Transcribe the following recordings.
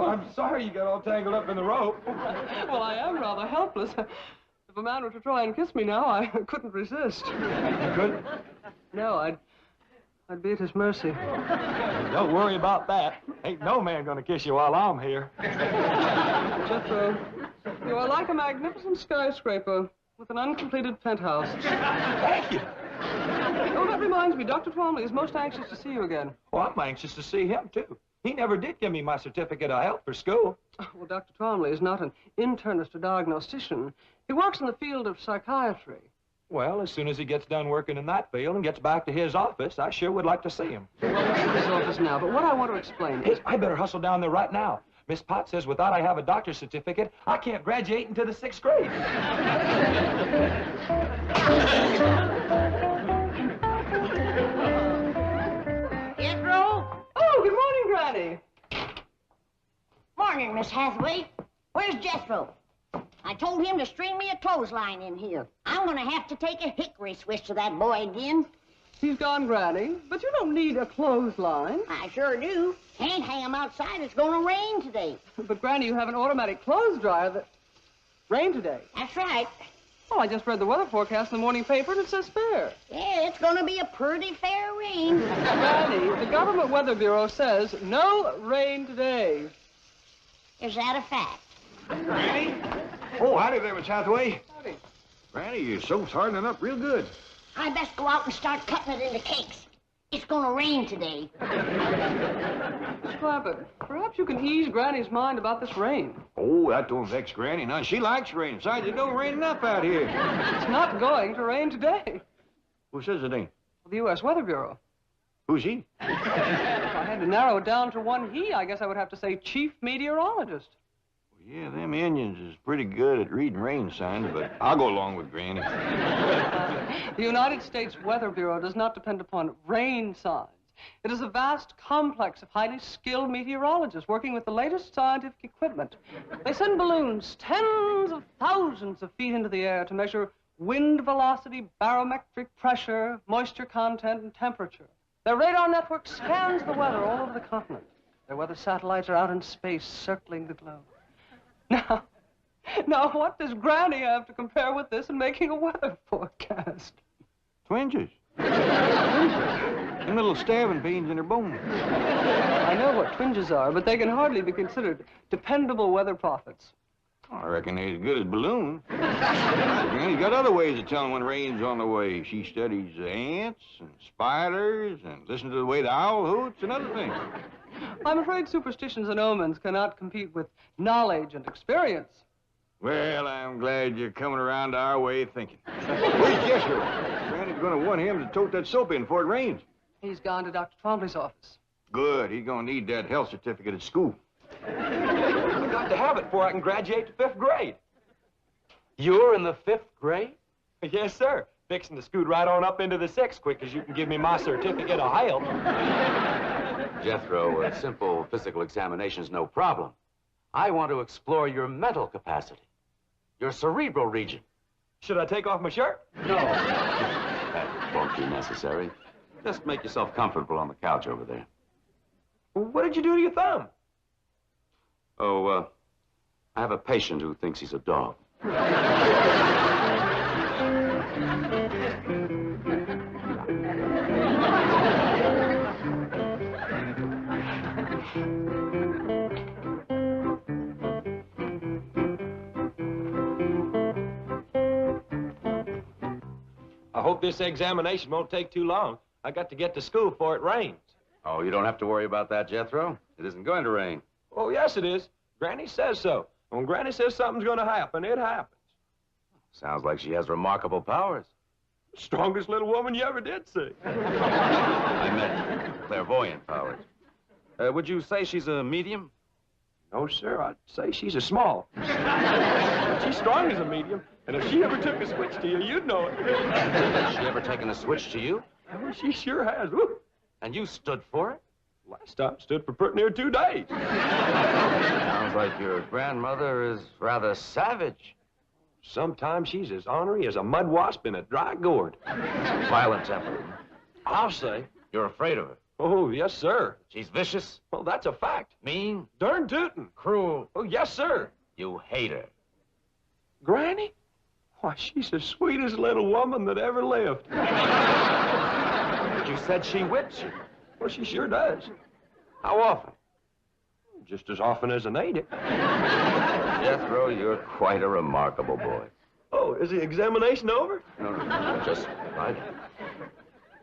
I'm sorry you got all tangled up in the rope. Well, I am rather helpless. If a man were to try and kiss me now, I couldn't resist. You couldn't? No, I'd be at his mercy. Don't worry about that. Ain't no man gonna kiss you while I'm here. Jethro, you are like a magnificent skyscraper with an uncompleted penthouse. Thank you. Oh, that reminds me, Dr. Twomley is most anxious to see you again. Well, I'm anxious to see him, too. He never did give me my certificate of health for school. Well, Dr. Twomley is not an internist or diagnostician. He works in the field of psychiatry. Well, as soon as he gets done working in that field and gets back to his office, I sure would like to see him. Well, that's in his office now, but what I want to explain is... I better hustle down there right now. Miss Potts says without I have a doctor's certificate, I can't graduate into the 6th grade. Jethro? Oh, good morning, Granny. Morning, Miss Hathaway. Where's Jethro? I told him to string me a clothesline in here. I'm gonna have to take a hickory switch to that boy again. He's gone, Granny, but you don't need a clothesline. I sure do. Can't hang him outside. It's gonna rain today. But, Granny, you have an automatic clothes dryer that... Rain today. That's right. Oh, I just read the weather forecast in the morning paper, and it says fair. Yeah, it's gonna be a pretty fair rain. Granny, the Government Weather Bureau says no rain today. Is that a fact? Granny? Oh, howdy there, Miss Hathaway. Howdy. Granny, your soap's hardening up real good. I best go out and start cutting it into cakes. It's gonna rain today. Miss Clampett, perhaps you can ease Granny's mind about this rain. Oh, that don't vex Granny none. She likes rain. Besides, it don't rain enough out here. It's not going to rain today. Who says it ain't? The U.S. Weather Bureau. Who's he? If I had to narrow it down to one he, I guess I would have to say chief meteorologist. Yeah, them Indians is pretty good at reading rain signs, but I'll go along with Granny. The United States Weather Bureau does not depend upon rain signs. It is a vast complex of highly skilled meteorologists working with the latest scientific equipment. They send balloons tens of thousands of feet into the air to measure wind velocity, barometric pressure, moisture content, and temperature. Their radar network scans the weather all over the continent. Their weather satellites are out in space circling the globe. Now, what does Granny have to compare with this in making a weather forecast? Twinges. Them little stabbing pains in her bones. I know what twinges are, but they can hardly be considered dependable weather prophets. I reckon they as good as balloons. Granny's got other ways of telling when rain's on the way. She studies ants and spiders and listens to the way the owl hoots and other things. I'm afraid superstitions and omens cannot compete with knowledge and experience. Well, I'm glad you're coming around to our way of thinking. Where's Jethro? Granny's gonna want him to tote that soap in before it rains. He's gone to Dr. Twomley's office. Good. He's gonna need that health certificate at school. I've got to have it before I can graduate to 5th grade. You're in the 5th grade? Yes, sir. Fixing to scoot right on up into the 6th quick as you can give me my certificate of health. Jethro, a simple physical examination is no problem. I want to explore your mental capacity, your cerebral region. Should I take off my shirt? No. That won't be necessary. Just make yourself comfortable on the couch over there. Well, what did you do to your thumb? Oh, I have a patient who thinks he's a dog. I hope this examination won't take too long. I got to get to school before it rains. Oh, you don't have to worry about that, Jethro. It isn't going to rain. Oh, yes, it is. Granny says so. When Granny says something's going to happen, it happens. Sounds like she has remarkable powers. Strongest little woman you ever did see. I meant clairvoyant powers. Would you say she's a medium? No, sir. I'd say she's a small. She's strong as a medium, and if she ever took a switch to you, you'd know it. Has she ever taken a switch to you? Oh, she sure has. Woo. And you stood for it? Last time stood for pretty near 2 days. Sounds like your grandmother is rather savage. Sometimes she's as ornery as a mud wasp in a dry gourd. Violent temper. I'll say. You're afraid of her. Oh, yes, sir. She's vicious, Well, that's a fact. mean, Darn tootin'. cruel. Oh, yes, sir. You hate her. Granny? Why, she's the sweetest little woman that ever lived. But you said she whips you. Well, she sure does. How often? Just as often as I need it. Jethro, you're quite a remarkable boy. Oh, is the examination over? No, just right.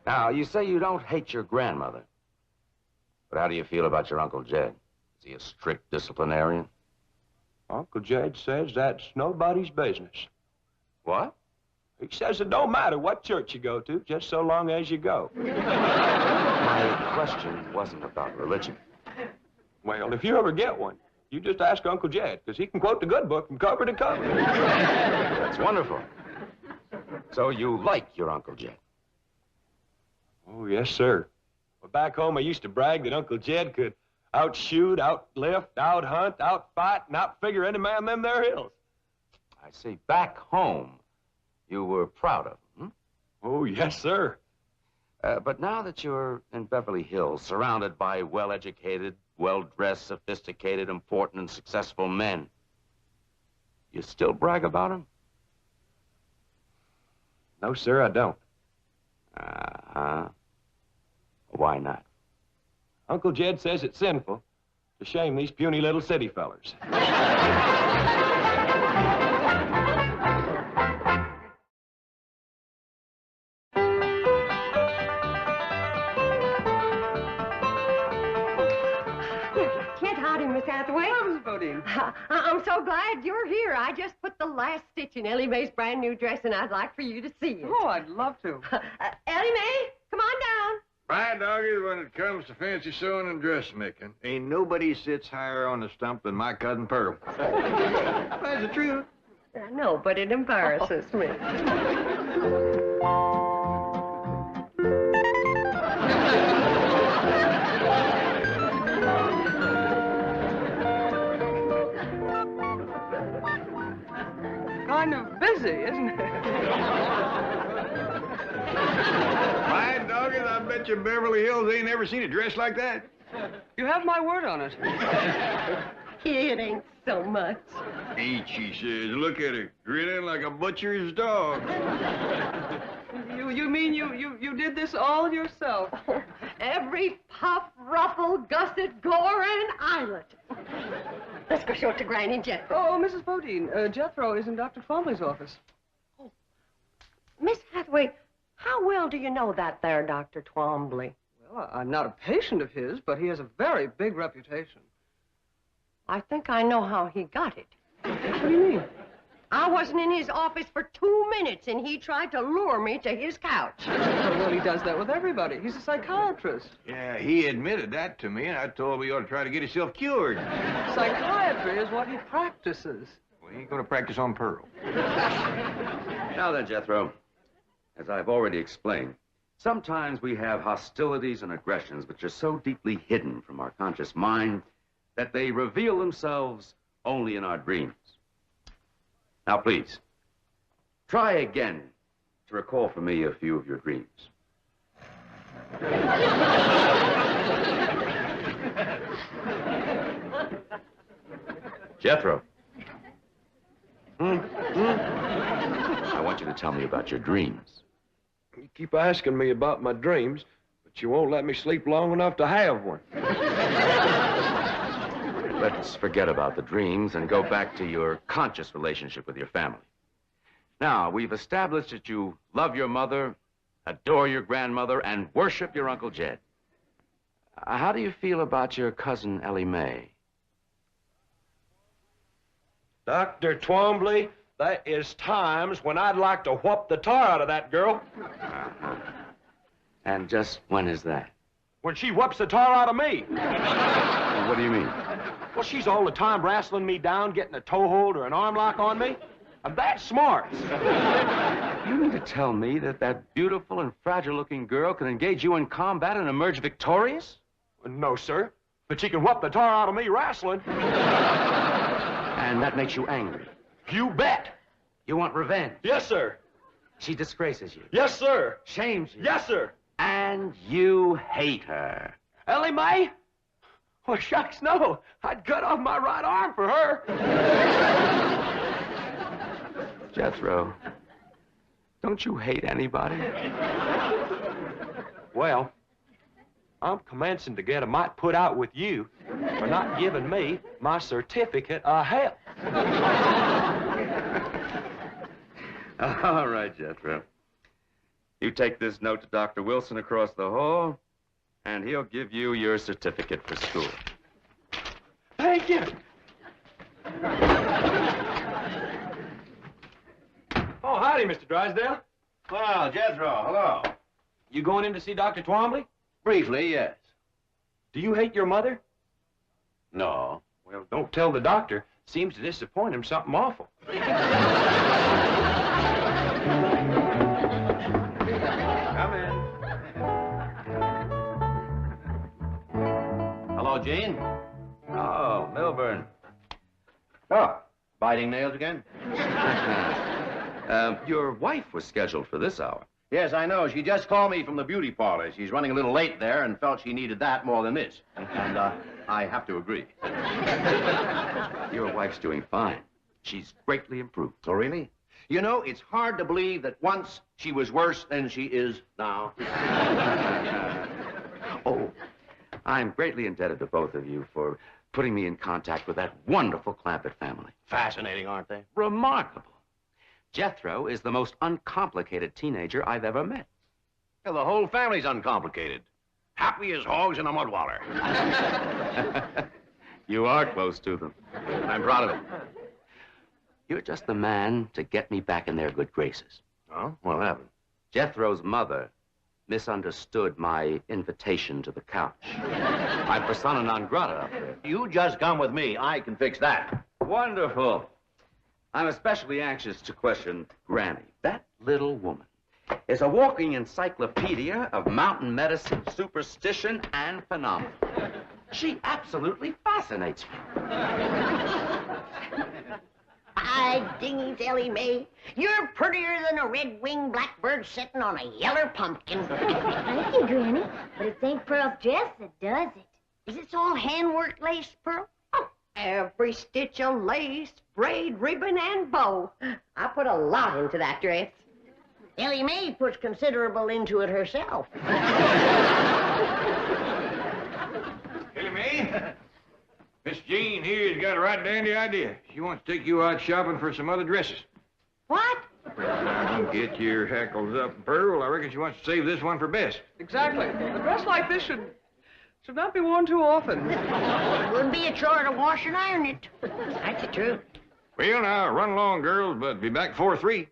Now, you say you don't hate your grandmother. But how do you feel about your Uncle Jed? Is he a strict disciplinarian? Uncle Jed says that's nobody's business. What? He says it don't matter what church you go to, just so long as you go. My question wasn't about religion. Well, if you ever get one, you just ask Uncle Jed, because he can quote the good book from cover to cover. That's wonderful. So you like your Uncle Jed? Oh, yes, sir. Well, back home, I used to brag that Uncle Jed could outshoot, outlift, outhunt, outfight, and outfigure any man in them there hills. I see. Back home, you were proud of him, Oh, yes, sir. But now that you're in Beverly Hills, surrounded by well-educated, well-dressed, sophisticated, important, and successful men, you still brag about him? No, sir, I don't. Uh-huh. Why not? Uncle Jed says it's sinful to shame these puny little city fellers. Miss Hathaway. Oh, Miss Bodine. I'm so glad you're here. I just put the last stitch in Ellie Mae's brand new dress, and I'd like for you to see it. Oh, I'd love to. Ellie Mae, come on down. My doggy, when it comes to fancy sewing and dressmaking, ain't nobody sits higher on the stump than my cousin Pearl. That's the truth. I know, but it embarrasses me. Kind of busy, isn't it? My doggy, I bet you Beverly Hills ain't ever seen a dress like that. You have my word on it. It ain't so much. Ain't, she says. Look at her, grinning like a butcher's dog. You mean you did this all yourself? Every puff, ruffle, gusset, gore, and eyelet. Let's go show it to Granny and Jethro. Oh, Mrs. Bodine, Jethro is in Dr. Twombly's office. Oh. Miss Hathaway, how well do you know that there, Dr. Twombly? Well, I'm not a patient of his, but he has a very big reputation. I think I know how he got it. What do you mean? I wasn't in his office for 2 minutes, and he tried to lure me to his couch. Well, he does that with everybody. He's a psychiatrist. Yeah, he admitted that to me, and I told him he ought to try to get himself cured. Psychiatry is what he practices. Well, he ain't gonna practice on Pearl. Now then, Jethro, as I've already explained, sometimes we have hostilities and aggressions which are so deeply hidden from our conscious mind that they reveal themselves only in our dreams. Now, please, try again to recall for me a few of your dreams. Jethro. I want you to tell me about your dreams. You keep asking me about my dreams, but you won't let me sleep long enough to have one. Let's forget about the dreams and go back to your conscious relationship with your family. Now, we've established that you love your mother, adore your grandmother, and worship your Uncle Jed. How do you feel about your cousin Ellie Mae? Dr. Twombly, there is times when I'd like to whoop the tar out of that girl. Uh-huh. And just when is that? When she whoops the tar out of me. What do you mean? Well, she's all the time wrestling me down, getting a toe hold or an arm lock on me. I'm that smart. You mean to tell me that that beautiful and fragile-looking girl can engage you in combat and emerge victorious? No, sir. But she can whoop the tar out of me wrestling. And that makes you angry? You bet. You want revenge? Yes, sir. She disgraces you? Yes, sir. Shames you? Yes, sir. And you hate her. Ellie Mae? Well, shucks, no. I'd cut off my right arm for her. Jethro, don't you hate anybody? Well, I'm commencing to get a mite put out with you for not giving me my certificate of health. All right, Jethro. You take this note to Dr. Wilson across the hall, and he'll give you your certificate for school. Thank you. Oh, howdy, Mr. Drysdale. Well, Jethro, hello. You going in to see Dr. Twombly? Briefly, yes. Do you hate your mother? No. Well, don't tell the doctor. Seems to disappoint him something awful. Come in. Hello, Jane. Oh, Milburn. Oh, biting nails again? Your wife was scheduled for this hour. Yes, I know. She just called me from the beauty parlor. She's running a little late there and felt she needed that more than this. And I have to agree. Your wife's doing fine. She's greatly improved. Oh, really? You know, it's hard to believe that once she was worse than she is now. Oh, I'm greatly indebted to both of you for putting me in contact with that wonderful Clampett family. Fascinating, aren't they? Remarkable. Jethro is the most uncomplicated teenager I've ever met. Well, the whole family's uncomplicated. Happy as hogs in a mud waller. You are close to them. I'm proud of it. You're just the man to get me back in their good graces. Oh, what happened? Jethro's mother misunderstood my invitation to the couch. I'm persona non grata up there. You just come with me. I can fix that. Wonderful. I'm especially anxious to question Granny. That little woman is a walking encyclopedia of mountain medicine, superstition, and phenomena. She absolutely fascinates me. By dingies, Ellie Mae, you're prettier than a red-winged blackbird sitting on a yeller pumpkin. Thank you, Granny. But it ain't Pearl's dress that does it. Is this all handwork lace, Pearl? Oh, every stitch of lace, braid, ribbon, and bow. I put a lot into that dress. Ellie Mae puts considerable into it herself. Ellie Mae, Miss Jean here's got a right dandy idea. She wants to take you out shopping for some other dresses. What? Now, don't get your hackles up, Pearl. I reckon she wants to save this one for best. Exactly. A dress like this should not be worn too often. It would be a chore to wash and iron it. That's the truth. Well, now, run along, girls, but be back before 3.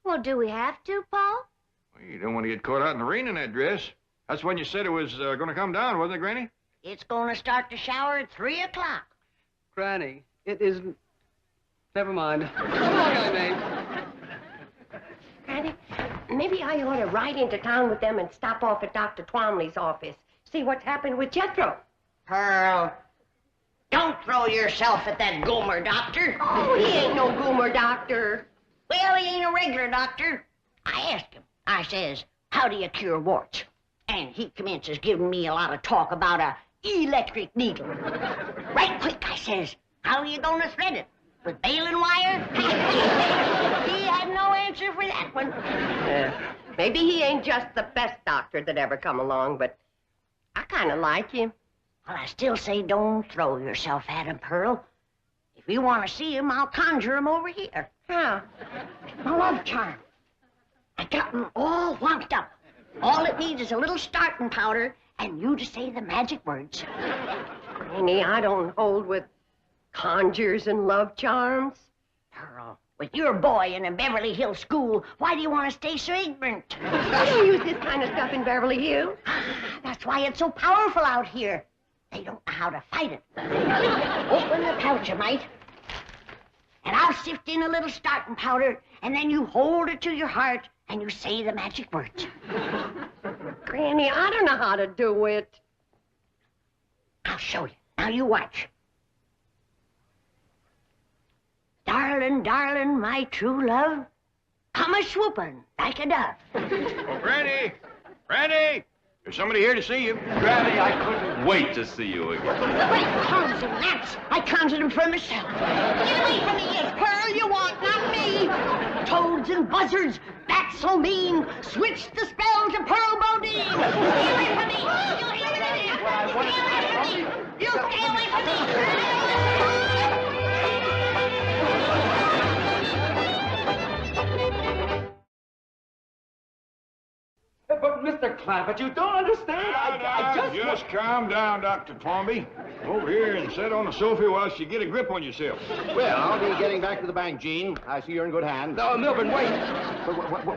Well, do we have to, Paul? Well, you don't want to get caught out in the rain in that dress. That's when you said it was going to come down, wasn't it, Granny? It's going to start to shower at 3 o'clock. Granny, it isn't. Never mind. Come on, Ellie Mae. Granny, maybe I ought to ride into town with them and stop off at Dr. Twombly's office. See what's happened with Jethro. Pearl, don't throw yourself at that goomer doctor. Oh, he ain't no goomer doctor. Well, he ain't a regular doctor. I asked him. I says, how do you cure warts? And he commences giving me a lot of talk about a electric needle. Right quick, I says, how are you going to thread it? With baling wire? He had no answer for that one. Maybe he ain't just the best doctor that ever come along, but I kind of like him. Well, I still say don't throw yourself at him, Pearl. If you want to see him, I'll conjure him over here. How? My love charm. I got him all wound up. All it needs is a little starting powder and you to say the magic words. Granny, I don't hold with conjures and love charms. Pearl, with your boy in a Beverly Hills school, why do you want to stay so ignorant? I don't use this kind of stuff in Beverly Hills. That's why it's so powerful out here. They don't know how to fight it. Open the pouch a mite, and I'll sift in a little starting powder, and then you hold it to your heart, and you say the magic words. Granny, I don't know how to do it. I'll show you. Now you watch. Darling, darling, my true love, come a-swooping like a dove. Oh, Granny! Randy! There's somebody here to see you. Granny, I couldn't wait to see you again. Great cows and rats. I counted them for myself. Get away from me, it's Pearl you want, not me. Toads and buzzards, that's so mean. Switch the spell to Pearl Bodine. Get away from me. You hear me? Stay away from me. You stay away from me. But, Mr. Clampett, you don't understand. I Just calm down, Dr. Twombly. Over here and sit on the sofa whilst you get a grip on yourself. Well, I'll be getting back to the bank, Gene. I see you're in good hands. No, Milburn, wait.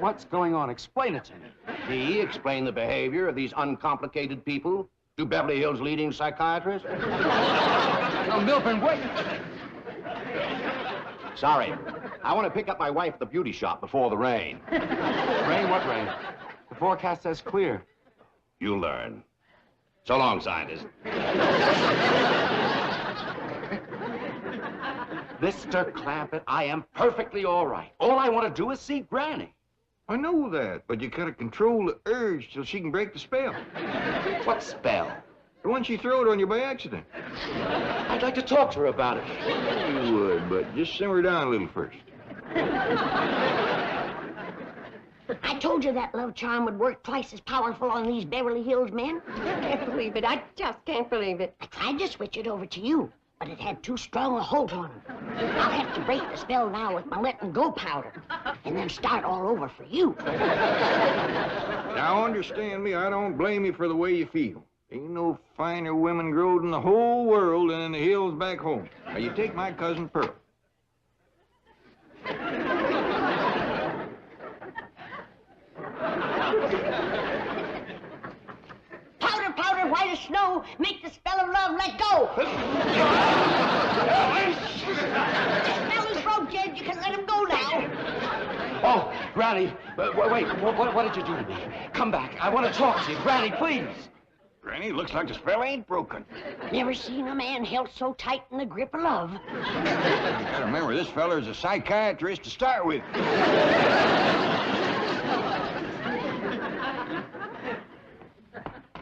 What's going on? Explain it to me. He explained the behavior of these uncomplicated people to Beverly Hills' leading psychiatrist. No, Milburn, wait. Sorry. I want to pick up my wife at the beauty shop before the rain. Rain? What rain? The forecast says clear. You'll learn. So long, scientist. Mr. Clampett, I am perfectly all right. All I want to do is see Granny. I know that, but you gotta control the urge till she can break the spell. What spell? The one she throwed on you by accident. I'd like to talk to her about it. You would, but just simmer down a little first. I told you that love charm would work twice as powerful on these Beverly Hills men. I can't believe it. I just can't believe it. I tried to switch it over to you, but it had too strong a hold on him. I'll have to break the spell now with my letting go powder, and then start all over for you. Now, understand me, I don't blame you for the way you feel. Ain't no finer women growed in the whole world than in the hills back home. Now, you take my cousin Pearl. Powder, powder, white as snow, make the spell of love let go. The spell is broke, Jed. You can let him go now. Oh, Granny, wait, what did you do to me? Come back. I want to talk to you. Granny, please. Granny, looks like the spell ain't broken. Never seen a man held so tight in the grip of love. You gotta remember, this fella's a psychiatrist to start with.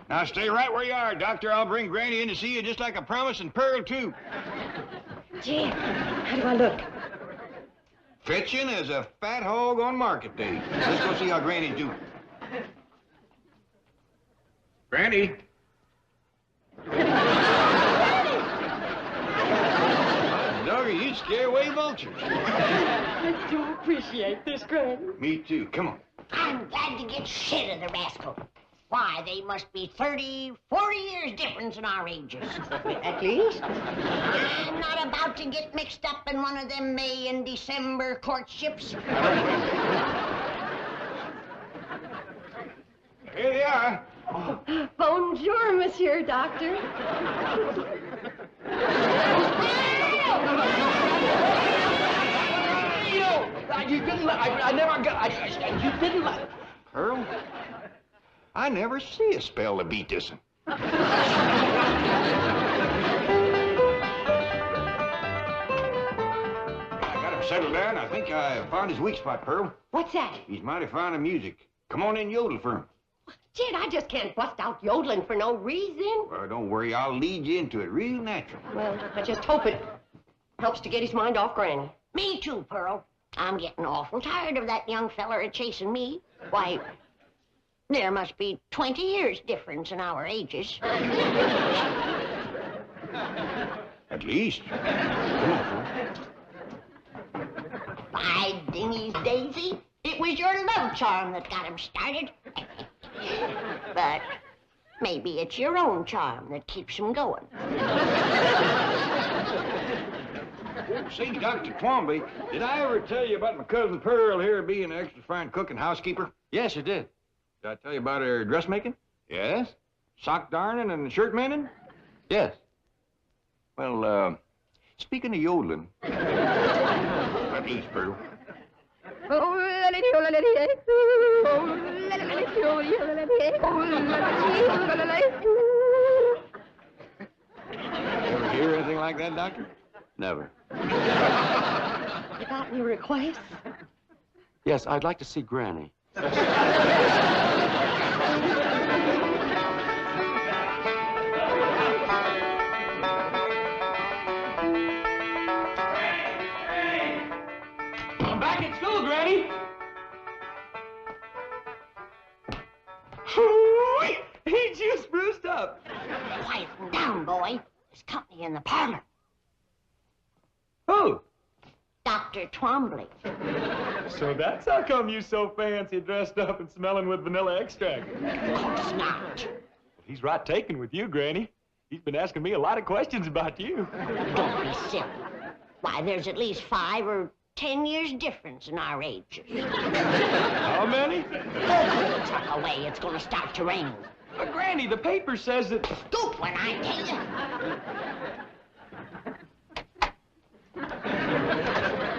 Now, stay right where you are, Doctor. I'll bring Granny in to see you just like I promised, and Pearl, too. Jed, how do I look? Fetching as a fat hog on market day. Let's go see how Granny's doing. Granny. Doggy, you scare away vultures. I do appreciate this, Granny. Me too. Come on. I'm glad to get shit of the rascal. Why, they must be 30, 40 years difference in our ages. At least. I'm not about to get mixed up in one of them May and December courtships. Here they are. Bonjour, Monsieur Doctor. You didn't let... I never got... you didn't let... Pearl, I never see a spell to beat this one. I got him settled down. I think I found his weak spot, Pearl. What's that? He's mighty fond of music. Come on in, yodel for him. Jed, I just can't bust out yodeling for no reason. Well, don't worry. I'll lead you into it real natural. Well, I just hope it helps to get his mind off Granny. Me too, Pearl. I'm getting awful tired of that young feller chasing me. Why, there must be 20 years difference in our ages. At least. By dingy's daisy, it was your love charm that got him started. But maybe it's your own charm that keeps him going. Say, Dr. Twombly, did I ever tell you about my cousin Pearl here being an extra fine cook and housekeeper? Yes, you did. Did I tell you about her dressmaking? Yes? Sock darning and shirt mending? Yes. Well, speaking of yodeling, at least, Pearl. Ever hear anything like that, Doctor? Never. You got any requests? Yes, I'd like to see Granny. I'm back at school, Granny. Ain't you spruced up? Quieten down, boy. There's company in the parlor. Who? Dr. Twombly. So that's how come you so fancy dressed up and smelling with vanilla extract. Of course not. He's right taken with you, Granny. He's been asking me a lot of questions about you. Don't be silly. Why, there's at least 5 or 10 years difference in our ages. How many? Oh, truck away. It's going to start to rain. But, Granny, the paper says that... Scoop when I tell you.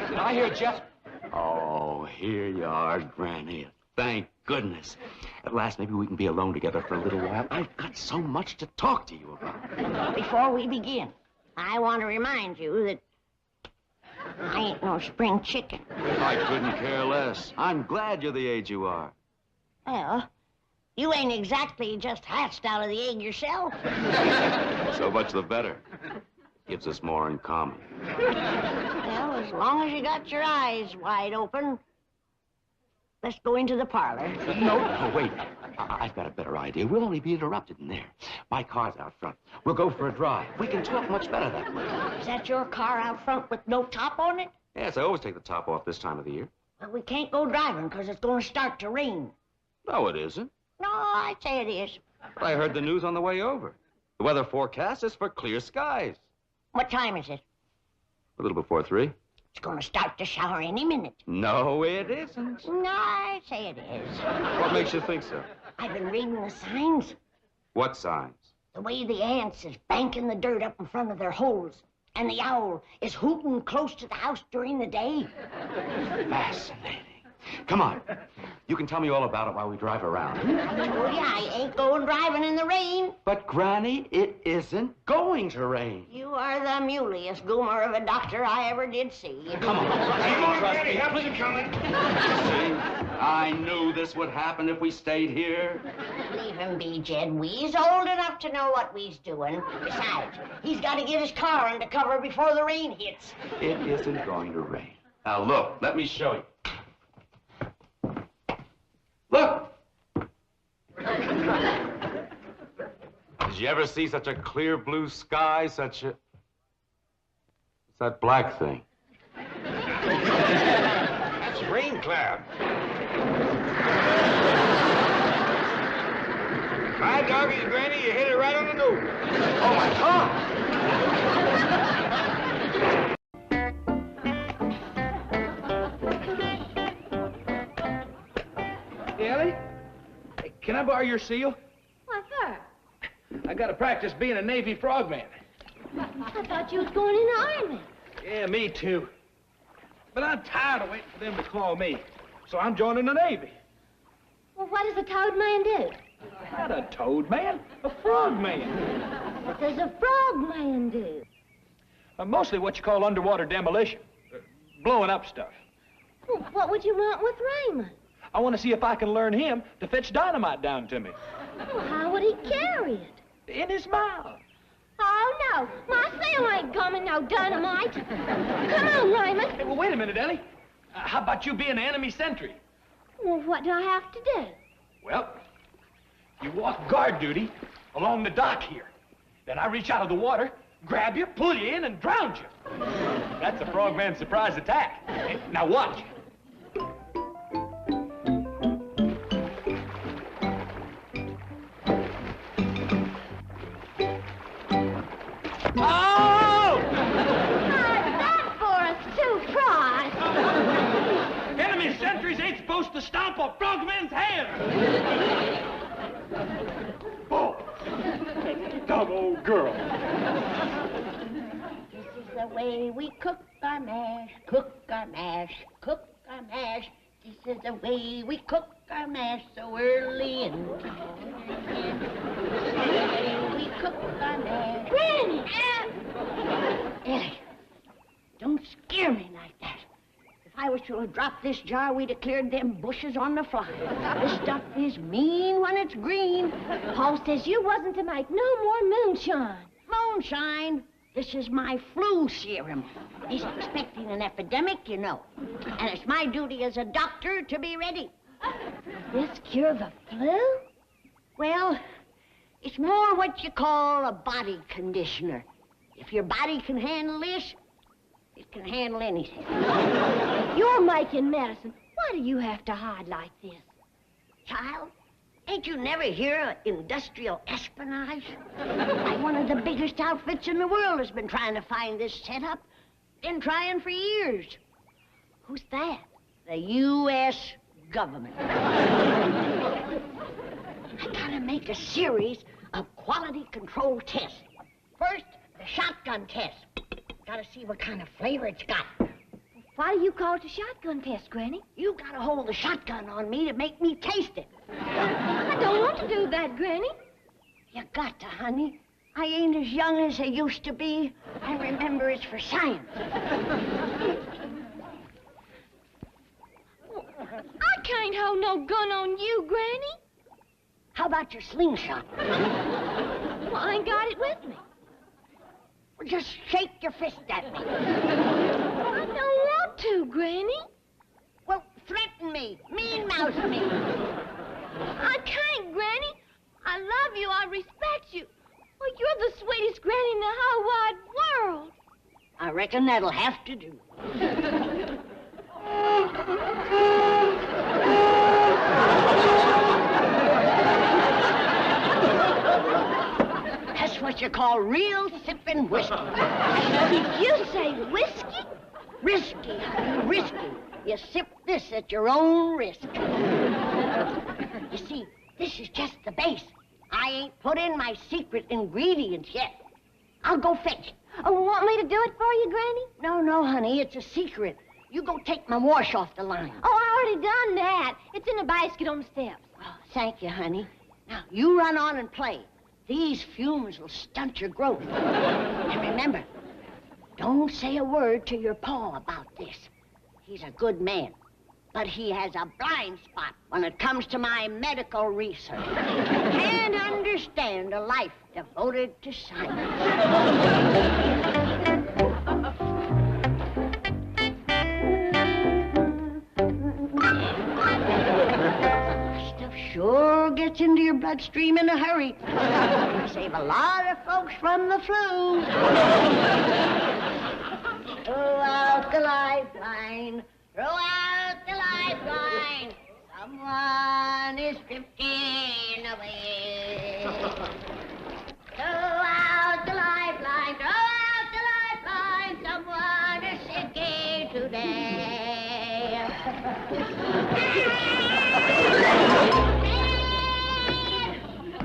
Did I hear Jeff? Oh, here you are, Granny. Thank goodness. At last, maybe we can be alone together for a little while. I've got so much to talk to you about. Before we begin, I want to remind you that I ain't no spring chicken. I couldn't care less. I'm glad you're the age you are. Well, you ain't exactly just hatched out of the egg yourself. So much the better. Gives us more in common. Well, as long as you got your eyes wide open, let's go into the parlor. No, wait. I've got a better idea. We'll only be interrupted in there. My car's out front. We'll go for a drive. We can talk much better that way. Is that your car out front with no top on it? Yes, I always take the top off this time of the year. Well, we can't go driving because it's going to start to rain. No, it isn't. No, I'd say it is. But I heard the news on the way over. The weather forecast is for clear skies. What time is it? A little before 3. It's going to start to shower any minute. No, it isn't. No, I'd say it is. What makes you think so? I've been reading the signs. What signs? The way the ants is banking the dirt up in front of their holes, and the owl is hooting close to the house during the day. Fascinating. Come on. You can tell me all about it while we drive around. I told you I ain't going driving in the rain. But, Granny, it isn't going to rain. You are the muliest goomer of a doctor I ever did see. Come on. Come on, Granny, help us coming. See? I knew this would happen if we stayed here. Leave him be, Jed. We's old enough to know what we's doing. Besides, he's got to get his car under cover before the rain hits. It isn't going to rain. Now, look, let me show you. Look! Did you ever see such a clear blue sky, such a... What's that black thing? That's a rain cloud. My doggy, Granny, you hit it right on the nose. Oh, my God! Ellie, can I borrow your seal? What for? I got to practice being a Navy frogman. I thought you was going in the Army. Yeah, me too. But I'm tired of waiting for them to call me, so I'm joining the Navy. Well, what does a toad man do? Not a toad man, a frog man. What does a frog man do? Mostly what you call underwater demolition, blowing up stuff. Well, what would you want with Raymond? I want to see if I can learn him to fetch dynamite down to me. Well, how would he carry it? In his mouth. Oh, no. My seal ain't coming no dynamite. Come on, Raymond. Hey, well, wait a minute, Ellie. How about you being the enemy sentry? Well, what do I have to do? Well, you walk guard duty along the dock here. Then I reach out of the water, grab you, pull you in, and drown you. That's a frogman's surprise attack. Now watch. Oh! That for us too, prize. Enemy sentries ain't supposed to stomp a frogman's head. Oh, dumb old girl. This is the way we cook our mash, cook our mash, cook our mash. This is the way we cook our mash so early in the morning. This is the way we cook our mash. Granny! Ellie, don't scare me like that. If I was Marshal had dropped this jar, we'd have cleared them bushes on the fly. This stuff is mean when it's green. Paul says you wasn't to make no more moonshine. Moonshine? This is my flu serum. He's expecting an epidemic, you know. And it's my duty as a doctor to be ready. This cure the flu? Well, it's more what you call a body conditioner. If your body can handle this, it can handle anything. You're making medicine. Why do you have to hide like this? Child, ain't you never hear of industrial espionage? Like one of the biggest outfits in the world has been trying to find this setup. Been trying for years. Who's that? The U.S. government. I gotta make a series of quality control tests. First, the shotgun test. Gotta see what kind of flavor it's got. Why do you call it a shotgun test, Granny? You gotta hold the shotgun on me to make me taste it. I don't want to do that, Granny. You got to, honey. I ain't as young as I used to be. I remember it's for science. I can't hold no gun on you, Granny. How about your slingshot? Well, I ain't got it with me. Well, just shake your fist at me. I don't want to, Granny. Well, threaten me. Mean-mouse me. I can't, Granny. I love you. I respect you. Well, you're the sweetest Granny in the whole wide world. I reckon that'll have to do. That's what you call real sipping whiskey. Did you say whiskey? Risky, honey, risky. You sip this at your own risk. You see, this is just the base. I ain't put in my secret ingredients yet. I'll go fetch it. Oh, want me to do it for you, Granny? No, honey, it's a secret. You go take my wash off the line. Oh, I already done that. It's in a basket on the steps. Oh, thank you, honey. Now, you run on and play. These fumes will stunt your growth. And remember, don't say a word to your pa about this. He's a good man, but he has a blind spot when it comes to my medical research. Can't understand a life devoted to science. Stuff sure gets into your bloodstream in a hurry. Save a lot of folks from the flu. Throw out the lifeline. Throw out the lifeline. Someone is drifting away. Throw out the lifeline. Throw out the lifeline. Someone is sinking today.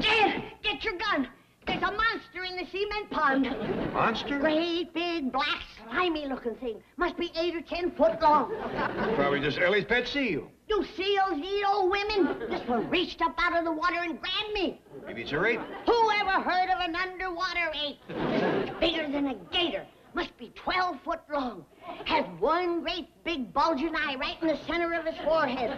Dad, get your gun. There's a monster in the cement pond. Monster? Great, big, black, slimy-looking thing. Must be 8 or 10 foot long. Probably just Ellie's pet seal. You seals eat old women. This one reached up out of the water and grabbed me. Maybe it's a rape. Who ever heard of an underwater ape? It's bigger than a gator. Must be 12 foot long. Has one great big bulging eye right in the center of his forehead.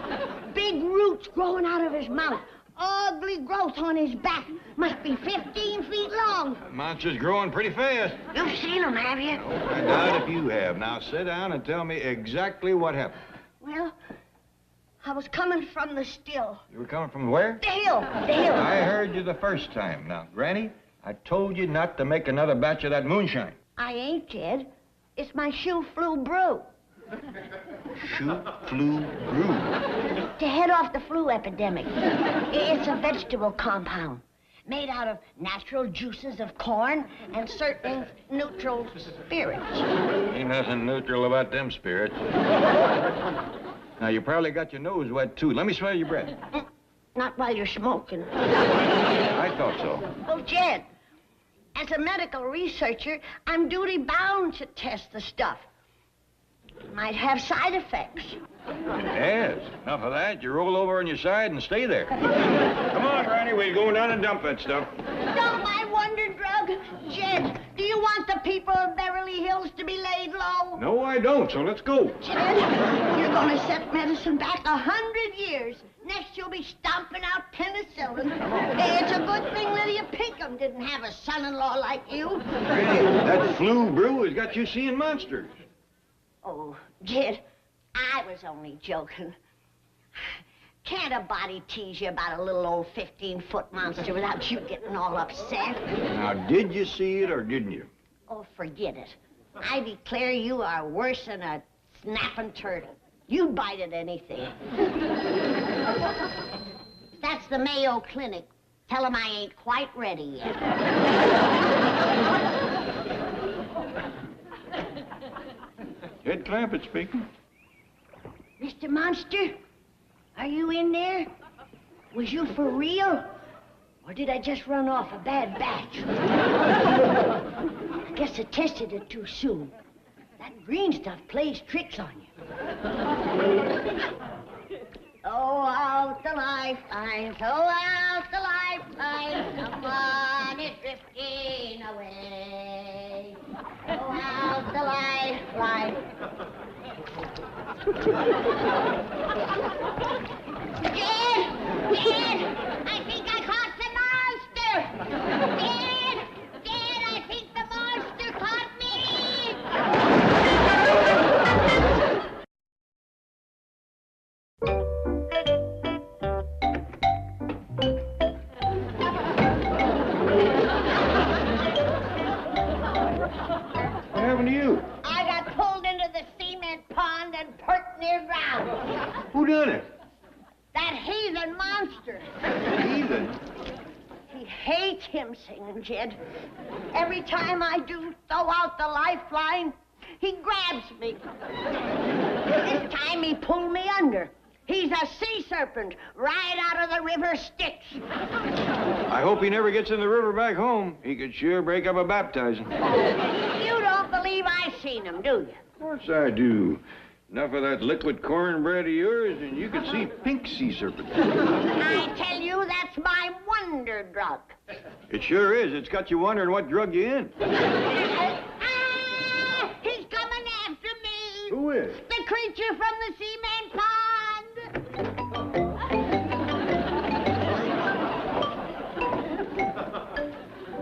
Big roots growing out of his mouth. Ugly growth on his back. Must be 15 feet long. That monster's growing pretty fast. You've seen him, have you? I doubt if you have. Now sit down and tell me exactly what happened. Well, I was coming from the still. You were coming from where? The hill. The hill. I heard you the first time. Now, Granny, I told you not to make another batch of that moonshine. I ain't, Jed. It's my shoe flu brew. Shoe flu brew. To head off the flu epidemic. It's a vegetable compound made out of natural juices of corn and certain neutral spirits. Ain't nothing neutral about them spirits. Now, you probably got your nose wet, too. Let me smell your breath. Not while you're smoking. I thought so. Oh, Jed, as a medical researcher, I'm duty-bound to test the stuff. It might have side effects. It has. Enough of that. You roll over on your side and stay there. Come on, Granny. We're going down and dump that stuff. Dump my wonder drug? Jed, do you want the people of Beverly Hills to be laid low? No, I don't, so let's go. Jed, you're gonna set medicine back 100 years. Next, you'll be stomping out penicillin. Hey, it's a good thing Lydia Pinkham didn't have a son-in-law like you. Granny, that flu brew has got you seeing monsters. Oh, Jed, I was only joking. Can't a body tease you about a little old 15-foot monster without you getting all upset? Now, did you see it or didn't you? Oh, forget it. I declare you are worse than a snapping turtle. You'd bite at anything. That's the Mayo Clinic. Tell them I ain't quite ready yet. Ed Clampett speaking. Mr. Monster, are you in there? Was you for real? Or did I just run off a bad batch? I guess I tested it too soon. That green stuff plays tricks on you. Oh, out the lifeline, so out the lifeline, someone is drifting away. Oh, out the lifeline. Dad! I think I caught the monster! Dad! I think the monster caught me! What happened to you? I got pulled into the cement pond and perked near ground. Who done it? That heathen monster. Heathen? He hates him singing, Jed. Every time I do throw out the lifeline, he grabs me. This time he pulled me under. He's a sea serpent right out of the river Styx. I hope he never gets in the river back home. He could sure break up a baptizing. You don't believe I seen him, do you? Of course I do. Enough of that liquid cornbread of yours, and you could see pink sea serpents. I tell you, that's my wonder drug. It sure is. It's got you wondering what drug you in. He's coming after me. Who is? The creature from the cement pond.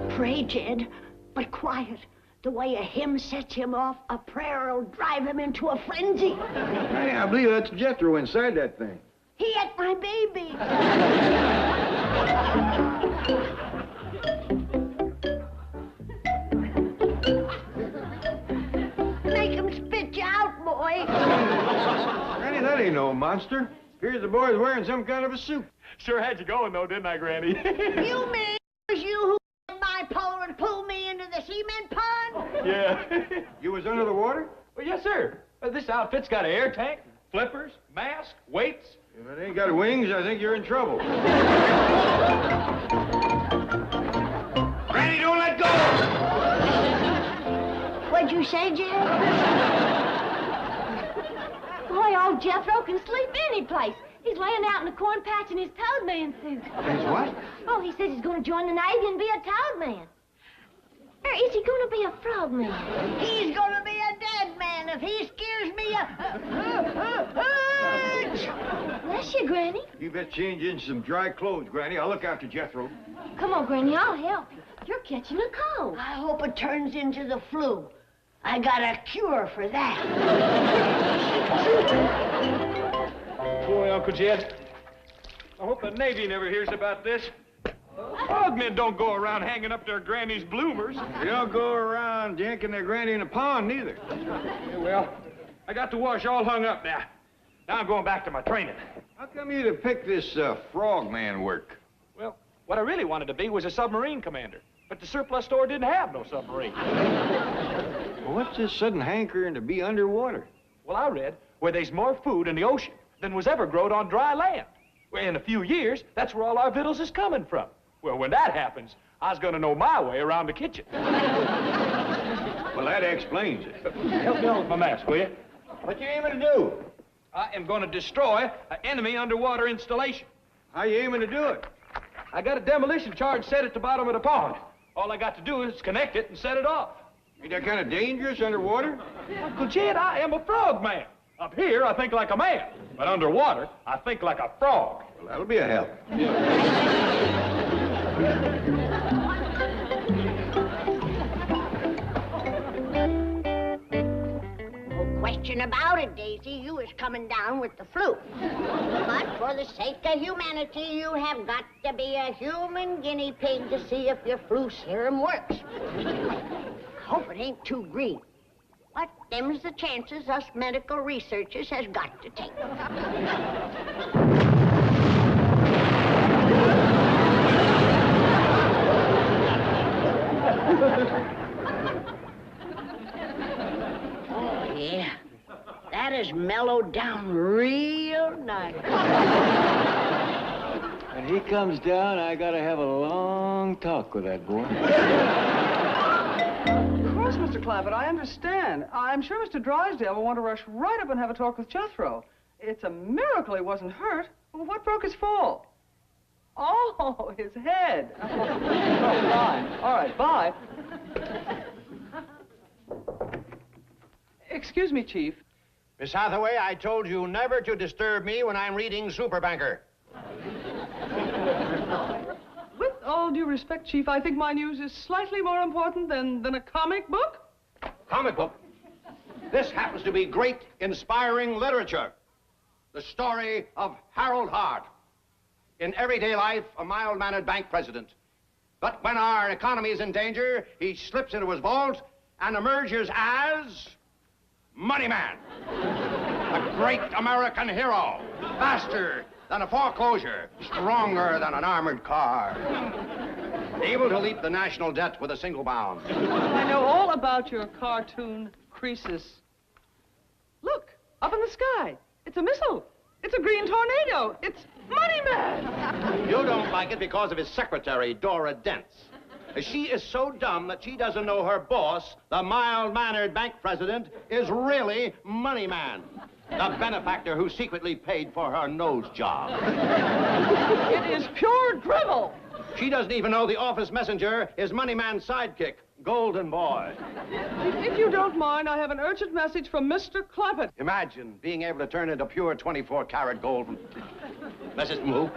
Pray, Jed, but quiet. The way a hymn sets him off, a prayer will drive him into a frenzy. Hey, I believe that's Jethro inside that thing. He ate my baby. Make him spit you out, boy. Granny, that ain't no monster. Here's the boy's wearing some kind of a suit. Sure had you going, though, didn't I, Granny? You mean it was you who my pole and pulled me into the cement pond? Yeah. You was under the water? Well, yes, sir. This outfit's got an air tank, flippers, mask, weights. If it ain't got wings, I think you're in trouble. Granny, don't let go! What'd you say, Jed? Boy, old Jethro can sleep any place. He's laying out in the corn patch in his toad man suit. He's what? Oh, he says he's going to join the Navy and be a toad man. Or is he going to be a frog man? He's gonna be a dead man if he scares me Bless you, Granny. You best change into some dry clothes, Granny. I'll look after Jethro. Come on, Granny, I'll help you. You're catching a cold. I hope it turns into the flu. I got a cure for that. Boy, Uncle Jed, I hope the Navy never hears about this. Frog men don't go around hanging up their granny's bloomers. They don't go around yanking their granny in a pond, neither. Yeah, well, I got the wash all hung up now. Now I'm going back to my training. How come you to pick this frogman work? Well, what I really wanted to be was a submarine commander. But the surplus store didn't have no submarine. Well, what's this sudden hankering to be underwater? Well, I read where there's more food in the ocean than was ever growed on dry land. Well, in a few years, that's where all our victuals is coming from. Well, when that happens, I was going to know my way around the kitchen. Well, that explains it. Help me on with my mask, will you? What you aiming to do? I am going to destroy an enemy underwater installation. How you aiming to do it? I got a demolition charge set at the bottom of the pond. All I got to do is connect it and set it off. Ain't that kind of dangerous underwater? Uncle Jed, I am a frog man. Up here, I think like a man. But underwater, I think like a frog. Well, that'll be a help. No question about it, Daisy. You is coming down with the flu. But for the sake of humanity, you have got to be a human guinea pig to see if your flu serum works. I hope it ain't too green. But them's the chances us medical researchers has got to take. Oh, yeah. That is mellowed down real nice. When he comes down, I gotta have a long talk with that boy. Of course, Mr. Clampett, I understand. I'm sure Mr. Drysdale will want to rush right up and have a talk with Jethro. It's a miracle he wasn't hurt. Well, what broke his fall? Oh, his head. Oh, fine. All right, bye. Excuse me, Chief. Miss Hathaway, I told you never to disturb me when I'm reading Superbanker. With all due respect, Chief, I think my news is slightly more important than a comic book. Comic book? This happens to be great, inspiring literature. The story of Harold Hart. In everyday life, a mild-mannered bank president. But when our economy is in danger, he slips into his vault and emerges as Money Man. A great American hero. Faster than a foreclosure. Stronger than an armored car. Able to leap the national debt with a single bound. I know all about your cartoon creases. Look, up in the sky. It's a missile. It's a green tornado. It's Money Man. You don't like it because of his secretary, Dora Dents. She is so dumb that she doesn't know her boss, the mild-mannered bank president, is really Money Man. The benefactor who secretly paid for her nose job. It is pure drivel. She doesn't even know the office messenger is Money Man's sidekick, Golden Boy. If you don't mind, I have an urgent message from Mr. Clampett. Imagine being able to turn into pure 24-karat gold. Message from who?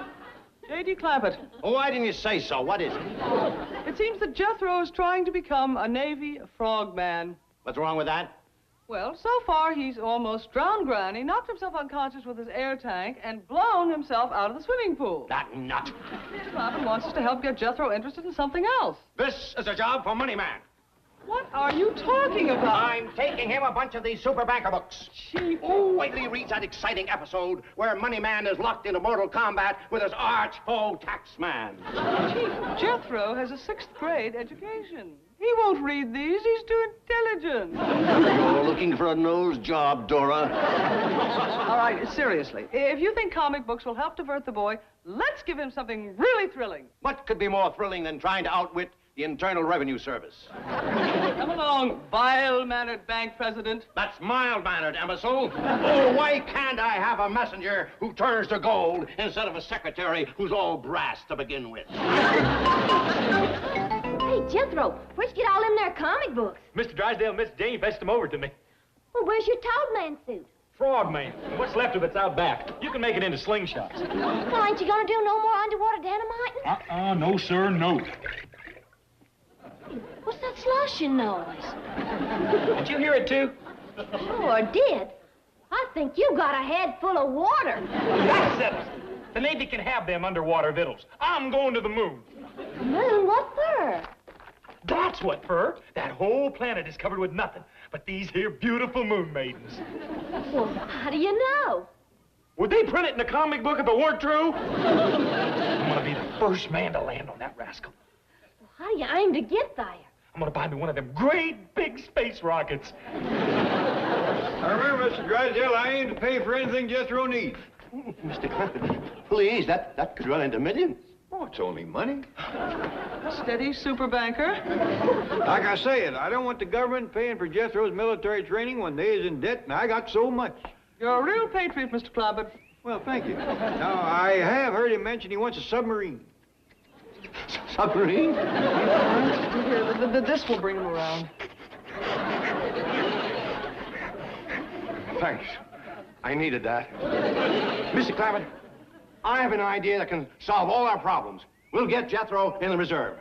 J.D. Clampett. Oh, why didn't you say so? What is it? It seems that Jethro is trying to become a Navy frogman. What's wrong with that? Well, so far he's almost drowned Granny, knocked himself unconscious with his air tank, and blown himself out of the swimming pool. That nut. Mr. Clampett wants us to help get Jethro interested in something else. This is a job for Money Man. What are you talking about? I'm taking him a bunch of these super banker books. Chief. Oh, wait till he reads that exciting episode where Money Man is locked into mortal combat with his arch foe Taxman. Chief, Jethro has a 6th grade education. He won't read these. He's too intelligent. You're looking for a nose job, Dora. All right, seriously. If you think comic books will help divert the boy, let's give him something really thrilling. What could be more thrilling than trying to outwit the Internal Revenue Service? Come along, vile-mannered bank president. That's mild-mannered, imbecile. Oh, why can't I have a messenger who turns to gold instead of a secretary who's all brass to begin with? Hey, Jethro, where'd you get all them there comic books? Mr. Drysdale and Miss Jane fetched them over to me. Well, where's your Toad Man suit? Frog Man. What's left of it's out back. You can make it into slingshots. Well, ain't you gonna do no more underwater dynamiting? No, sir, no. What's that sloshing noise? Did you hear it, too? Sure did. I think you got a head full of water. That settles it. The Navy can have them underwater victuals. I'm going to the moon. The moon? What for? That's what for. That whole planet is covered with nothing but these here beautiful moon maidens. Well, how do you know? Would they print it in a comic book if it weren't true? I'm gonna be the first man to land on that rascal. Well, how do you aim to get there? I'm gonna buy me one of them great big space rockets. Now remember, Mr. Drysdale, I aim to pay for anything Jethro needs. Mr. Clampett, please, that could run into millions. Oh, it's only money. Steady, super banker. Like I said, I don't want the government paying for Jethro's military training when they is in debt, and I got so much. You're a real patriot, Mr. Clampett. Well, thank you. Now, I have heard him mention he wants a submarine. Submarine? Here, this will bring him around. thanks. I needed that. Mr. Clampett, I have an idea that can solve all our problems. We'll get Jethro in the reserve.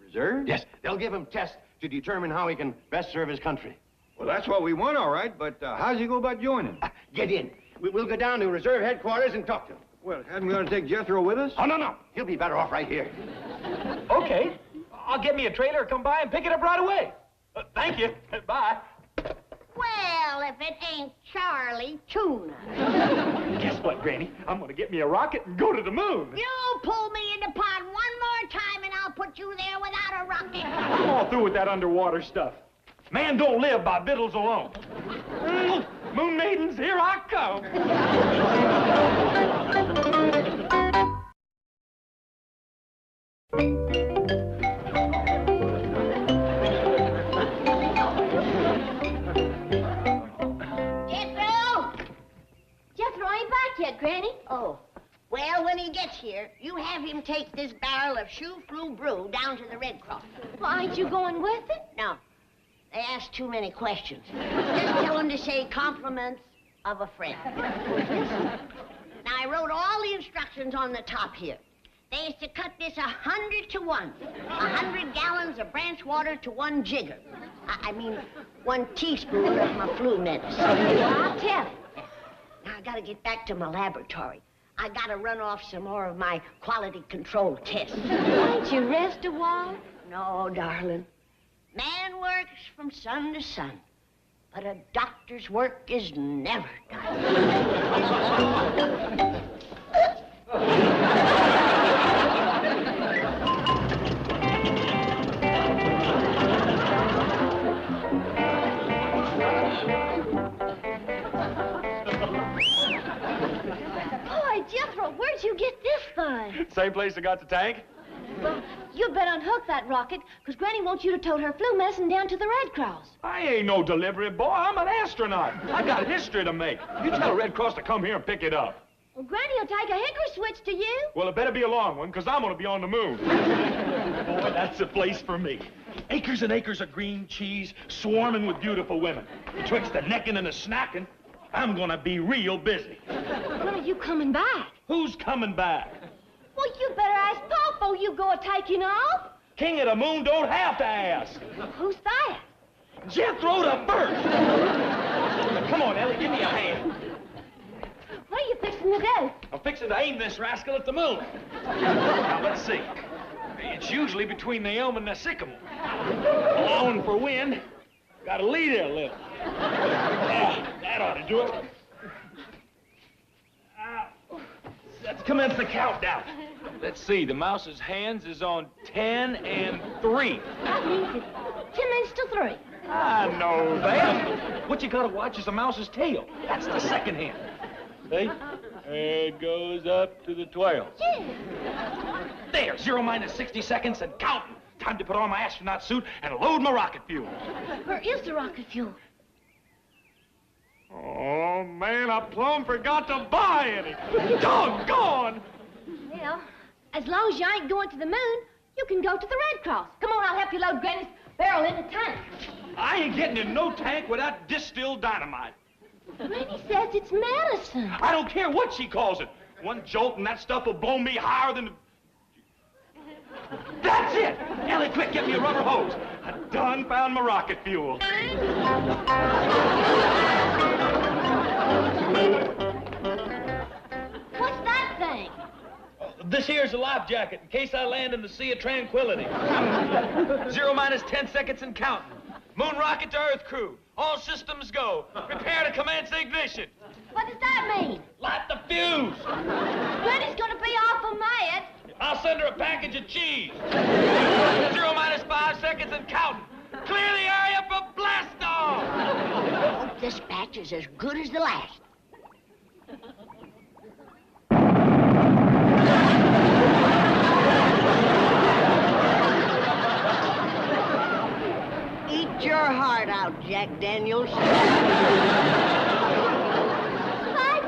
Reserve? Yes, they'll give him tests to determine how he can best serve his country. Well, that's what we want, all right, but how does he go about joining? Get in. We'll go down to reserve headquarters and talk to him. Well, hadn't we ought to take Jethro with us? Oh, no. He'll be better off right here. Okay. I'll get me a trailer, come by and pick it up right away. Thank you. Bye. Well, if it ain't Charlie Tuna. Guess what, Granny? I'm gonna get me a rocket and go to the moon. You pull me in the pond one more time and I'll put you there without a rocket. I'm all through with that underwater stuff. Man don't live by victuals alone. Moon maidens, here I come. Jethro ain't back yet, Granny. Oh, well, when he gets here, you have him take this barrel of shoe-flu brew down to the Red Cross. Well, aren't you going with it? No, they ask too many questions. Just tell him to say compliments of a friend. Now, I wrote all the instructions on the top here. They is to cut this 100 to 1. 100 gallons of branch water to 1 jigger. I mean, 1 teaspoon of my flu medicine. I'll tell him. Now, I gotta get back to my laboratory. I gotta run off some more of my quality control tests. Won't you rest a while? No, darling. Man works from sun to sun, but a doctor's work is never done. Jethro, where'd you get this thing? Same place I got the tank. Well, you'd better unhook that rocket, because Granny wants you to tote her flu medicine down to the Red Cross. I ain't no delivery boy. I'm an astronaut. I got history to make. You tell the Red Cross to come here and pick it up. Well, Granny will take a hickory switch to you. Well, it better be a long one, because I'm going to be on the moon. Boy, that's the place for me. Acres and acres of green cheese, swarming with beautiful women. Betwixt the necking and the snacking, I'm going to be real busy. When are you coming back? Who's coming back? Well, you better ask Pa before you go a-taking off. King of the Moon don't have to ask. Who's that? Jethro the First. Come on, Ellie, give me a hand. What are you fixing to do? I'm fixing to aim this rascal at the moon. Now, let's see. It's usually between the elm and the sycamore. Allowing for wind, gotta lead it a little. That ought to do it. Let's commence the countdown. Let's see, the mouse's hands is on 10 and 3. That means it's 10 minutes to 3. I know that. What you gotta watch is the mouse's tail. That's the second hand. See? It goes up to the 12. Yeah. There, 0 minus 60 seconds and counting. Time to put on my astronaut suit and load my rocket fuel. Where is the rocket fuel? Oh, man, I plumb forgot to buy any. Doggone! Well, as long as you ain't going to the moon, you can go to the Red Cross. Come on, I'll help you load Granny's barrel in the tank. I ain't getting in no tank without distilled dynamite. Granny says it's medicine. I don't care what she calls it. One jolt and that stuff will blow me higher than... That's it! Ellie, quick, get me a rubber hose. I done found my rocket fuel. What's that thing? This here's a life jacket in case I land in the Sea of Tranquility. 0 minus 10 seconds and counting. Moon rocket to Earth crew. All systems go. Prepare to commence ignition. What does that mean? Light the fuse. Granny's gonna be awful mad. I'll send her a package of cheese. 0 minus 5 seconds and counting. Clear the area for blast off. I hope this batch is as good as the last. Eat your heart out, Jack Daniels. Hi,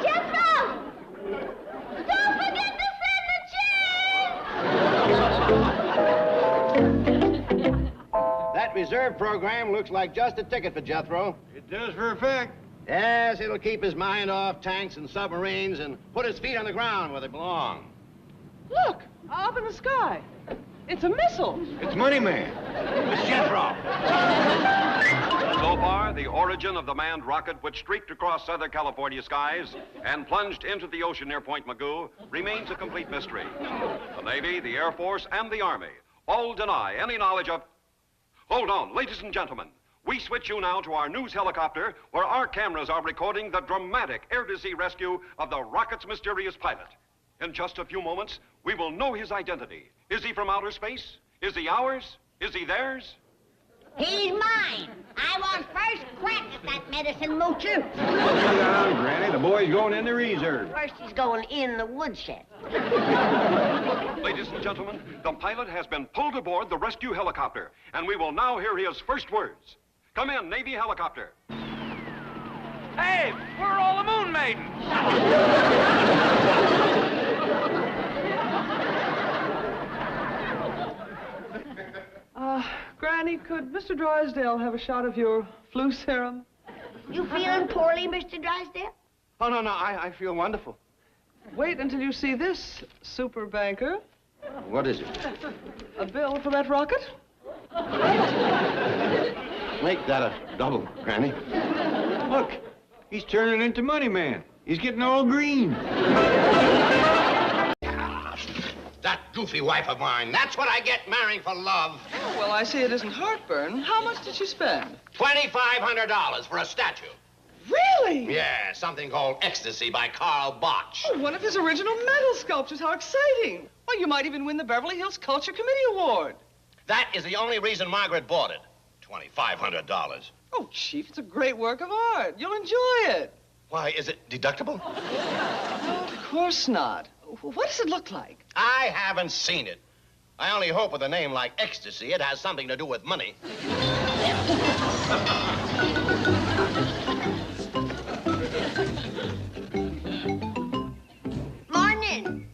Jethro! Don't forget to send the cheese! That reserve program looks like just a ticket for Jethro. It does for a fact. Yes, it'll keep his mind off tanks and submarines and put his feet on the ground where they belong. Look, up in the sky. It's a missile. It's Money Man. It's Jethro. So far, the origin of the manned rocket which streaked across Southern California skies and plunged into the ocean near Point Magoo remains a complete mystery. The Navy, the Air Force, and the Army all deny any knowledge of... Hold on, ladies and gentlemen. We switch you now to our news helicopter, where our cameras are recording the dramatic air-to-sea rescue of the rocket's mysterious pilot. In just a few moments, we will know his identity. Is he from outer space? Is he ours? Is he theirs? He's mine. I want first crack at that medicine moocher. Slow down, Granny. The boy's going in the reserve. First he's going in the woodshed. Ladies and gentlemen, the pilot has been pulled aboard the rescue helicopter, and we will now hear his first words. Come in, Navy helicopter. Hey, we're all the Moon Maidens. Granny, could Mr. Drysdale have a shot of your flu serum? You feeling poorly, Mr. Drysdale? Oh, no, I feel wonderful. Wait until you see this, super banker. What is it? A bill for that rocket? Make that a double, Granny. Look, he's turning into Money Man. He's getting all green. That goofy wife of mine, that's what I get marrying for love. Oh, well, I see it isn't heartburn. How much did she spend? $2,500 for a statue. Really? Yeah, something called Ecstasy by Carl Botch. Oh, one of his original metal sculptures. How exciting. Well, you might even win the Beverly Hills Culture Committee Award. That is the only reason Margaret bought it. $2,500. Oh, Chief, it's a great work of art. You'll enjoy it. Why, is it deductible? No, of course not. What does it look like? I haven't seen it. I only hope with a name like Ecstasy, it has something to do with money. Morning.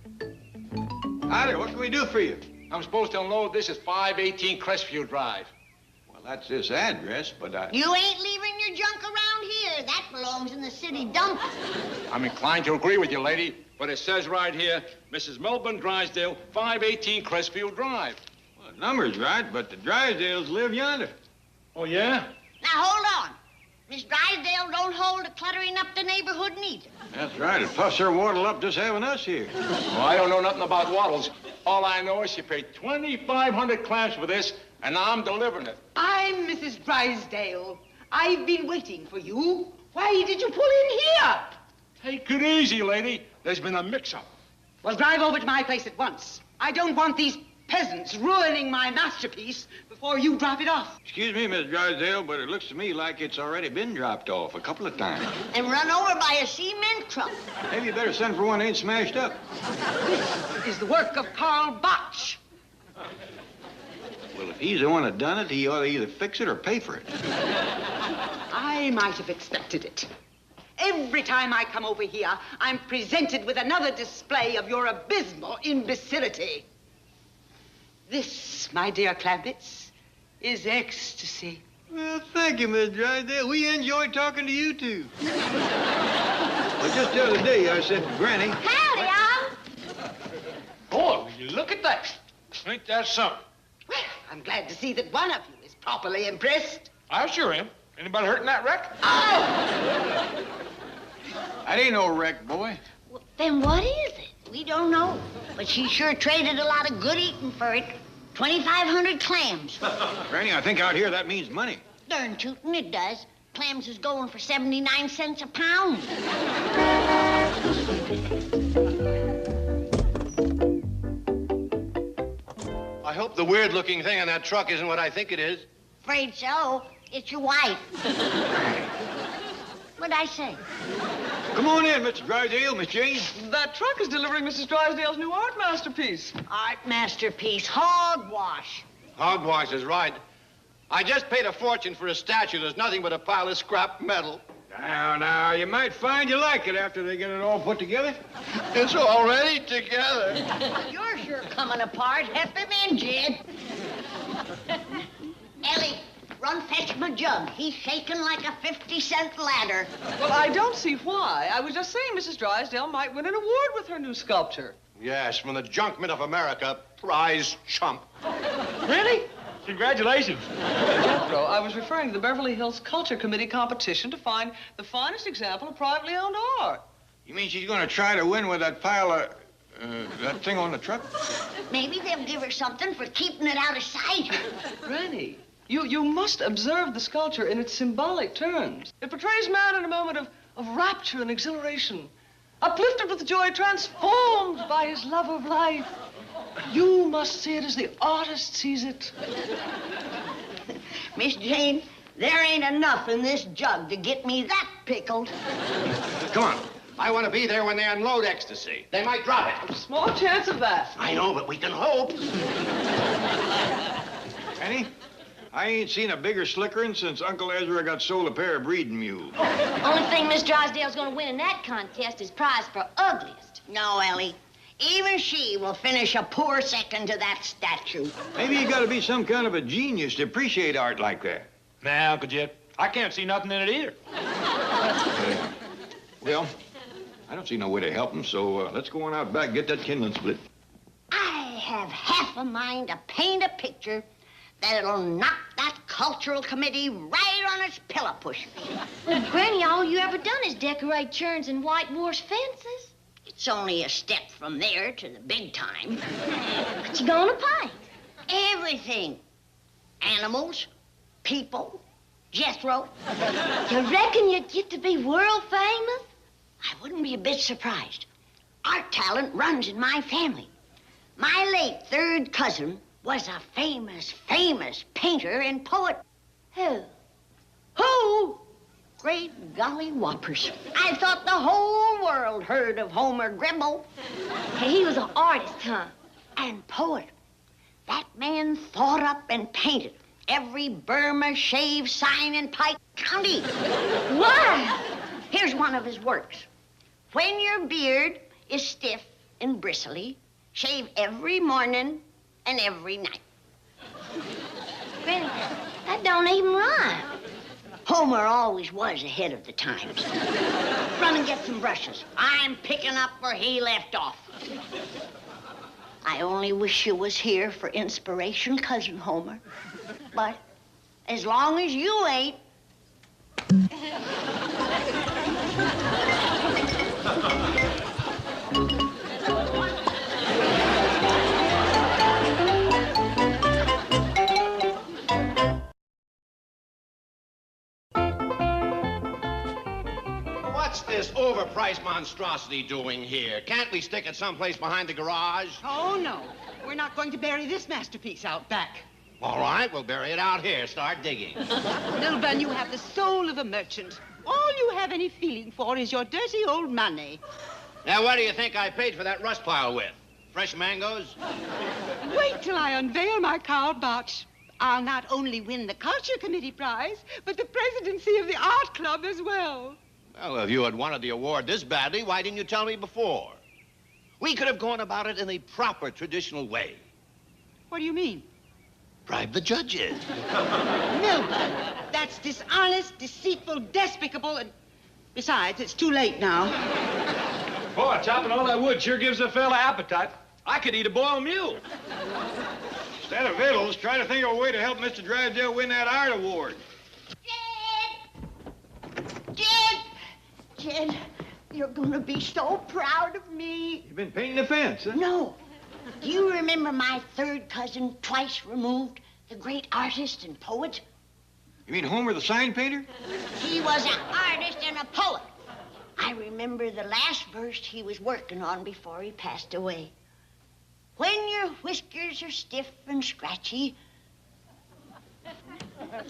Howdy, what can we do for you? I'm supposed to unload this at 518 Crestview Drive. Well, that's this address, but You ain't leaving your junk around here. That belongs in the city dump. I'm inclined to agree with you, lady, but it says right here, Mrs. Melbourne Drysdale, 518 Crestview Drive. Well, the number's right, but the Drysdales live yonder. Oh, yeah? Now, hold on. Miss Drysdale don't hold a cluttering up the neighborhood neither. That's right, and plus her waddle up just having us here. Well, I don't know nothing about waddles. All I know is she paid 2,500 clams for this, and I'm delivering it. I'm Mrs. Drysdale. I've been waiting for you. Why did you pull in here? Take it easy, lady. There's been a mix-up. Well, drive over to my place at once. I don't want these peasants ruining my masterpiece before you drop it off. Excuse me, Miss Drysdale, but it looks to me like it's already been dropped off a couple of times. And run over by a cement truck. Maybe you better send for one that ain't smashed up. This is the work of Carl Botch. Well, if he's the one that done it, he ought to either fix it or pay for it. I might have expected it. Every time I come over here, I'm presented with another display of your abysmal imbecility. This, my dear Clampetts, is ecstasy. Well, thank you, Miss Drysdale. We enjoyed talking to you, too. Well, just the other day, I said to Granny... Howdy, Boy, will you look at that. Ain't that something? Well, I'm glad to see that one of you is properly impressed. I sure am. Anybody hurt in that wreck? Oh! That ain't no wreck, boy. Well, then what is it? We don't know. But she sure traded a lot of good eating for it. 2,500 clams. Granny, I think out here that means money. Darn tootin' it does. Clams is going for 79 cents a pound. I hope the weird-looking thing on that truck isn't what I think it is. Afraid so. It's your wife. What'd I say? Come on in, Mr. Drysdale, Miss Jane. That truck is delivering Mrs. Drysdale's new art masterpiece. Art masterpiece. Hogwash. Hogwash is right. I just paid a fortune for a statue that's nothing but a pile of scrap metal. Now, you might find you like it after they get it all put together. It's already together. You're sure coming apart. Hep him in, Jed. Ellie, Run fetch my jug. He's shaking like a 50-cent ladder. Well, I don't see why. I was just saying Mrs. Drysdale might win an award with her new sculpture. Yes, from the Junkman of America, prize chump. Really? Congratulations. Jethro, I was referring to the Beverly Hills Culture Committee competition to find the finest example of privately owned art. You mean she's going to try to win with that pile of, that thing on the truck? Maybe they'll give her something for keeping it out of sight. Granny, you must observe the sculpture in its symbolic terms. It portrays man in a moment of rapture and exhilaration, uplifted with joy, transformed by his love of life. You must see it as the artist sees it. Miss Jane, there ain't enough in this jug to get me that pickled. Come on. I want to be there when they unload ecstasy. They might drop it. Small chance of that. I know, but we can hope. Annie, I ain't seen a bigger slickerin' since Uncle Ezra got sold a pair of breeding mules. Only thing Miss Drysdale's gonna win in that contest is prize for ugliest. No, Ellie. Even she will finish a poor second to that statue. Maybe you gotta be some kind of a genius to appreciate art like that. Nah, Uncle Jet, I can't see nothing in it either. Well, I don't see no way to help him, so let's go on out back and get that kindling split. I have half a mind to paint a picture that'll knock that cultural committee right on its pillow pushers. Well, Granny, all you ever done is decorate churns and whitewash fences. It's only a step from there to the big time. What you gonna paint? Everything. Animals, people, Jethro. You reckon you'd get to be world famous? I wouldn't be a bit surprised. Art talent runs in my family. My late third cousin was a famous painter and poet. Who? Who? Great golly whoppers. I thought the whole world heard of Homer Gribble. Hey, he was an artist, huh? And poet. That man thought up and painted every Burma shave sign in Pike County. Why? Here's one of his works. When your beard is stiff and bristly, shave every morning and every night. Granny, that don't even rhyme. Homer always was ahead of the times. Run and get some brushes. I'm picking up where he left off. I only wish you was here for inspiration, Cousin Homer. But as long as you ain't... What's this overpriced monstrosity doing here? Can't we stick it someplace behind the garage? Oh, no. We're not going to bury this masterpiece out back. All right, we'll bury it out here. Start digging. Milburn, you have the soul of a merchant. All you have any feeling for is your dirty old money. Now, what do you think I paid for that rust pile with? Fresh mangoes? Wait till I unveil my Carl Botch. I'll not only win the Culture Committee prize, but the presidency of the Art Club as well. Well, if you had wanted the award this badly, why didn't you tell me before? We could have gone about it in the proper traditional way. What do you mean? Bribe the judges. Milburn, that's dishonest, deceitful, despicable, and besides, it's too late now. Boy, chopping all that wood sure gives a fella appetite. I could eat a boiled mule. Instead of victuals, try to think of a way to help Mr. Drysdale win that art award. Jed, you're gonna be so proud of me. You've been painting the fence, huh? No. Do you remember my third cousin, twice removed, the great artist and poet? You mean Homer the sign painter? He was an artist and a poet. I remember the last verse he was working on before he passed away. When your whiskers are stiff and scratchy.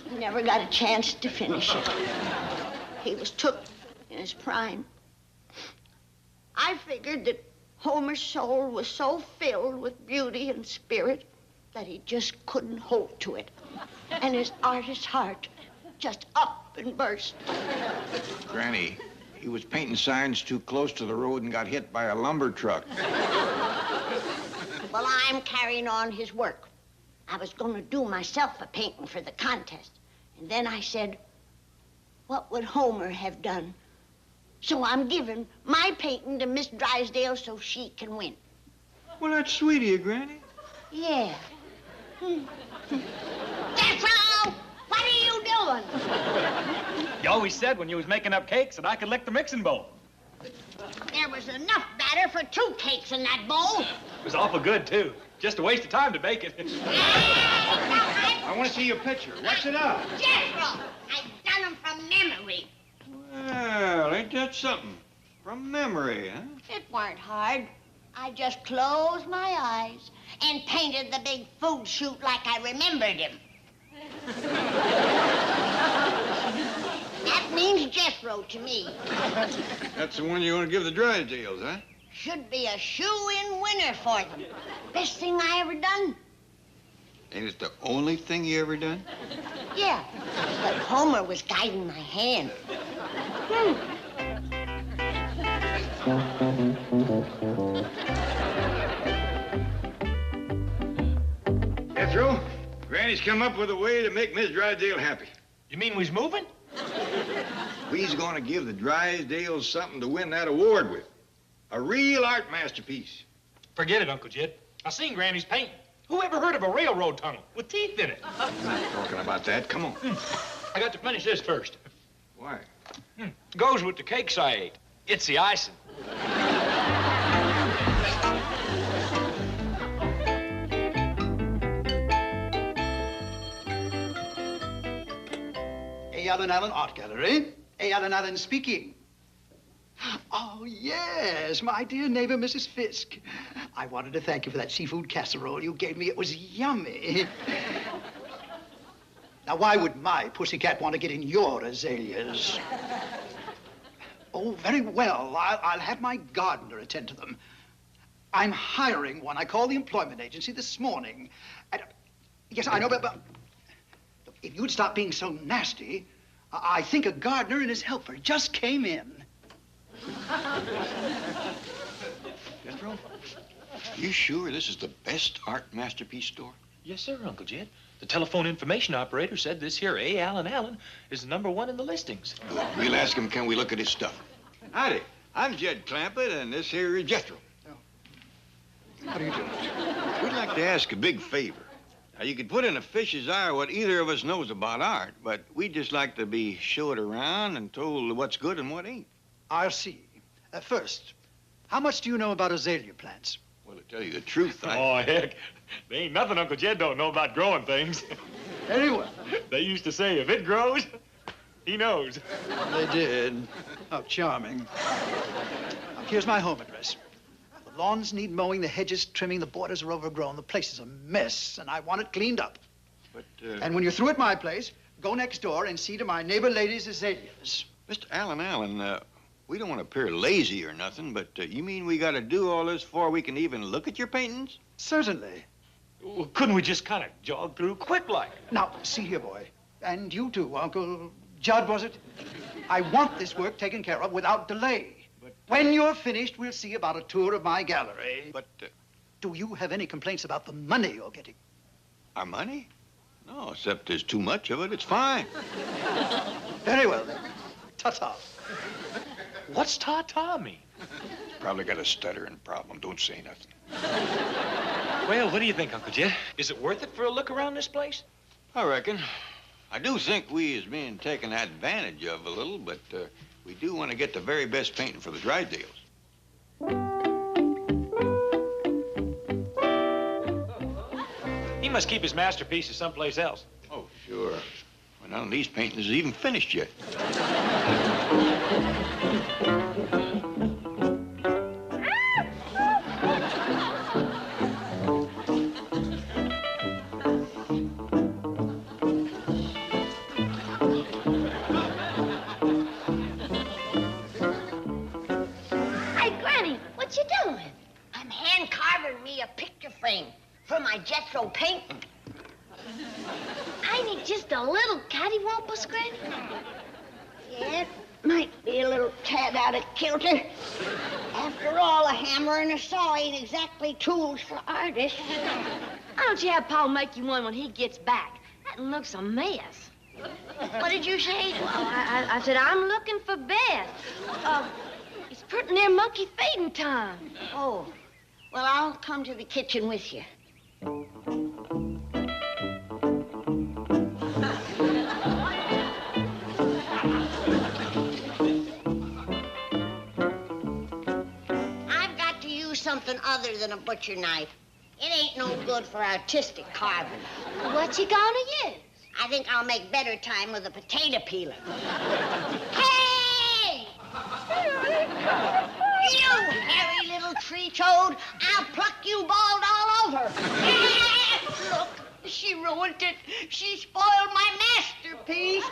He never got a chance to finish it. He was took in his prime. I figured that Homer's soul was so filled with beauty and spirit that he just couldn't hold to it. And his artist's heart just up and burst. Granny, he was painting signs too close to the road and got hit by a lumber truck. Well, I'm carrying on his work. I was going to do myself a painting for the contest. And then I said, what would Homer have done? So I'm giving my painting to Miss Drysdale so she can win. Well, that's sweet of you, Granny. Yeah. Jethro! What are you doing? You always said when you was making up cakes that I could lick the mixing bowl. There was enough batter for 2 cakes in that bowl. It was awful good, too. Just a waste of time to bake it. I want to see your picture. What's it up? Jethro! I've done them from memory. Well, ain't that something? From memory, huh? It weren't hard. I just closed my eyes and painted the big food chute like I remembered him. That means Jethro to me. That's the one you want to give the Drysdales, huh? Should be a shoe-in winner for them. Best thing I ever done. Ain't it the only thing you ever done? Yeah, but Homer was guiding my hand. Jethro, Granny's come up with a way to make Miss Drysdale happy. You mean we's moving? We's gonna give the Drysdales something to win that award with. A real art masterpiece. Forget it, Uncle Jed. I seen Granny's painting. Who ever heard of a railroad tunnel with teeth in it? I'm not talking about that. Come on. I got to finish this first. Why? Goes with the cakes I ate. It's the icing. A. Allen Art Gallery. A. Allen speaking. Oh, yes, my dear neighbor, Mrs. Fisk. I wanted to thank you for that seafood casserole you gave me. It was yummy. Now, why would my pussycat want to get in your azaleas? Oh, very well. I'll have my gardener attend to them. I'm hiring one. I called the employment agency this morning. And, yes, I know, but look, if you'd stop being so nasty, I think a gardener and his helper just came in. Jethro, you sure this is the best art masterpiece store? Yes, sir, Uncle Jed. The telephone information operator said this here A. Allen is the #1 in the listings. Good. We'll ask him, can we look at his stuff? Howdy. I'm Jed Clampett, and this here is Jethro. What are you doing? We'd like to ask a big favor. Now, you could put in a fish's eye what either of us knows about art, but we'd just like to be showed around and told what's good and what ain't. I'll see. First, how much do you know about azalea plants? Well, to tell you the truth, Oh, heck. There ain't nothing Uncle Jed don't know about growing things. Very well. They used to say, if it grows, he knows. They did. How charming. Now, here's my home address. The lawns need mowing, the hedges trimming, the borders are overgrown, the place is a mess, and I want it cleaned up. But, And when you're through at my place, go next door and see to my neighbor lady's azaleas. Mr. Allen, we don't want to appear lazy or nothing, but you mean we got to do all this before we can even look at your paintings? Certainly. Well, couldn't we just kind of jog through quick like? Now, see here, boy. And you too, Uncle Judd, was it? I want this work taken care of without delay. But when you're finished, we'll see about a tour of my gallery. But, do you have any complaints about the money you're getting? Our money? No, except there's too much of it. It's fine. Very well, then. Ta-ta. What's ta-ta mean? Probably got a stuttering problem. Don't say nothing. Well, what do you think, Uncle Jed? Is it worth it for a look around this place? I reckon. I do think we is being taken advantage of a little, but we do want to get the very best painting for the Drysdales. He must keep his masterpieces someplace else. Oh, sure. Well, none of these paintings is even finished yet. For my Jethro painting. I need just a little cattywampus, Granny. Yeah, it might be a little tad out of kilter. After all, a hammer and a saw ain't exactly tools for artists. Why don't you have Paul make you one when he gets back? That looks a mess. What did you say? Well, I said I'm looking for Beth. It's pretty near monkey feeding time. Oh, well, I'll come to the kitchen with you. I've got to use something other than a butcher knife. It ain't no good for artistic carving. What you gonna use? I think I'll make better time with a potato peeler. Hey! You hairy little tree toad! I'll pluck you bald all over. Look, she ruined it. She spoiled my masterpiece.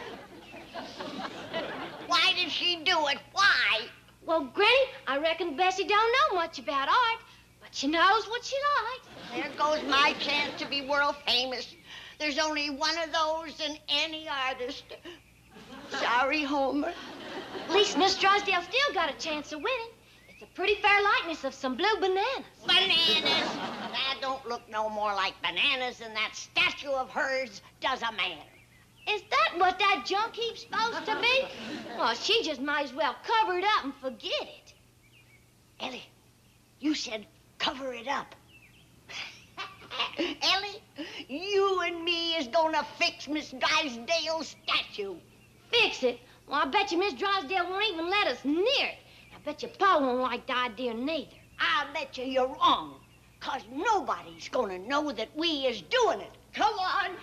Why did she do it? Why? Well, Granny, I reckon Bessie don't know much about art, but she knows what she likes. There goes my chance to be world famous. There's only one of those in any artist. Sorry, Homer. At least Miss Drysdale still got a chance of winning. It's a pretty fair likeness of some blue bananas. Bananas? That don't look no more like bananas than that statue of hers does a man. Is that what that junk heap's supposed to be? Well, she just might as well cover it up and forget it. Ellie, you said cover it up. Ellie, you and me is gonna fix Miss Drysdale's statue. Fix it? Well, I bet you Miss Drysdale won't even let us near it. I bet you Pa won't like the idea neither. I bet you you're wrong, 'cause nobody's gonna know that we is doing it. Come on.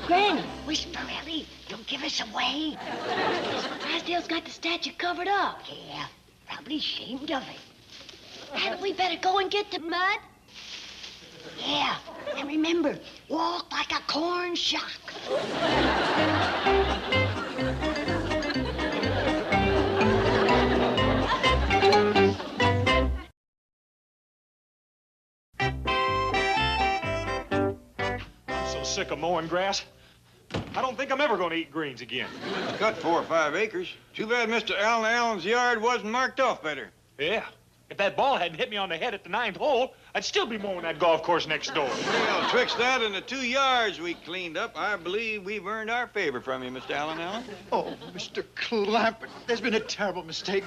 Granny, whisper, Ellie. Don't give us away. Drysdale's got the statue covered up. Yeah, probably ashamed of it. Hadn't we better go and get the mud? Yeah, and remember, walk like a corn shock. Sick of mowing grass. I don't think I'm ever going to eat greens again. Cut 4 or 5 acres. Too bad Mr. Allen's yard wasn't marked off better. Yeah. If that ball hadn't hit me on the head at the 9th hole, I'd still be mowing that golf course next door. Well, twixt that and the 2 yards we cleaned up, I believe we've earned our favor from you, Mr. Allen. Oh, Mr. Clampett, there's been a terrible mistake.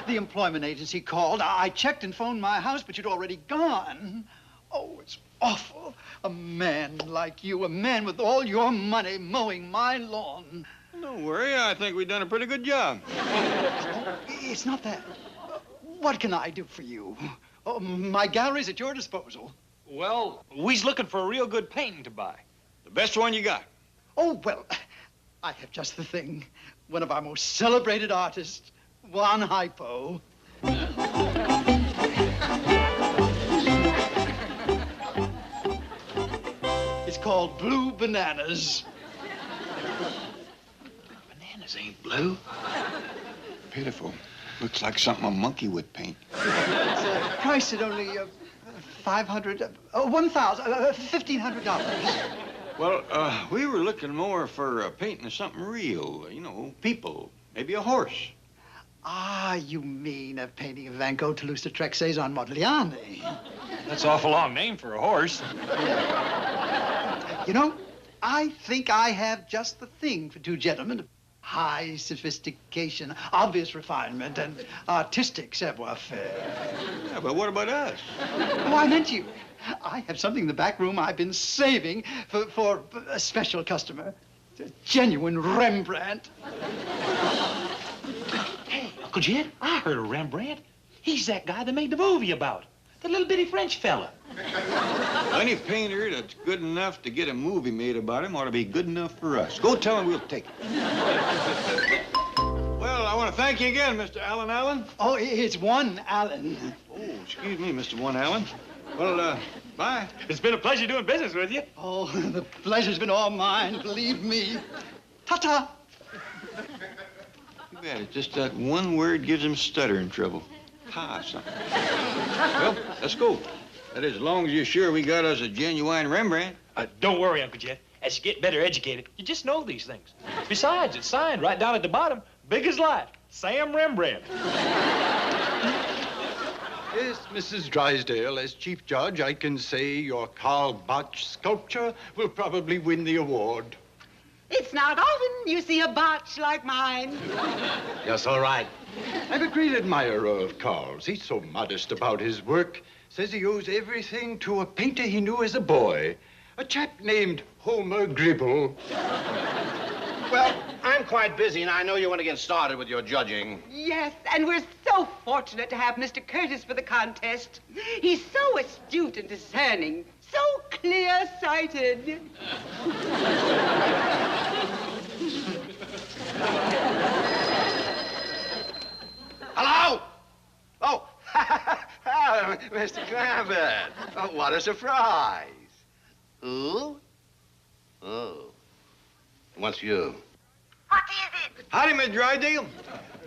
The employment agency called. I checked and phoned my house, but you'd already gone. Oh, it's awful. A man like you, a man with all your money mowing my lawn. Don't worry, I think we've done a pretty good job. Oh, it's not that. What can I do for you? Oh, my gallery's at your disposal. Well, we's looking for a real good painting to buy. The best one you got. Oh, well, I have just the thing. One of our most celebrated artists, Juan Hypo. It's called Blue Bananas. Bananas ain't blue. Pitiful. Looks like something a monkey would paint. It's priced at only $1,500. Well, we were looking more for painting of something real. You know, people. Maybe a horse. Ah, you mean a painting of Van Gogh, Toulouse-Lautrec, Cézanne, Modigliani. That's an awful long name for a horse. You know, I think I have just the thing for 2 gentlemen. High sophistication, obvious refinement, and artistic savoir-faire. Yeah, but what about us? Oh, I meant you. I have something in the back room I've been saving for a special customer. It's a genuine Rembrandt. Hey, Uncle Jed, I heard of Rembrandt. He's that guy that made the movie about. The little bitty French fella. Any painter that's good enough to get a movie made about him ought to be good enough for us. Go tell him we'll take it. Well, I want to thank you again, Mr. Allen. Oh, it's one Allen. Oh, excuse me, Mr. One Allen. Well, bye. It's been a pleasure doing business with you. Oh, the pleasure's been all mine, believe me. Ta-ta. Too bad. It's just that one word gives him stuttering trouble. Something. Well, let's go. That is, as long as you're sure we got us a genuine Rembrandt. Don't worry, Uncle Jed. As you get better educated, you just know these things. Besides, it's signed right down at the bottom, big as life, Sam Rembrandt. Yes, Mrs. Drysdale, as chief judge, I can say your Karl Botch sculpture will probably win the award. It's not often you see a botch like mine. Yes, all right. I'm a great admirer of Karl's. He's so modest about his work. Says he owes everything to a painter he knew as a boy. A chap named Homer Gribble. Well, I'm quite busy, and I know you want to get started with your judging. Yes, and we're so fortunate to have Mr. Curtis for the contest. He's so astute and discerning, so clear-sighted. Hello? Oh, Mr. Clampett. Oh, what a surprise. Who? Oh. What's you? What is it? Howdy, Miss Drysdale.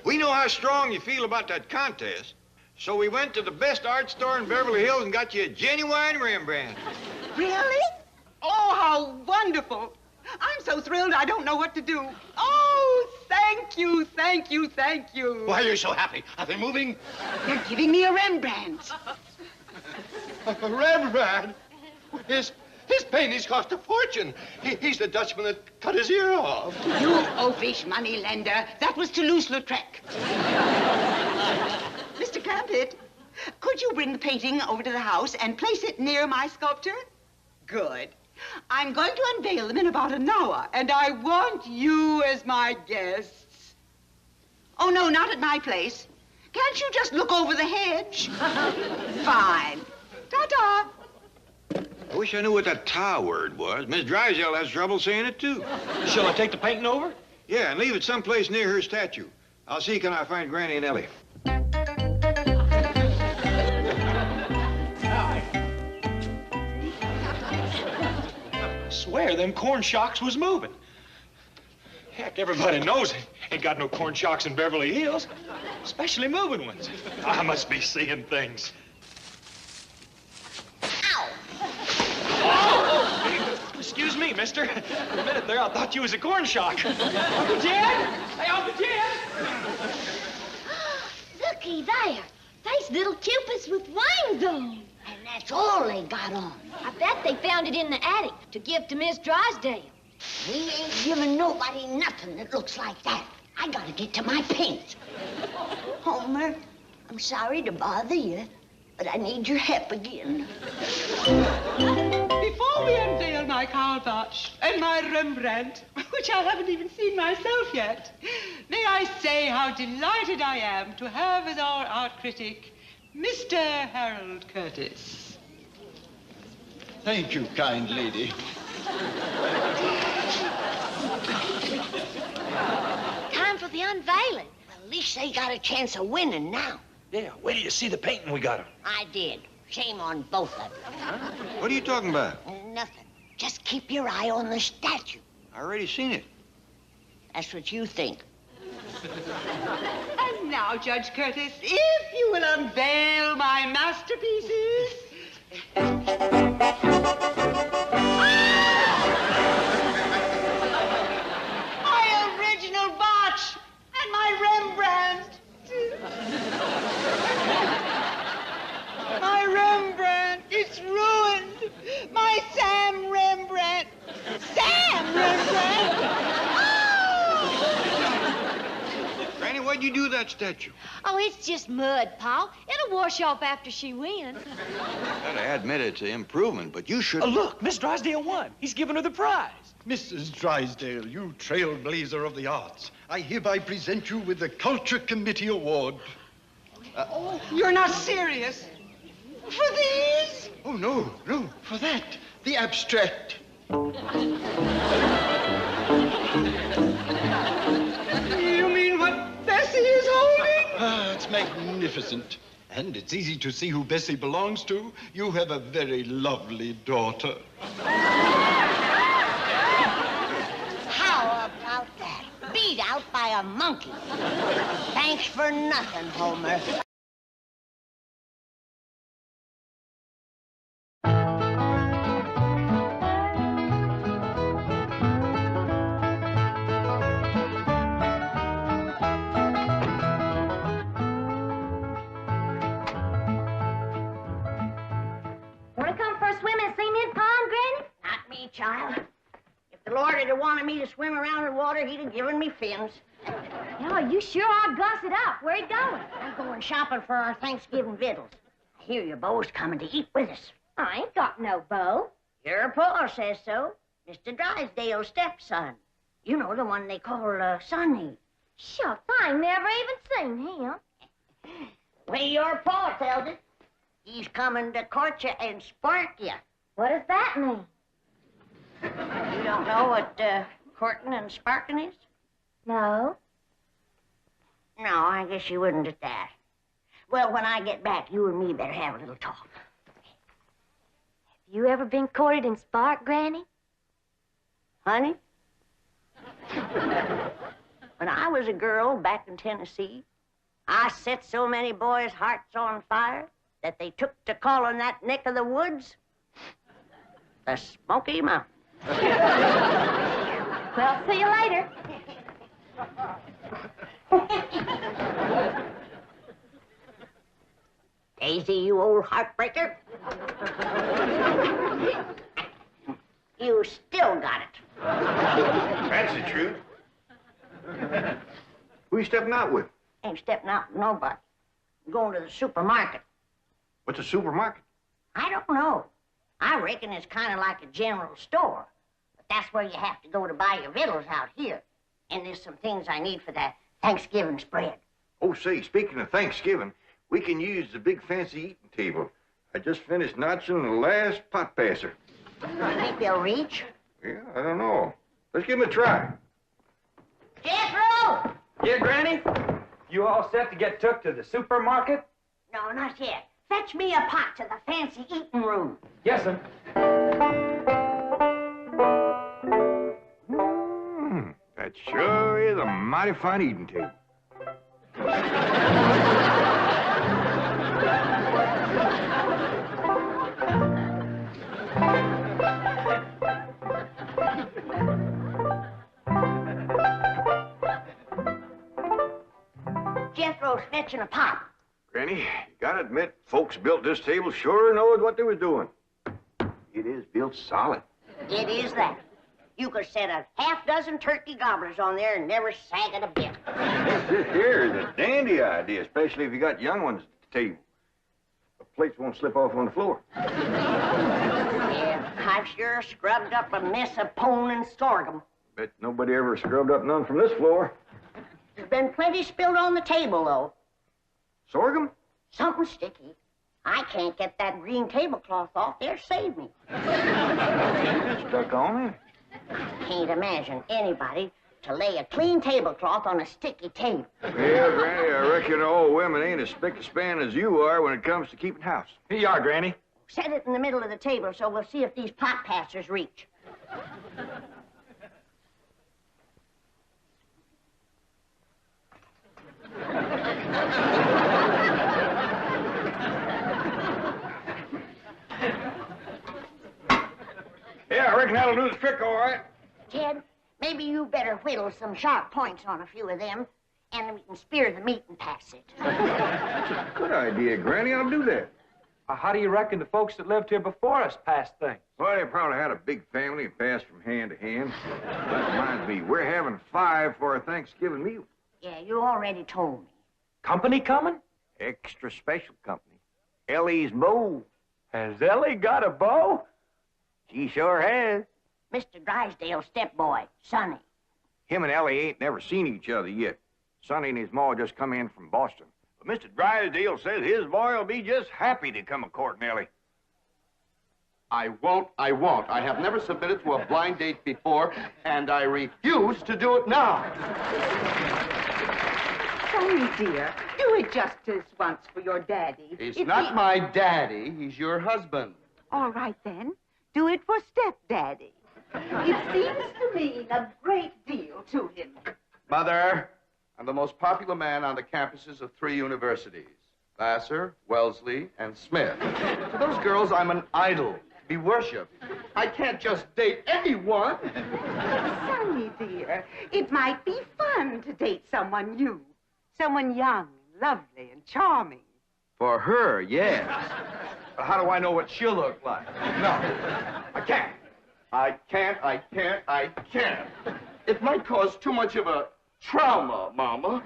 We know how strong you feel about that contest, so we went to the best art store in Beverly Hills and got you a genuine Rembrandt. Really? Oh, how wonderful. I'm so thrilled I don't know what to do. Oh, thank you, thank you, thank you. Why are you so happy? Are they moving? They're giving me a Rembrandt. A Rembrandt? His paintings cost a fortune. He's the Dutchman that cut his ear off. You oafish moneylender. That was Toulouse-Lautrec. Mr. Clampett, could you bring the painting over to the house and place it near my sculpture? Good. I'm going to unveil them in about an hour, and I want you as my guests. Oh, no, not at my place. Can't you just look over the hedge? Fine. Ta-ta. I wish I knew what that tar word was. Miss Drysdale has trouble saying it, too. Shall I take the painting over? Yeah, and leave it someplace near her statue. I'll see can I find Granny and Ellie. I swear them corn shocks was moving. Heck, everybody knows ain't got no corn shocks in Beverly Hills, especially moving ones. I must be seeing things. Excuse me, mister. For a minute there, I thought you was a corn shock. Uncle Jed! Hey, Uncle Jed! Looky there. There's little cupids with wings on. And that's all they got on. I bet they found it in the attic to give to Miss Drysdale. We ain't giving nobody nothing that looks like that. I gotta get to my paint. Homer, I'm sorry to bother you, but I need your help again. Before we unveil my Karl Botch and my Rembrandt, which I haven't even seen myself yet, may I say how delighted I am to have as our art critic, Mr. Harold Curtis. Thank you, kind lady. Time for the unveiling. Well, at least they got a chance of winning now. Yeah, wait till you see the painting we got him. I did. Shame on both of them. Huh? What are you talking about? Nothing. Just keep your eye on the statue. I already seen it. That's what you think. And now, Judge Curtis, if you will unveil my masterpieces. My original Botch and my Rembrandt. My Rembrandt, it's ruined. My Sam Rembrandt. Sam Rembrandt! Granny, what'd you do to that statue? Oh, it's just mud, Paul. It'll wash off after she wins. Gotta admit it's an improvement, but you should... Oh, look, Miss Drysdale won. He's giving her the prize. Mrs. Drysdale, you trailblazer of the arts, I hereby present you with the Culture Committee Award. You're not serious. For these? Oh, no, for that. The abstract. You mean what Bessie is holding? Ah, it's magnificent. And it's easy to see who Bessie belongs to. You have a very lovely daughter. How about that? Beat out by a monkey. Thanks for nothing, Homer. while. If the Lord had wanted me to swim around in water, he'd have given me fins. Oh, you sure are gussed up. Where you going? I'm going shopping for our Thanksgiving victuals. I hear your beau's coming to eat with us. I ain't got no beau. Your Paul says so. Mr. Drysdale's stepson. You know, the one they call Sonny. Shucks, I ain't never even seen him. Well, your Paul tells it. He's coming to court you and spark you. What does that mean? You don't know what courting and sparking is? No. No, I guess you wouldn't at that. Well, when I get back, you and me better have a little talk. You ever been courted and sparked, Granny? Honey? When I was a girl back in Tennessee, I set so many boys' hearts on fire that they took to calling that neck of the woods the Smoky Mountain. Well, see you later. Daisy, you old heartbreaker. You still got it. That's the truth. Who you stepping out with? Ain't stepping out with nobody. I'm going to the supermarket. What's a supermarket? I don't know. I reckon it's kind of like a general store. But that's where you have to go to buy your victuals out here. And there's some things I need for that Thanksgiving spread. Oh, say, speaking of Thanksgiving, we can use the big fancy eating table. I just finished notching the last pot passer. You think they'll reach? Yeah, I don't know. Let's give them a try. Jethro! Yeah, Granny? You all set to get took to the supermarket? No, not yet. Fetch me a pot to the fancy eating room. Yes, sir. That sure is a mighty fine eating table. Jethro's fetching a pot. Granny, you gotta admit, folks built this table sure knowed what they was doing. It is built solid. It is that. You could set a half-dozen turkey gobblers on there and never sag it a bit. This here is a dandy idea, especially if you got young ones at the table. The plates won't slip off on the floor. Yeah, I've sure scrubbed up a mess of pone and sorghum. Bet nobody ever scrubbed up none from this floor. There's been plenty spilled on the table, though. Sorghum? Something sticky. I can't get that green tablecloth off there. Save me. It's stuck on it. I can't imagine anybody to lay a clean tablecloth on a sticky table. Well, Granny, I reckon all women ain't as spick and span as you are when it comes to keeping house. Here you are, Granny. Set it in the middle of the table so we'll see if these pot passers reach. Yeah, I reckon that'll do the trick, all right. Ted, maybe you better whittle some sharp points on a few of them, and we can spear the meat and pass it. That's a good idea, Granny. I'll do that. How do you reckon the folks that lived here before us passed things? Well, they probably had a big family and passed from hand to hand. That reminds me, we're having 5 for our Thanksgiving meal. Yeah, you already told me. Company coming? Extra special company. Ellie's beau. Has Ellie got a beau? She sure has. Mr. Drysdale's stepboy, Sonny. Him and Ellie ain't never seen each other yet. Sonny and his ma just come in from Boston. But Mr. Drysdale says his boy will be just happy to come a-courting Ellie. I won't. I have never submitted to a blind date before, and I refuse to do it now. Sonny, dear, do it justice once for your daddy. He's not my daddy. He's your husband. All right, then. Do it for stepdaddy. It seems to mean a great deal to him. Mother, I'm the most popular man on the campuses of 3 universities. Vassar, Wellesley, and Smith. To those girls, I'm an idol, to be worshipped. I can't just date anyone. Sonny, dear, it might be fun to date someone new. Someone young, lovely, and charming. For her, yes. But how do I know what she'll look like? No, I can't. I can't. It might cause too much of a trauma, Mama.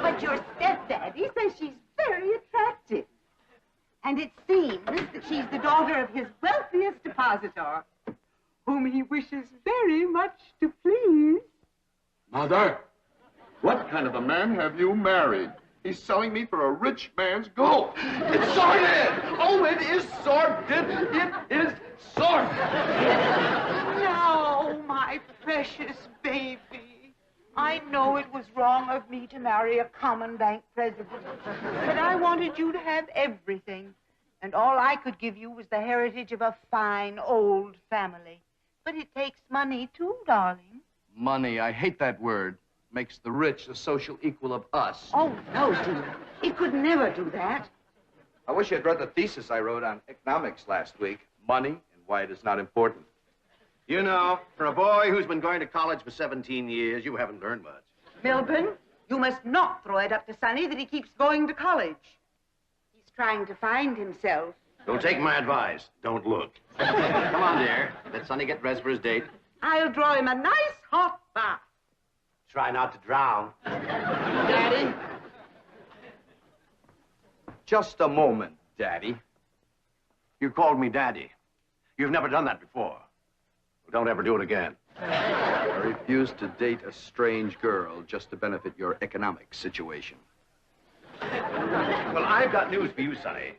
But your stepdaddy says she's very attractive. And it seems that she's the daughter of his wealthiest depositor, whom he wishes very much to please. Mother, what kind of a man have you married? He's selling me for a rich man's gold. It's sordid! Oh, it is sordid! It is sordid! No, my precious baby. I know it was wrong of me to marry a common bank president, but I wanted you to have everything, and all I could give you was the heritage of a fine old family. But it takes money, too, darling. Money, I hate that word. Makes the rich the social equal of us. Oh, no, dear. It could never do that. I wish you'd read the thesis I wrote on economics last week. Money and why it is not important. You know, for a boy who's been going to college for 17 years, you haven't learned much. Milburn, you must not throw it up to Sonny that he keeps going to college. He's trying to find himself. Don't take my advice. Don't look. Come on, dear. Let Sonny get dressed for his date. I'll draw him a nice hot bath. Try not to drown. Daddy? Just a moment, Daddy. You called me Daddy. You've never done that before. Well, don't ever do it again. I refuse to date a strange girl just to benefit your economic situation. Well, I've got news for you, Sonny.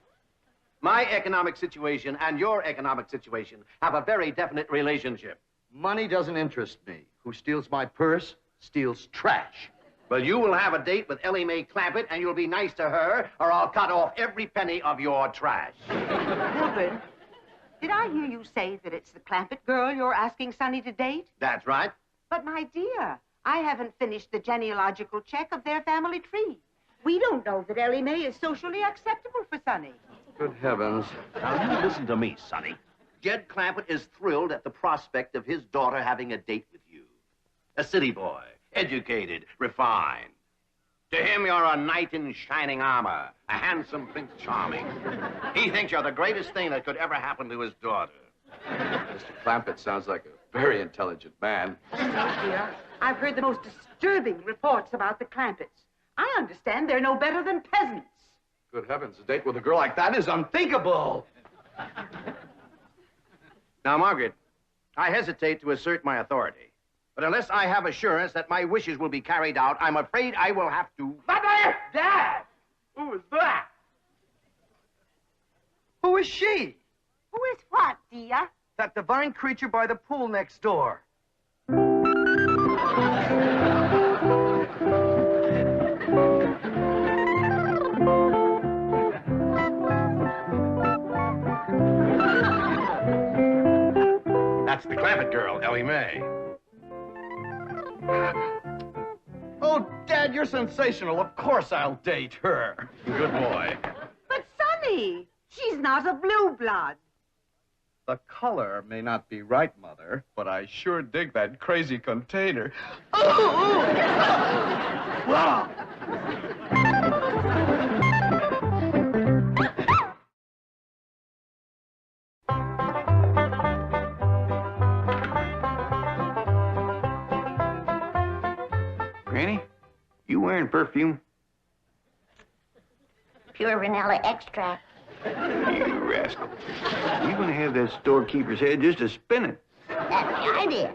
My economic situation and your economic situation have a very definite relationship. Money doesn't interest me. Who steals my purse steals trash. Well, you will have a date with Ellie Mae Clampett, and you'll be nice to her, or I'll cut off every penny of your trash. Milburn, did I hear you say that it's the Clampett girl you're asking Sonny to date? That's right. But, my dear, I haven't finished the genealogical check of their family tree. We don't know that Ellie Mae is socially acceptable for Sonny. Good heavens. Now, you listen to me, Sonny. Jed Clampett is thrilled at the prospect of his daughter having a date with you. A city boy, educated, refined. To him, you're a knight in shining armor, a handsome Prince Charming. He thinks you're the greatest thing that could ever happen to his daughter. Mr. Clampett sounds like a very intelligent man. No, dear. I've heard the most disturbing reports about the Clampetts. I understand they're no better than peasants. Good heavens, a date with a girl like that is unthinkable. Now, Margaret, I hesitate to assert my authority. But unless I have assurance that my wishes will be carried out, I'm afraid I will have to... Mother! Dad! Who is that? Who is she? Who is what, dear? That divine creature by the pool next door. That's the Clampett girl, Ellie Mae. Oh, Dad, you're sensational. Of course I'll date her. Good boy. But, Sonny, she's not a blue blood. The color may not be right, Mother, but I sure dig that crazy container. Wow. Granny, you wearing perfume? Pure vanilla extract. You rascal. You're gonna have that storekeeper's head just a spinning. That's the idea.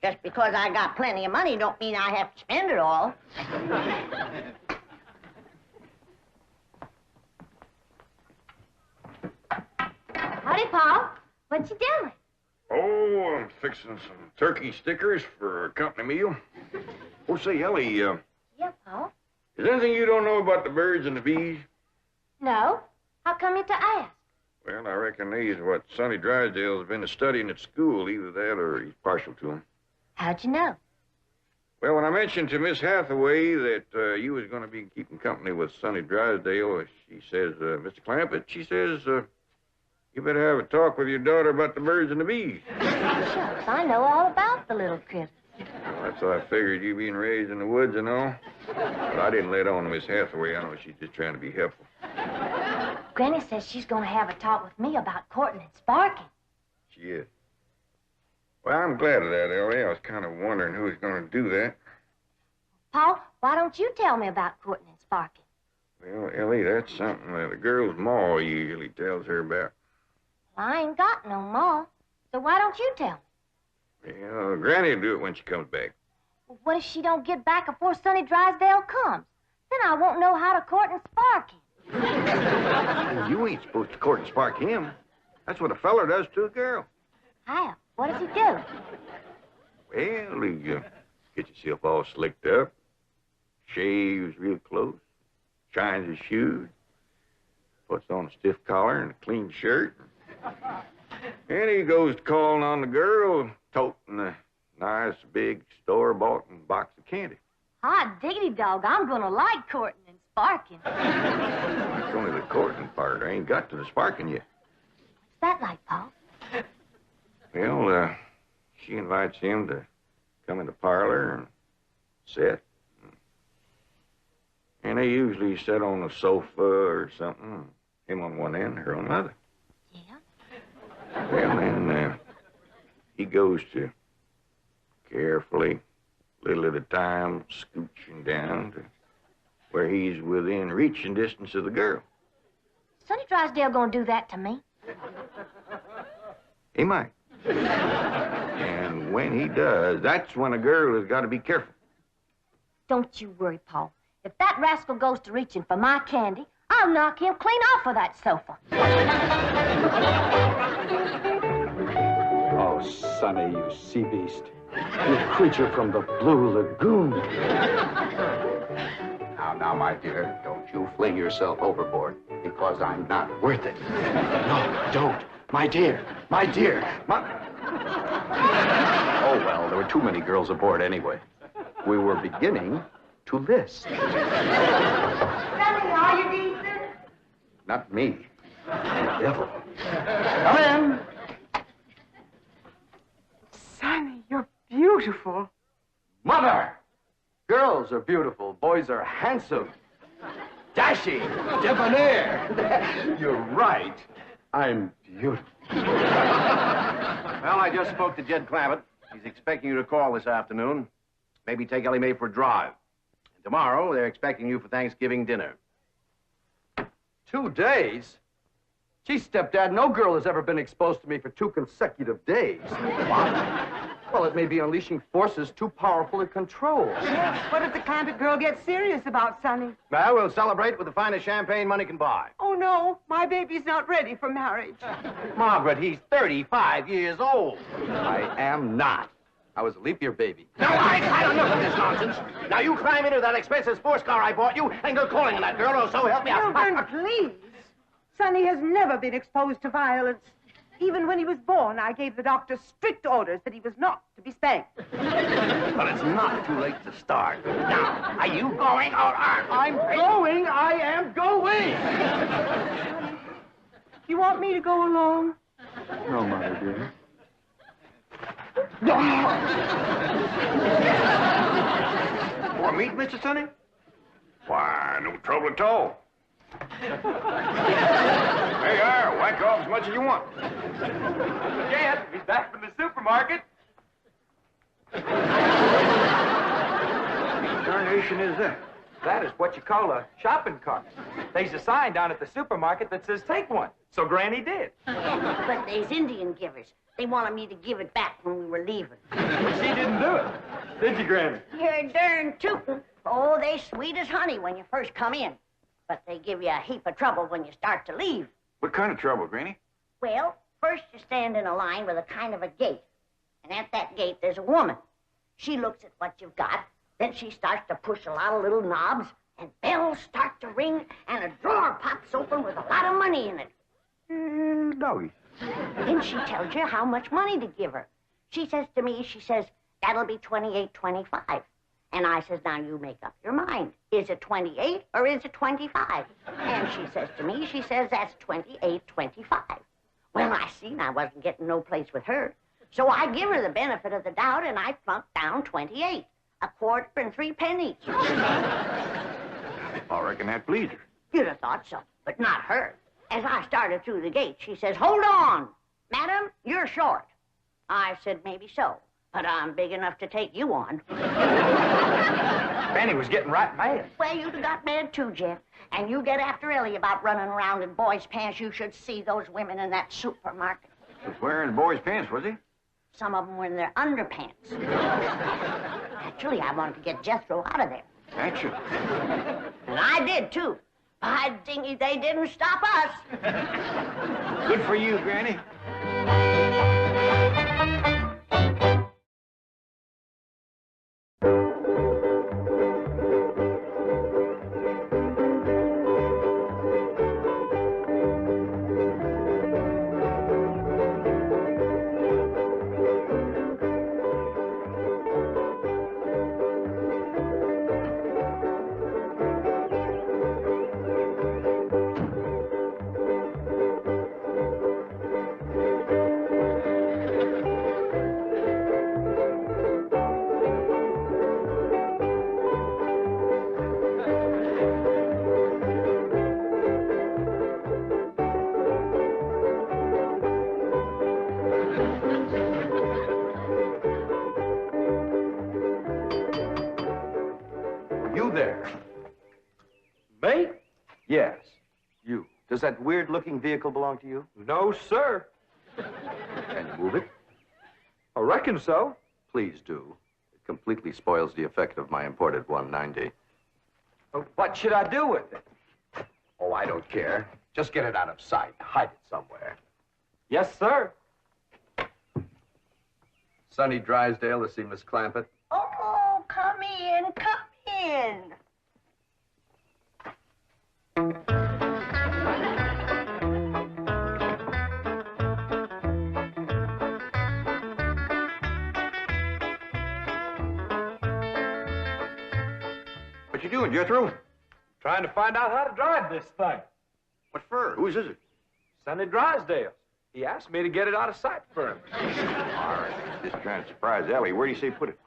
Just because I got plenty of money don't mean I have to spend it all. Howdy, Paul. What you doing? Oh, I'm fixing some turkey stickers for a company meal. Oh, say, Ellie, Yeah, Paul? is there anything you don't know about the birds and the bees? No. How come you to ask? Well, I reckon these what Sonny Drysdale's been studying at school. Either that or he's partial to them. How'd you know? Well, when I mentioned to Miss Hathaway that you was going to be keeping company with Sonny Drysdale, she says, Mr. Clampett, she says, you better have a talk with your daughter about the birds and the bees. Shucks, I know all about the little critters. Well, that's how I figured you being raised in the woods and all. But I didn't let on to Miss Hathaway. I know she's just trying to be helpful. Granny says she's going to have a talk with me about courting and sparking. She is. Well, I'm glad of that, Ellie. I was kind of wondering who was going to do that. Paul, why don't you tell me about courting and sparking? Well, Ellie, that's something that a girl's ma usually tells her about. I ain't got no ma, so why don't you tell me? Well, Granny will do it when she comes back. Well, what if she don't get back before Sonny Drysdale comes? Then I won't know how to court and spark him. You ain't supposed to court and spark him. That's what a feller does to a girl. How? What does he do? Well, he gets himself all slicked up, shaves real close, shines his shoes, puts on a stiff collar and a clean shirt. And he goes to calling on the girl, toting a nice big store-bought box of candy. Hot diggity dog, I'm gonna like courting and sparking. It's only the courting part. I ain't got to the sparking yet. What's that like, Paul? Well, she invites him to come in the parlor and sit. And they usually sit on a sofa or something, him on one end, her on the other. Yeah? Well, then he goes to carefully, little at a time, scooching down to where he's within reaching distance of the girl. Sonny Drysdale gonna do that to me? He might. And when he does, that's when a girl has got to be careful. Don't you worry, Paul. If that rascal goes to reaching for my candy, I'll knock him clean off of that sofa. Oh, Sonny, you sea beast. You creature from the Blue Lagoon. Now, my dear, don't you fling yourself overboard, because I'm not worth it. No, don't. My dear, my... Oh, well, there were too many girls aboard anyway. We were beginning to list. Sonny, are you decent? Not me. The devil. Come in. Sonny, you're beautiful. Mother! Girls are beautiful. Boys are handsome. Dashing. Debonair. You're right. I'm beautiful. Well, I just spoke to Jed Clampett. He's expecting you to call this afternoon. Maybe take Ellie Mae for a drive. And tomorrow, they're expecting you for Thanksgiving dinner. 2 days? Gee, stepdad, no girl has ever been exposed to me for 2 consecutive days. What? Well, it may be unleashing forces too powerful to control. What if the Clampett girl gets serious about Sonny? Well, we'll celebrate with the finest champagne money can buy. Oh, no. My baby's not ready for marriage. Margaret, he's 35 years old. I am not. I was a leap year baby. No, I've had enough of this nonsense. Now, you climb into that expensive sports car I bought you and go calling on that girl, or so help me out. Milburn, please. Sonny has never been exposed to violence. Even when he was born, I gave the doctor strict orders that he was not to be spanked. But it's not too late to start. Now, are you going or aren't you? I'm going. I am going. You want me to go along? No, Mother, dear. For meat, Mr. Sonny? Why, no trouble at all. There you are. Whack off as much as you want. Jed, he's back from the supermarket. What darnation is that? That is what you call a shopping cart. There's a sign down at the supermarket that says take one. So Granny did. But there's Indian givers. They wanted me to give it back when we were leaving. But she didn't do it. Did you, Granny? You're darn tootin'. Oh, they sweet as honey when you first come in. But they give you a heap of trouble when you start to leave. What kind of trouble, Granny? Well, first you stand in a line with a kind of a gate. And at that gate, there's a woman. She looks at what you've got. Then she starts to push a lot of little knobs. And bells start to ring. And a drawer pops open with a lot of money in it. Doggy. Then she tells you how much money to give her. She says to me, that'll be $28.25. And I says, now you make up your mind. Is it 28 or is it 25? And she says to me, that's 28.25. Well, I seen I wasn't getting no place with her. So I give her the benefit of the doubt and I plunked down 28. A quarter and 3 pennies. I reckon that pleased her. You'd have thought so, but not her. As I started through the gate, she says, hold on. Madam, you're short. I said, maybe so, but I'm big enough to take you on. Granny was getting right mad. Well, you'd have got mad too, Jeff. And you get after Ellie about running around in boys' pants. You should see those women in that supermarket. He was wearing boys' pants, was he? Some of them were in their underpants. Actually, I wanted to get Jethro out of there. Actually. And I did, too. By dingy, they didn't stop us. Good for you, Granny. Yes, you. Does that weird-looking vehicle belong to you? No, sir. Can you move it? I reckon so. Please do. It completely spoils the effect of my imported 190. What should I do with it? Oh, I don't care. Just get it out of sight. Hide it somewhere. Yes, sir. Sonny Drysdale to see Miss Clampett. Oh, come in, come in. What you doing, Jethro? Trying to find out how to drive this thing. What for? Whose is it? Sonny Drysdale. He asked me to get it out of sight for him. All right. Just trying to surprise Ellie. Where do you say put it?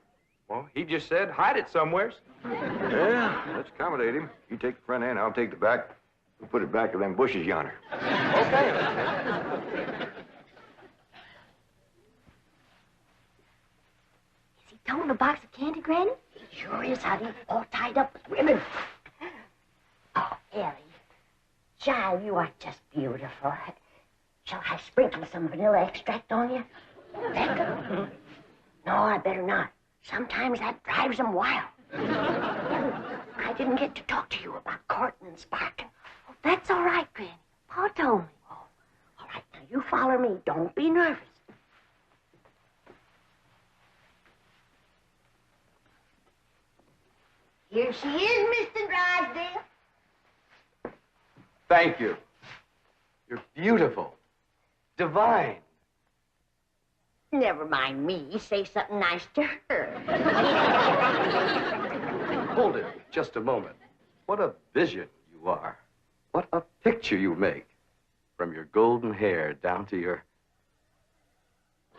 Well, he just said hide it somewheres. Yeah, let's accommodate him. You take the front end, I'll take the back. We'll put it back of them bushes yonder. Okay. Is he toting a box of candy, Granny? He sure is, honey. All tied up with ribbon. Oh, Ellie. Child, you are just beautiful. Shall I sprinkle some vanilla extract on you? Becca? No, I better not. Sometimes that drives them wild. I didn't get to talk to you about courting and sparking. Oh, that's all right, Granny. Pa told me. Oh, all right, now you follow me. Don't be nervous. Here she is, Mr. Drysdale. Thank you. You're beautiful. Divine. Never mind me. Say something nice to her. Hold it just a moment. What a vision you are. What a picture you make. From your golden hair down to your...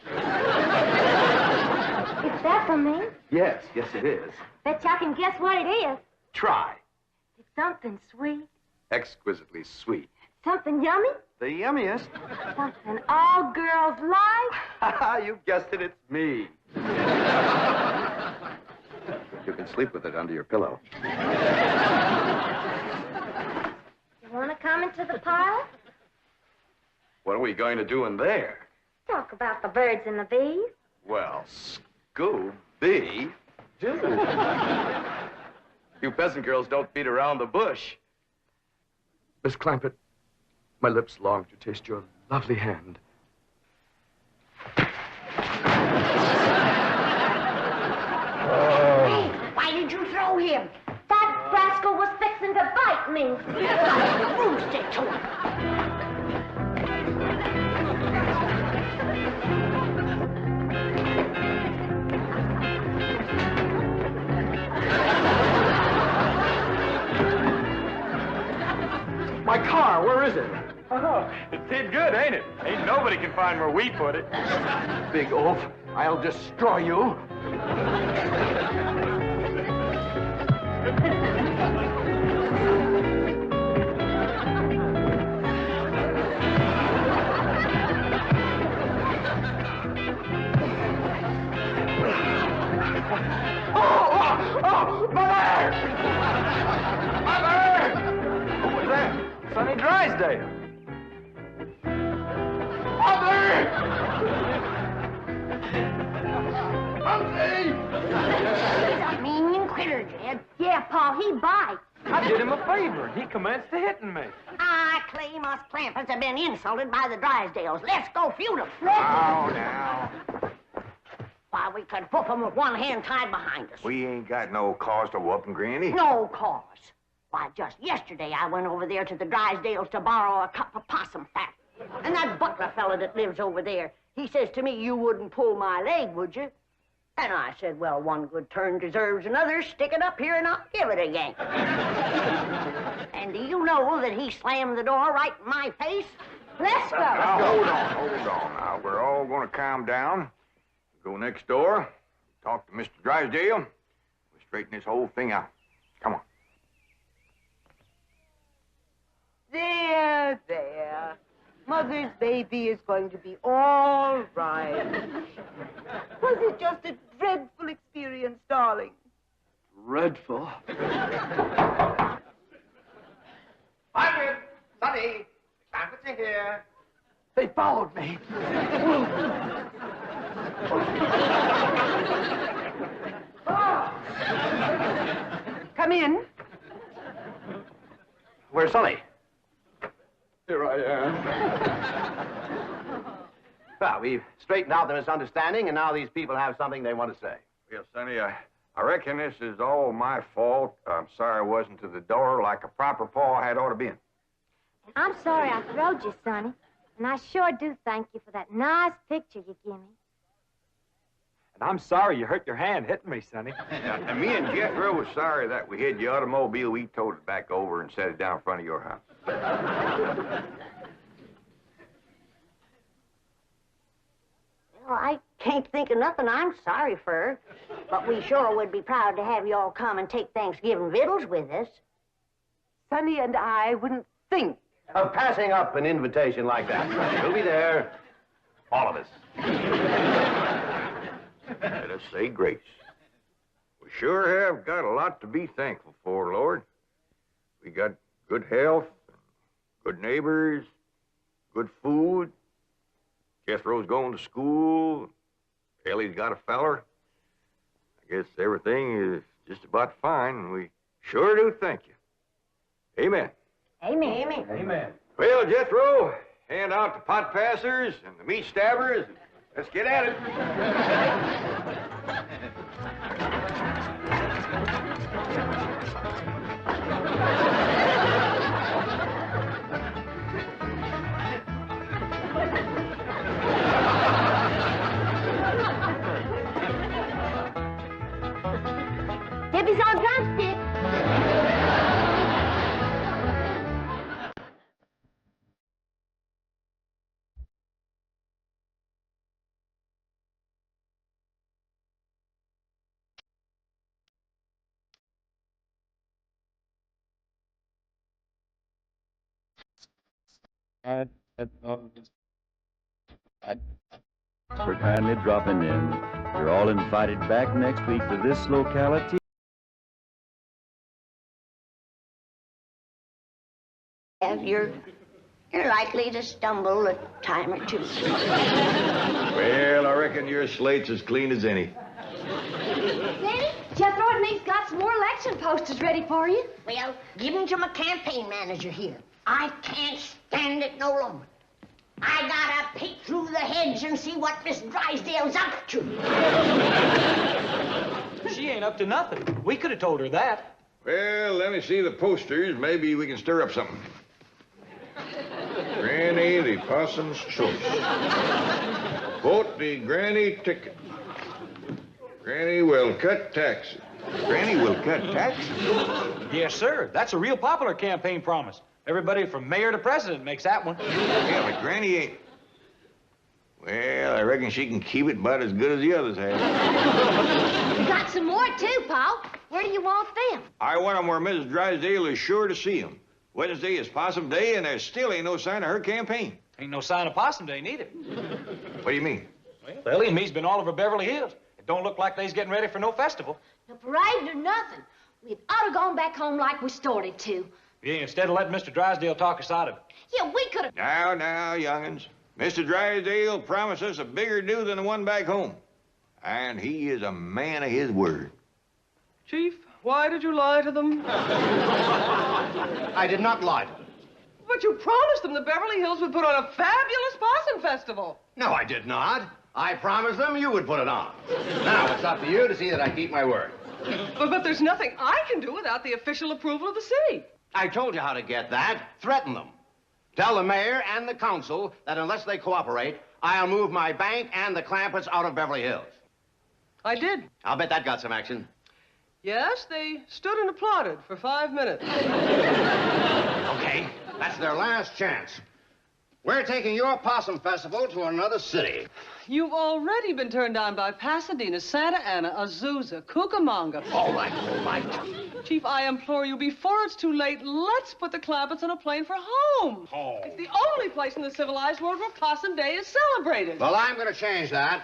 Is that for me? Yes, yes it is. Bet you I can guess what it is. Try. It's something sweet. Exquisitely sweet. Something yummy. The yummiest. Something all girls like. You guessed it, it's me. You can sleep with it under your pillow. You want to come into the parlor? What are we going to do in there? Talk about the birds and the bees. Well, Scooby. Do. You peasant girls don't beat around the bush. Miss Clampett, my lips long to taste your lovely hand. Hey, why did you throw him? That rascal was fixing to bite me. Broomstick to him. My car, where is it? Oh, it did good, ain't it? Ain't nobody can find where we put it. Big oaf, I'll destroy you. Drysdale. He's a mean critter, Jed. Yeah, Pa, he bites. I did him a favor, and he commenced to hitting me. I claim us Clampetts have been insulted by the Drysdales. Let's go feud them. Oh, now. Why, we could whoop them with one hand tied behind us. We ain't got no cause to whoop 'em, Granny. No cause. Why, just yesterday I went over there to the Drysdales to borrow a cup of possum fat. And that butler fella that lives over there, he says to me, you wouldn't pull my leg, would you? And I said, well, one good turn deserves another. Stick it up here and I'll give it a yank. And do you know that he slammed the door right in my face? Let's go. Now, hold on. Now, we're all going to calm down. Go next door, talk to Mr. Drysdale. We'll straighten this whole thing out. Come on. There, there. Mother's baby is going to be all right. Was it just a dreadful experience, darling? Dreadful. Margaret, Sonny, Clampetts are here. They followed me. Come in. Where's Sonny? Here I am. Well, we've straightened out the misunderstanding, and now these people have something they want to say. Well, Sonny, I reckon this is all my fault. I'm sorry I wasn't to the door like a proper paw had ought to been. I'm sorry I throwed you, Sonny. And I sure do thank you for that nice picture you give me. And I'm sorry you hurt your hand hitting me, Sonny. And me and Jethro was sorry that we hid your automobile. We towed it back over and set it down in front of your house. Well, I can't think of nothing I'm sorry for. But we sure would be proud to have you all come and take Thanksgiving victuals with us. Sonny and I wouldn't think of passing up an invitation like that. We'll be there, all of us. Let us say grace. We sure have got a lot to be thankful for, Lord. We got good health, good neighbors, good food. Jethro's going to school. Ellie's got a feller. I guess everything is just about fine, and we sure do thank you. Amen. Amen. Amen. Amen. Well, Jethro, hand out the pot passers and the meat stabbers. Let's get at it. Debbie's on drumstick. For kindly dropping in. You're all invited back next week to this locality. You're likely to stumble a time or two. Well, I reckon your slate's as clean as any. Danny, Jethro and me's got some more election posters ready for you. Well, give them to my campaign manager here. I can't stand it no longer. I gotta peek through the hedge and see what Miss Drysdale's up to. She ain't up to nothing. We could have told her that. Well, let me see the posters. Maybe we can stir up something. Granny the Possum's Choice. Vote the Granny ticket. Granny will cut taxes. Granny will cut taxes? Yes, sir. That's a real popular campaign promise. Everybody from mayor to president makes that one. Yeah, but Granny ain't... Well, I reckon she can keep it about as good as the others have. You got some more, too, Paul. Where do you want them? I want 'em where Mrs. Drysdale is sure to see 'em. Wednesday is Possum Day, and there still ain't no sign of her campaign. Ain't no sign of Possum Day, neither. What do you mean? Well, Ellie and me's been all over Beverly Hills. It don't look like they's getting ready for no festival. No parade or nothing. We'd ought to gone back home like we started to. Yeah, instead of letting Mr. Drysdale talk us out of it. Yeah, we could have... Now, young'uns. Mr. Drysdale promised us a bigger do than the one back home. And he is a man of his word. Chief, why did you lie to them? I did not lie to them. But you promised them the Beverly Hills would put on a fabulous possum festival. No, I did not. I promised them you would put it on. Now, it's up to you to see that I keep my word. But there's nothing I can do without the official approval of the city. I told you how to get that. Threaten them. Tell the mayor and the council that unless they cooperate, I'll move my bank and the Clampetts out of Beverly Hills. I did. I'll bet that got some action. Yes, they stood and applauded for 5 minutes. Okay, that's their last chance. We're taking your possum festival to another city. You've already been turned down by Pasadena, Santa Ana, Azusa, Cucamonga. All right. Chief, I implore you, before it's too late, let's put the Clampetts on a plane for home. Oh. It's the only place in the civilized world where Possum Day is celebrated. Well, I'm going to change that.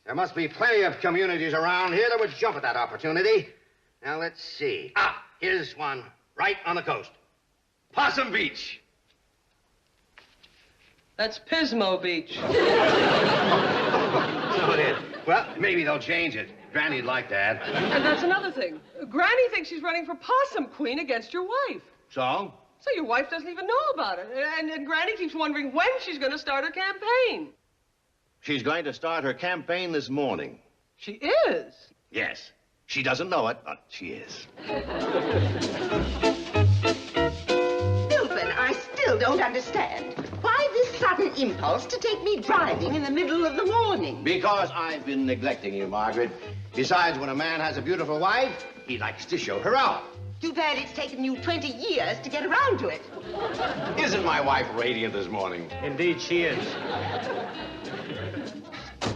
There must be plenty of communities around here that would jump at that opportunity. Now, let's see. Here's one right on the coast. Possum Beach. That's Pismo Beach. So it is. Well, maybe they'll change it. Granny'd like that. And that's another thing. Granny thinks she's running for Possum Queen against your wife. So? So your wife doesn't even know about it. And Granny keeps wondering when she's going to start her campaign. She's going to start her campaign this morning. She is? Yes. She doesn't know it, but she is. Milburn, I still don't understand. Why this sudden impulse to take me driving in the middle of the morning? Because I've been neglecting you, Margaret. Besides, when a man has a beautiful wife, he likes to show her out. Too bad it's taken you 20 years to get around to it. Isn't my wife radiant this morning? Indeed, she is.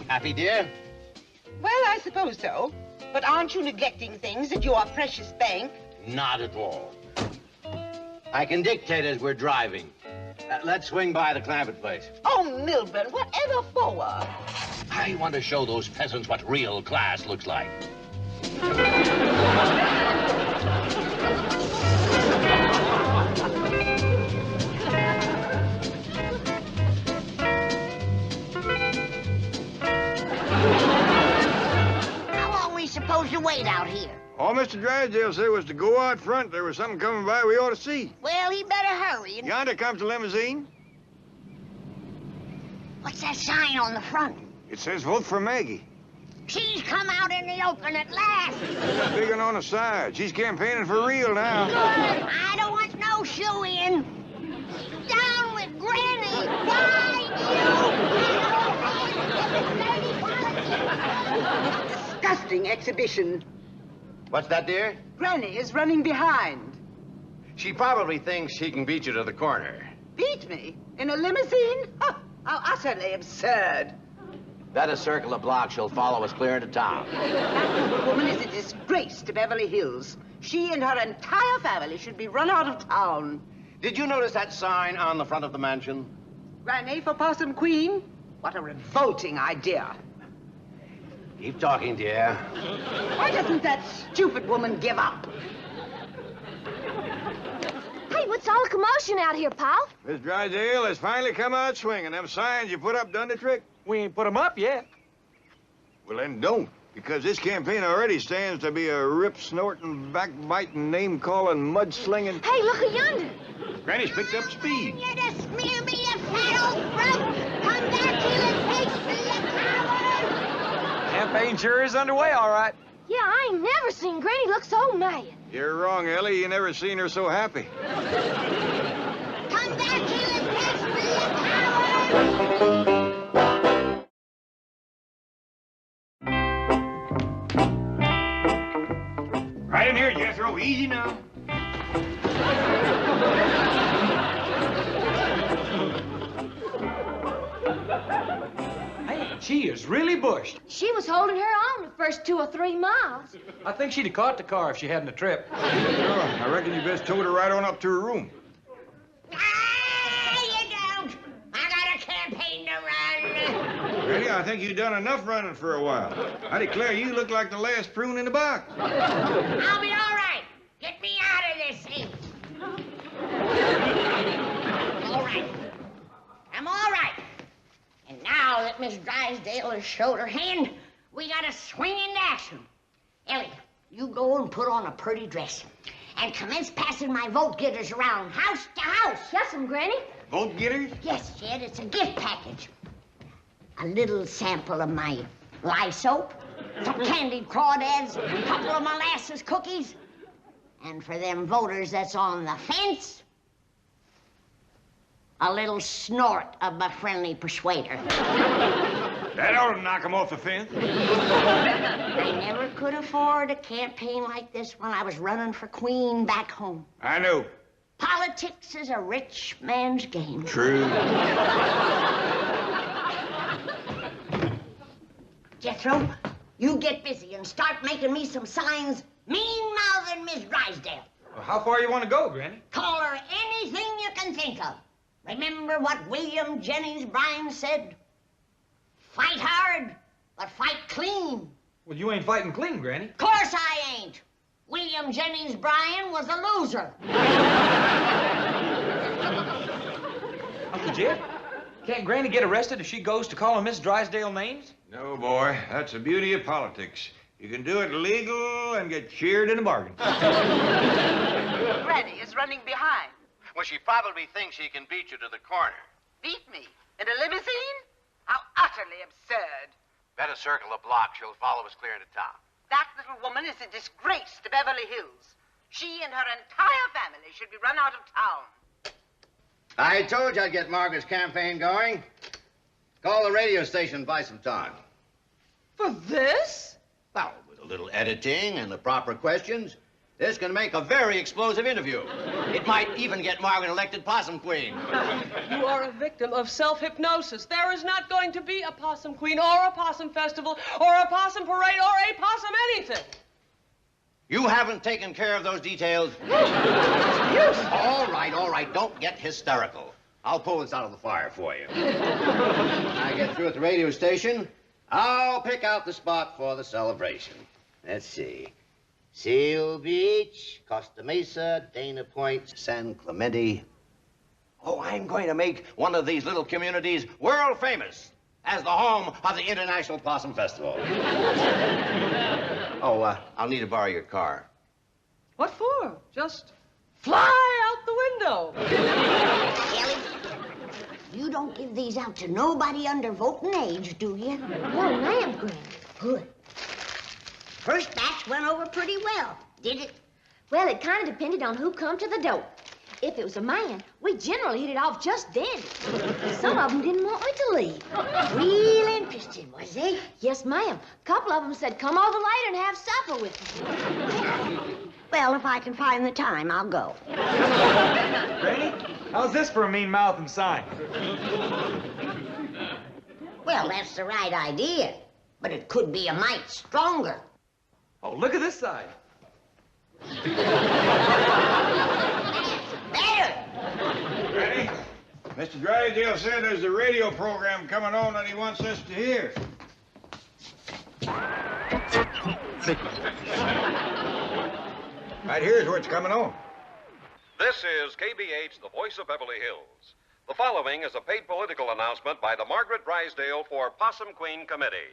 Happy, dear? Well, I suppose so. But aren't you neglecting things at your precious bank? Not at all. I can dictate as we're driving. Let's swing by the Clampett place. Oh, Milburn, whatever for? I want to show those peasants what real class looks like. How long are we supposed to wait out here? All Mr. Drysdale said was to go out front. There was something coming by we ought to see. Well, he better hurry. Yonder comes the limousine. What's that sign on the front? It says vote for Maggie. She's come out in the open at last. There's a big one on the side. She's campaigning for real now. Good. I don't want no shoe-in. Down with Granny. Disgusting exhibition. What's that, dear? Granny is running behind. She probably thinks she can beat you to the corner. Beat me? In a limousine? Huh, how utterly absurd. Bet a circle of blocks she'll follow us clear into town. That woman is a disgrace to Beverly Hills. She and her entire family should be run out of town. Did you notice that sign on the front of the mansion? Granny for Possum Queen? What a revolting idea. Keep talking, dear. Why doesn't that stupid woman give up? Hey, what's all the commotion out here, pal? Miss Drysdale has finally come out swinging. Them signs you put up done the trick. We ain't put them up yet. Well, then don't. Because this campaign already stands to be a rip-snorting, backbiting, name-calling, mud-slinging... Hey, look yonder. Granny's picked up speed. You to smear me, you fat old broke. Come back here and face me, you coward. Campaign sure is underway, all right. Yeah, I ain't never seen Granny look so mad. You're wrong, Ellie. You never seen her so happy. Come back here and face me, you coward. Right in here, Jethro. Easy now. Hey, she is really bushed. She was holding her own the first 2 or 3 miles. I think she'd have caught the car if she hadn't a trip. Sure. I reckon you best towed her right on up to her room. Ah, you don't. I got a campaign to run. Granny, I think you've done enough running for a while. I declare you look like the last prune in the box. I'll be all right. Get me out of this thing. Miss Drysdale has showed her hand, we got to swing into action. Ellie, you go and put on a pretty dress and commence passing my vote getters around house to house. Yes'm, Granny. Vote getters? Yes, Jed, it's a gift package. A little sample of my lye soap, some candied crawdads, a couple of molasses cookies, and for them voters that's on the fence, a little snort of my friendly persuader. That ought to knock him off the fence. I never could afford a campaign like this when I was running for queen back home. I know. Politics is a rich man's game. True. Jethro, you get busy and start making me some signs mean-mouthing Miss Drysdale. Well, how far you want to go, Granny? Call her anything you can think of. Remember what William Jennings Bryan said? Fight hard, but fight clean. Well, you ain't fighting clean, Granny. Of course I ain't. William Jennings Bryan was a loser. Uncle Jed, can't Granny get arrested if she goes to calling Miss Drysdale names? No, boy. That's the beauty of politics. You can do it legal and get cheered in the bargain. Granny is running behind. Well, she probably thinks she can beat you to the corner. Beat me? In a limousine? How utterly absurd. Better circle the block. She'll follow us clear into town. That little woman is a disgrace to Beverly Hills. She and her entire family should be run out of town. I told you I'd get Margaret's campaign going. Call the radio station and buy some time. For this? Well, with a little editing and the proper questions, this can make a very explosive interview. It might even get Margaret elected Possum Queen. You are a victim of self-hypnosis. There is not going to be a Possum Queen or a Possum Festival or a Possum Parade or a Possum anything. You haven't taken care of those details? All right. Don't get hysterical. I'll pull this out of the fire for you. When I get through at the radio station, I'll pick out the spot for the celebration. Let's see. Seal Beach, Costa Mesa, Dana Point, San Clemente. Oh, I'm going to make one of these little communities world famous as the home of the International Possum Festival. Oh, I'll need to borrow your car. What for? Just fly out the window. Ellie, you don't give these out to nobody under voting age, do you? No, ma'am, Granny. Good. First batch went over pretty well, did it? Well, it kind of depended on who come to the door. If it was a man, we generally hit it off just dandy. Some of them didn't want me to leave. Real interested, was they? Yes, ma'am. A couple of them said, come over later and have supper with me. Well, if I can find the time, I'll go. Granny, how's this for a mean-mouthed sign? Well, that's the right idea, but it could be a mite stronger. Oh, look at this side. Better. Ready? Mr. Drysdale said there's a radio program coming on that he wants us to hear. Right here's where it's coming on. This is KBH, the voice of Beverly Hills. The following is a paid political announcement by the Margaret Drysdale for Possum Queen Committee.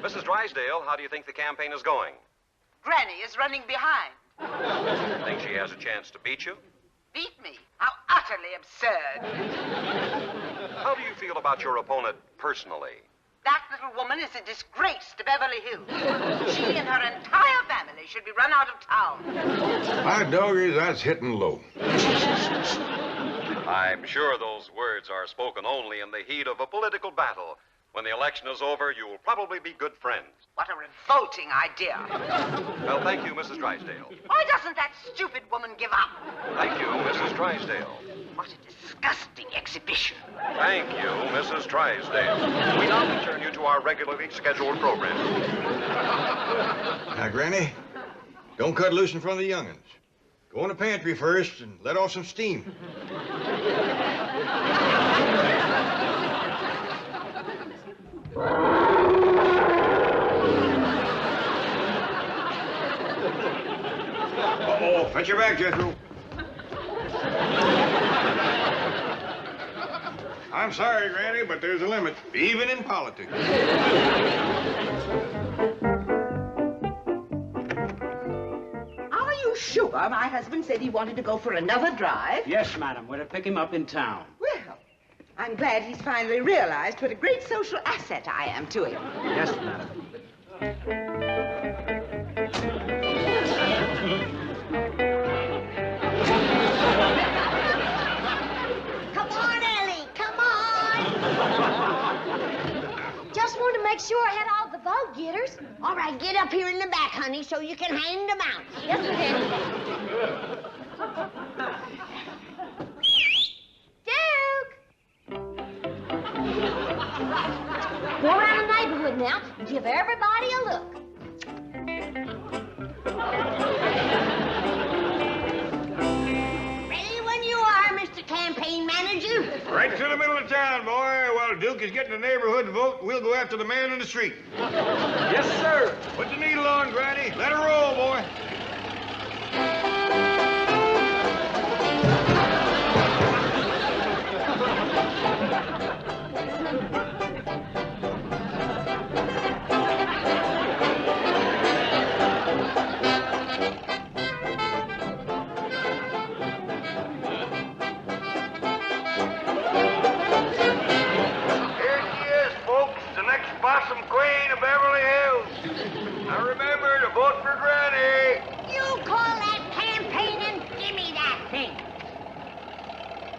Mrs. Drysdale, how do you think the campaign is going? Granny is running behind. Think she has a chance to beat you? Beat me? How utterly absurd. How do you feel about your opponent personally? That little woman is a disgrace to Beverly Hills. She and her entire family should be run out of town. My doggies, that's hitting low. I'm sure those words are spoken only in the heat of a political battle. When the election is over, you'll probably be good friends. What a revolting idea. Well, thank you, Mrs. Drysdale. Why doesn't that stupid woman give up? Thank you, Mrs. Drysdale. What a disgusting exhibition. Thank you, Mrs. Drysdale. We now return you to our regularly scheduled program. Now, Granny, don't cut loose in front of the young'uns. Go in the pantry first and let off some steam. Uh-oh, fetch your back, Jethro. I'm sorry, Granny, but there's a limit, even in politics. Are you sure my husband said he wanted to go for another drive? Yes, madam. We're to pick him up in town. Well, I'm glad he's finally realized what a great social asset I am to him. Yes, madam. Come on, Ellie, come on. Just wanted to make sure I had all the vote getters. All right, get up here in the back, honey, so you can hand them out. Yes, Daddy. Duke! Go around the neighborhood now and give everybody a look. Ready when you are, Mr. Campaign Manager. Right to the middle of town, boy. While Duke is getting the neighborhood vote, we'll go after the man in the street. Yes, sir. Put the needle on, Granny. Let her roll, boy. Possum Queen of Beverly Hills. Now remember to vote for Granny. You call that campaigning? Give me that thing.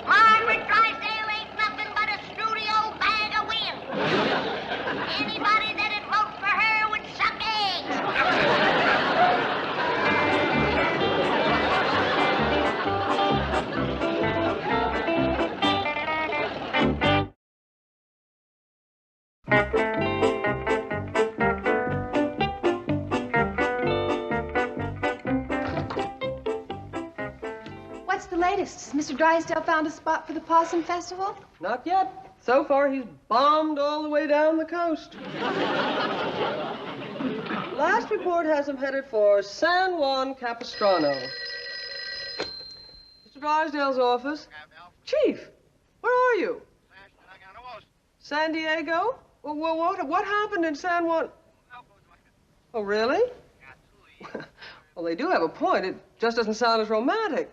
Margaret Drysdale ain't nothing but a snooty old bag of wind. Anybody that'd vote for her would suck eggs. What's the latest? Has Mr. Drysdale found a spot for the Possum Festival? Not yet. So far, he's bombed all the way down the coast. Last report has him headed for San Juan Capistrano. Mr. Drysdale's office. Chief, where are you? San Diego? Well, what happened in San Juan? Oh, really? Well, they do have a point. It just doesn't sound as romantic.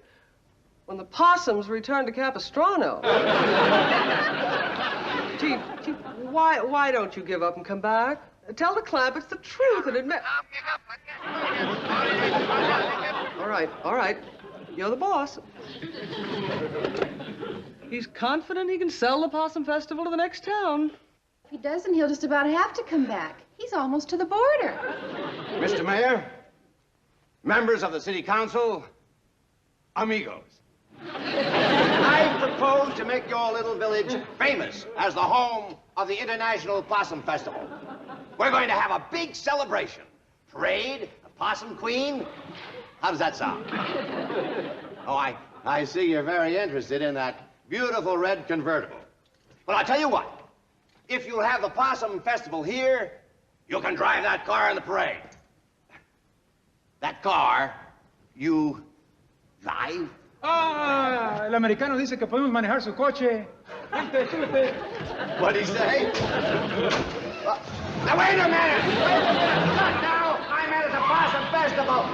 When the possums return to Capistrano. Chief, why don't you give up and come back? Tell the Clampetts the truth and admit... All right. You're the boss. He's confident he can sell the Possum Festival to the next town. If he doesn't, he'll just about have to come back. He's almost to the border. Mr. Mayor, members of the City Council, amigos. I propose to make your little village famous as the home of the International Possum Festival. We're going to have a big celebration. Parade, a possum queen. How does that sound? Oh, I see you're very interested in that beautiful red convertible. Well, I'll tell you what. If you'll have the Possum Festival here, you can drive that car in the parade. That car, you drive? Ah, el americano dice que podemos manejar su coche. What'd he say? Now, wait a minute! Not now! I'm at the Possum Festival!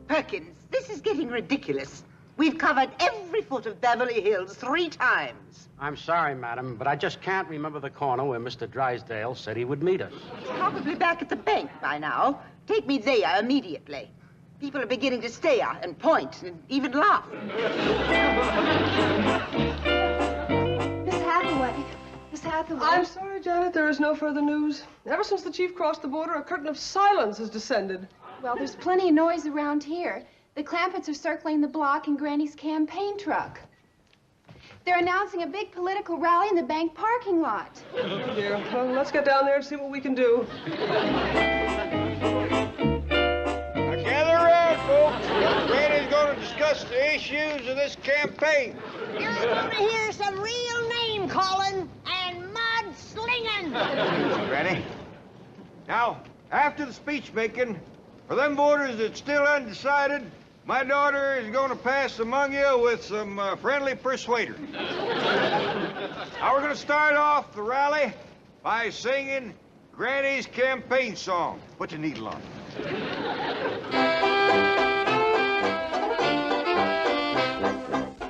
Perkins, this is getting ridiculous. We've covered every foot of Beverly Hills 3 times. I'm sorry, madam, but I just can't remember the corner where Mr. Drysdale said he would meet us. He's probably back at the bank by now. Take me there immediately. People are beginning to stare and point and even laugh. Miss Hathaway. I'm sorry, Janet, there is no further news. Ever since the chief crossed the border, a curtain of silence has descended. Well, there's plenty of noise around here. The Clampetts are circling the block in Granny's campaign truck. They're announcing a big political rally in the bank parking lot. Oh, dear. Well, let's get down there and see what we can do. Now gather around, folks. Granny's going to discuss the issues of this campaign. You're going to hear some real name calling and mud slinging. Granny. Now, after the speech making, For them voters that's still undecided, my daughter is going to pass among you with some friendly persuaders. Now, we're going to start off the rally by singing Granny's campaign song. Put your needle on.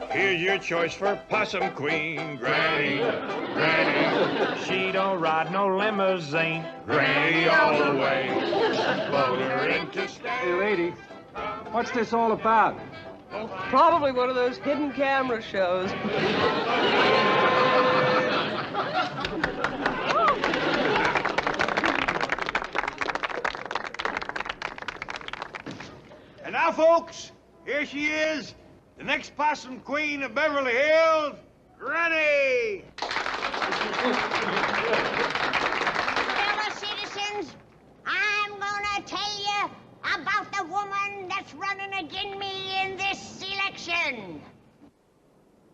Here's your choice for Possum Queen, Granny, Granny. She don't ride no limousine, Granny all the way. Vote her into Hey, lady, what's this all about? Probably one of those hidden camera shows. And now, folks, here she is, the next Possum Queen of Beverly Hills, Granny! Fellow citizens, I'm gonna tell you about the woman that's running against me in this election.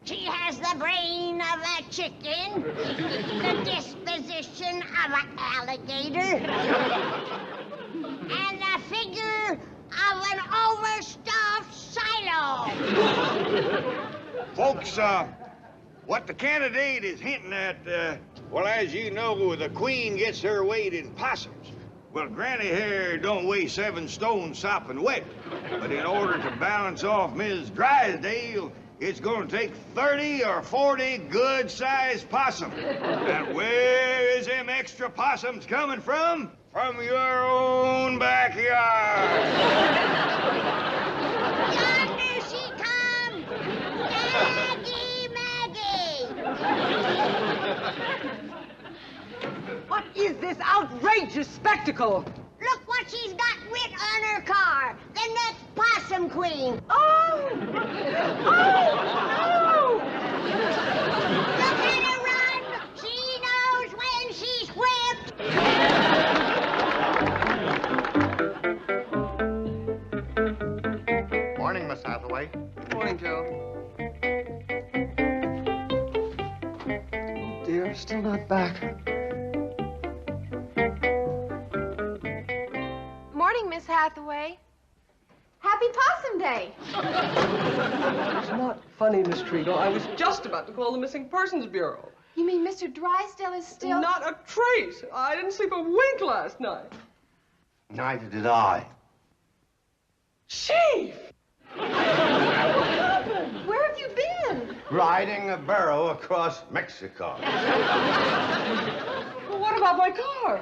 She has the brain of a chicken, the disposition of an alligator, and the figure of an overstuffed silo. Folks, what the candidate is hinting at, well, as you know, the queen gets her weight in possums. Well, Granny here don't weigh 7 stone sopping wet. But in order to balance off Ms. Drysdale, it's going to take 30 or 40 good-sized possums. And where is them extra possums coming from? From your own backyard. Yonder she comes! Maggie, Maggie! What is this outrageous spectacle? Look what she's got writ on her car. The next Possum Queen. Oh! Oh, no! Look at her run. She knows when she's whipped. Morning, Miss Hathaway. Morning, Joe. Oh, dear, still not back. Morning, Miss Hathaway. Happy Possum Day. It's not funny, Miss Treagle. I was just about to call the Missing Persons Bureau. You mean Mr. Drysdale is still... Not a trace. I didn't sleep a wink last night. Neither did I. Chief! What happened? Where have you been? Riding a burro across Mexico. Well, what about my car?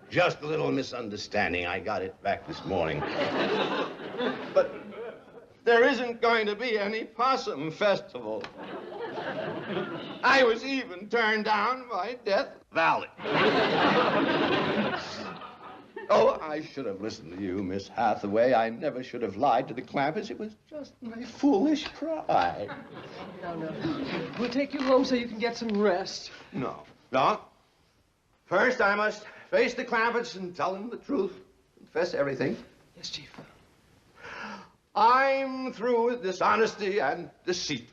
Just a little misunderstanding. I got it back this morning. But there isn't going to be any possum festival. I was even turned down by Death Valley. Oh, I should have listened to you, Miss Hathaway. I never should have lied to the Clampetts. It was just my foolish pride. No. We'll take you home so you can get some rest. No. First, I must face the Clampetts and tell them the truth. Confess everything. Yes, Chief. I'm through with dishonesty and deceit.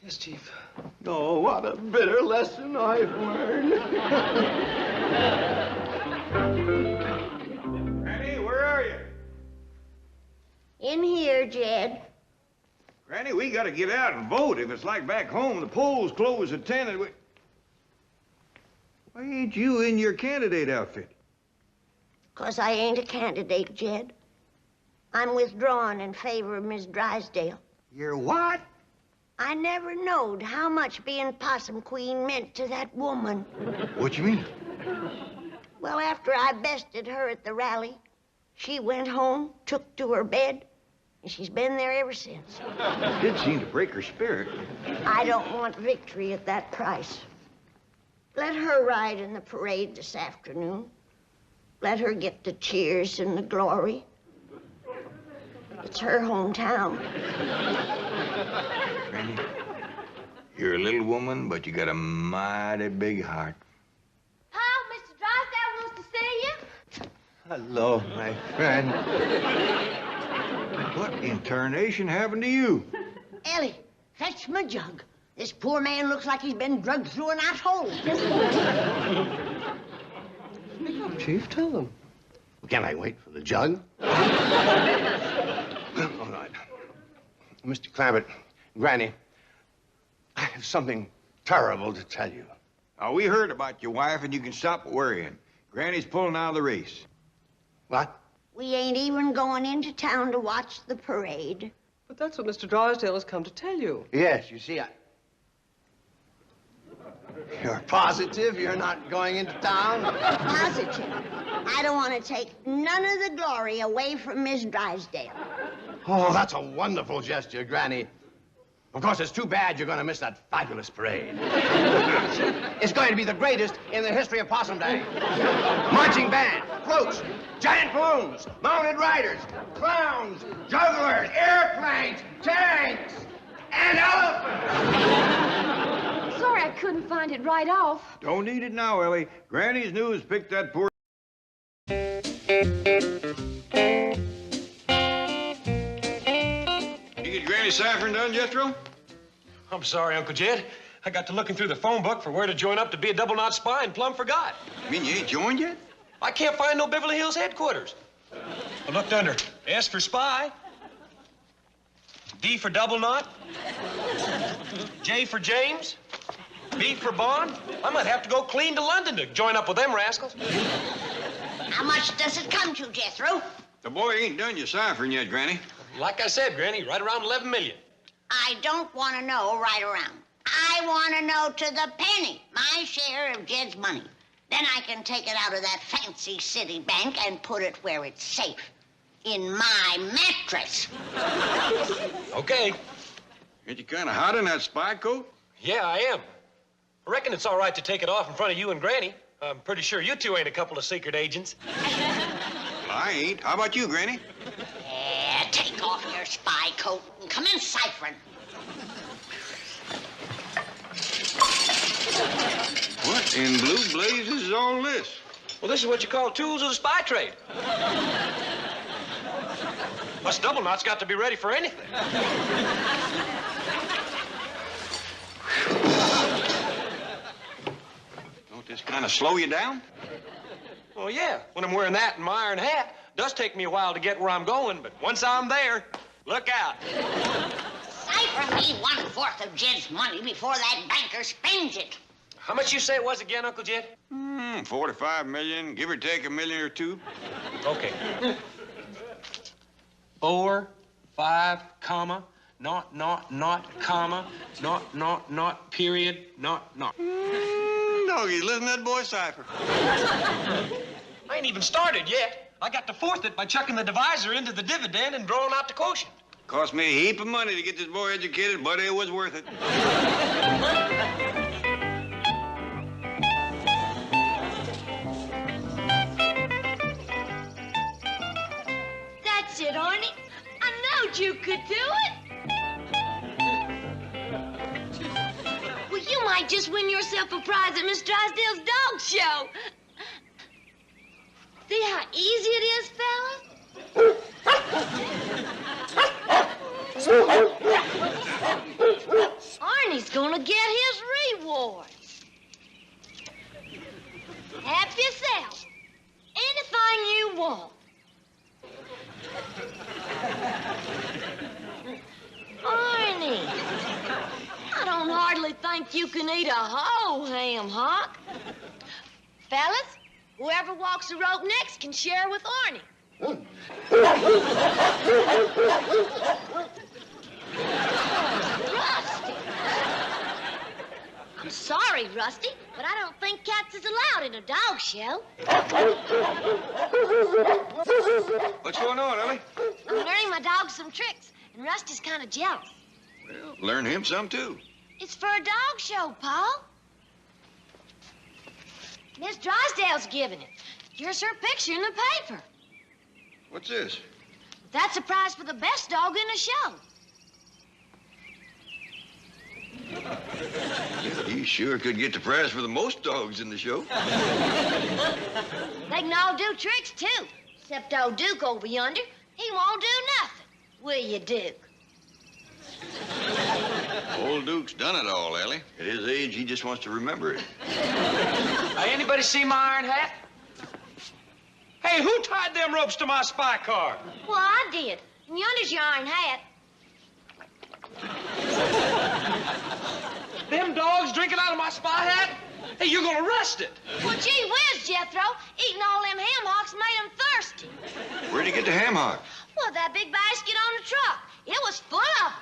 Yes, Chief. Oh, what a bitter lesson I've learned. Granny, where are you? In here, Jed. Granny, we got to get out and vote. If it's like back home, the polls close at 10 and we... Why ain't you in your candidate outfit? 'Cause I ain't a candidate, Jed. I'm withdrawing in favor of Miss Drysdale. You're what? I never knowed how much being Possum Queen meant to that woman. What you mean? Well, after I bested her at the rally, she went home, took to her bed, and she's been there ever since. Did seem to break her spirit. I don't want victory at that price. Let her ride in the parade this afternoon. Let her get the cheers and the glory. It's her hometown. Granny, you're a little woman, but you got a mighty big heart. Paul, Mr. Drysdale wants to see you. Hello, my friend. What in tarnation happened to you? Ellie, fetch my jug. This poor man looks like he's been drugged through an asshole. Speak up, Chief. Tell them. Can I wait for the jug? All right. Mr. Clampett, Granny, I have something terrible to tell you. Now, we heard about your wife, and you can stop worrying. Granny's pulling out of the race. What? We ain't even going into town to watch the parade. But that's what Mr. Drysdale has come to tell you. Yes, you see, You're positive you're not going into town? Positive. I don't want to take none of the glory away from Miss Drysdale. Oh, that's a wonderful gesture, Granny. Of course, it's too bad you're going to miss that fabulous parade. It's going to be the greatest in the history of Possum Day. Marching band, floats, giant balloons, mounted riders, clowns, jugglers, airplanes, tanks, and elephants. Sorry I couldn't find it right off. Don't need it now, Ellie. Granny's news picked that poor... You get Granny ciphering done, Jethro? I'm sorry, Uncle Jed. I got to looking through the phone book for where to join up to be a double-knot spy and plumb forgot. You mean you ain't joined yet? I can't find no Beverly Hills headquarters. I looked under S for spy, D for double knot, J for James, B for Bond. I might have to go clean to London to join up with them rascals. How much does it come to, Jethro? The boy ain't done your ciphering yet, Granny. Like I said, Granny, right around 11 million. I don't want to know right around. I want to know to the penny my share of Jed's money. Then I can take it out of that fancy city bank and put it where it's safe. In my mattress. Okay. Ain't you kind of hot in that spy coat? Yeah, I am. I reckon it's all right to take it off in front of you and Granny. I'm pretty sure you two ain't a couple of secret agents. I ain't. How about you, Granny? Yeah, take off your spy coat and come in ciphering. What in blue blazes is all this? Well, this is what you call tools of the spy trade. Us double knots got to be ready for anything. Don't this kind of slow you down? Well, yeah. When I'm wearing that and my iron hat, it does take me a while to get where I'm going, but once I'm there, look out. Cipher me 1/4 of Jed's money before that banker spends it. How much you say it was again, Uncle Jed? 45 million, give or take $1 million or $2. Okay. 4, 5, comma, not, comma, not, period, not. Doggy, listen to that boy cipher. I ain't even started yet. I got to fourth it by chucking the divisor into the dividend and drawing out the quotient. Cost me a heap of money to get this boy educated, but it was worth it. That's it, Arnie. I knowed you could do it. Well, you might just win yourself a prize at Miss Drysdale's dog show. See how easy it is, fellas? Arnie's gonna get his rewards. Help yourself. Anything you want. Arnie, I don't hardly think you can eat a whole ham hock. Fellas, whoever walks the rope next can share with Arnie. Rusty. I'm sorry, Rusty, but I don't think cats is allowed in a dog show. What's going on, Ellie? I'm learning my dog some tricks, and Rusty's kind of jealous. Well, learn him some, too. It's for a dog show, Paul. Miss Drysdale's giving it. Here's her picture in the paper. What's this? That's a prize for the best dog in the show. Yeah, you sure could get the prize for the most dogs in the show. They can all do tricks, too. Except old Duke over yonder. He won't do nothing. Will you, Duke? Old Duke's done it all, Ellie. At his age, he just wants to remember it. Anybody see my iron hat? Hey, who tied them ropes to my spy car? Well, I did. And yonder's your iron hat. Them dogs drinking out of my spy hat? Hey, you're gonna arrest it. Well, gee whiz, Jethro. Eating all them ham hocks made him thirsty. Where'd you get the ham hock? Well, that big basket on the truck. It was full of 'em.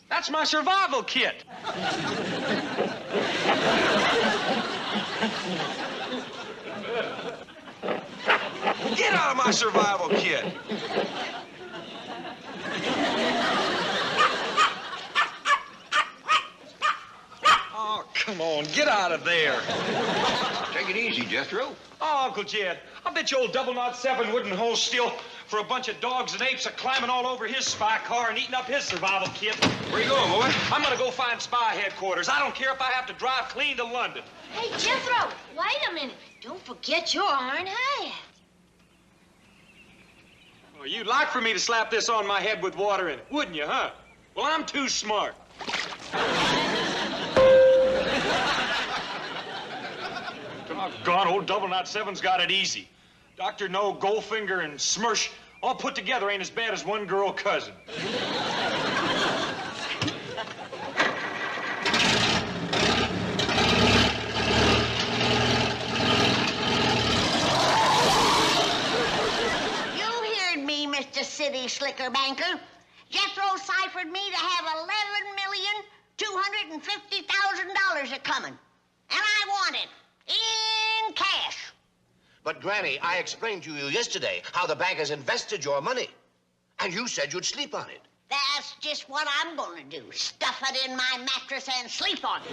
That's my survival kit. Get out of my survival kit. Oh, come on, get out of there. Take it easy, Jethro. Oh, Uncle Jed, I bet you old 007 wouldn't hold still for a bunch of dogs and apes climbing all over his spy car and eating up his survival kit. Where you going, boy? I'm gonna go find spy headquarters. I don't care if I have to drive clean to London. Hey, Jethro, wait a minute. Don't forget your iron hat. Well, you'd like for me to slap this on my head with water in it, wouldn't you, huh? Well, I'm too smart. Doggone, old 007's got it easy. Dr. No, Goldfinger, and Smirsh all put together ain't as bad as one girl cousin. Mr. City Slicker Banker. Jethro ciphered me to have $11,250,000 a coming. And I want it in cash. But, Granny, I explained to you yesterday how the bank has invested your money. And you said you'd sleep on it. That's just what I'm going to do. Stuff it in my mattress and sleep on it.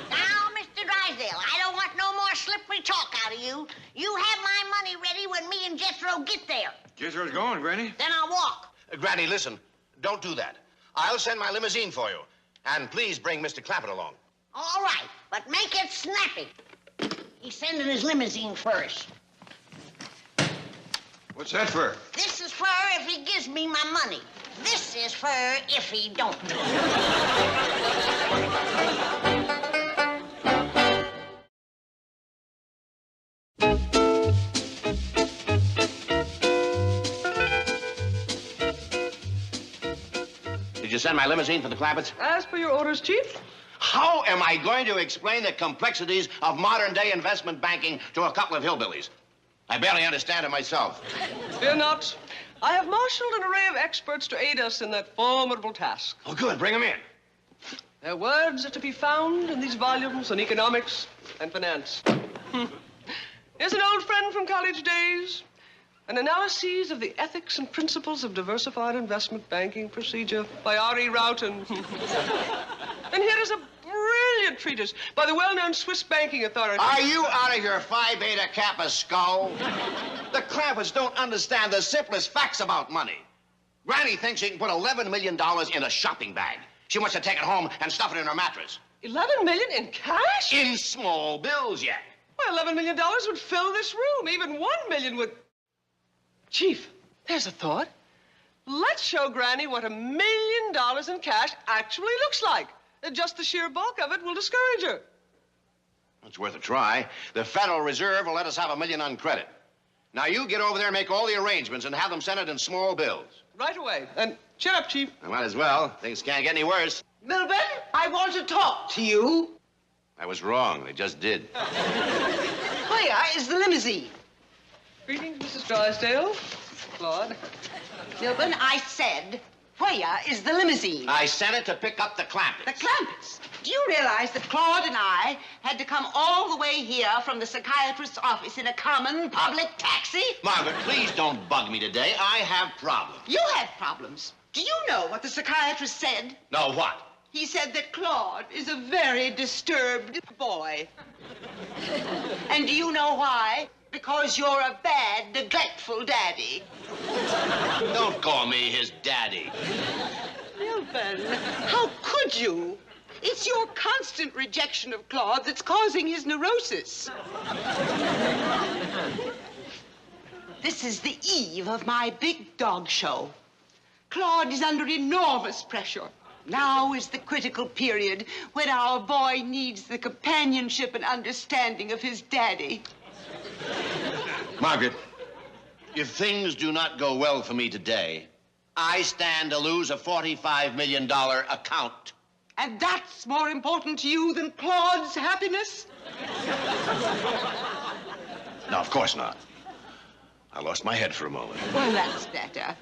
Now, Mr. Drysdale, I don't want no more slippery talk out of you. You have my money ready when me and Jethro get there. Jethro's going, Granny. Then I'll walk. Granny, listen. Don't do that. I'll send my limousine for you. And please bring Mr. Clampett along. All right, but make it snappy. He's sending his limousine first. What's that for? This is for if he gives me my money. This is for if he don't. Did you send my limousine for the Clampetts? As per your orders, Chief. How am I going to explain the complexities of modern-day investment banking to a couple of hillbillies? I barely understand it myself. Fear not. I have marshaled an array of experts to aid us in that formidable task. Oh, good. Bring them in. Their words are to be found in these volumes on economics and finance. Here's an old friend from college days. An analysis of the ethics and principles of diversified investment banking procedure by R.E. Roughton. And here is a brilliant treatise by the well-known Swiss banking authority. Are you out of your Phi Beta Kappa skull? The Clampetts don't understand the simplest facts about money. Granny thinks she can put $11 million in a shopping bag. She wants to take it home and stuff it in her mattress. $11 million in cash? In small bills, yet. Why, $11 million would fill this room. Even $1 million would... Chief, there's a thought. Let's show Granny what $1 million in cash actually looks like. Just the sheer bulk of it will discourage her. It's worth a try. The Federal Reserve will let us have $1 million on credit. Now, you get over there and make all the arrangements and have them send it in small bills. Right away. And cheer up, Chief. I might as well. Things can't get any worse. Milburn, I want to talk to you. I was wrong. They just did. Where is the limousine? Greetings, Mrs. Drysdale. Claude. Milburn, I said, where is the limousine? I sent it to pick up the Clampetts. The Clampetts? Do you realize that Claude and I had to come all the way here from the psychiatrist's office in a common public taxi? Margaret, please don't bug me today. I have problems. You have problems. Do you know what the psychiatrist said? No, what? He said that Claude is a very disturbed boy. And do you know why? Because you're a bad, neglectful daddy. Don't call me his daddy. Milburn, how could you? It's your constant rejection of Claude that's causing his neurosis. This is the eve of my big dog show. Claude is under enormous pressure. Now is the critical period when our boy needs the companionship and understanding of his daddy. Margaret, if things do not go well for me today, I stand to lose a $45 million account. And that's more important to you than Claude's happiness? No, of course not. I lost my head for a moment. Well, that's better.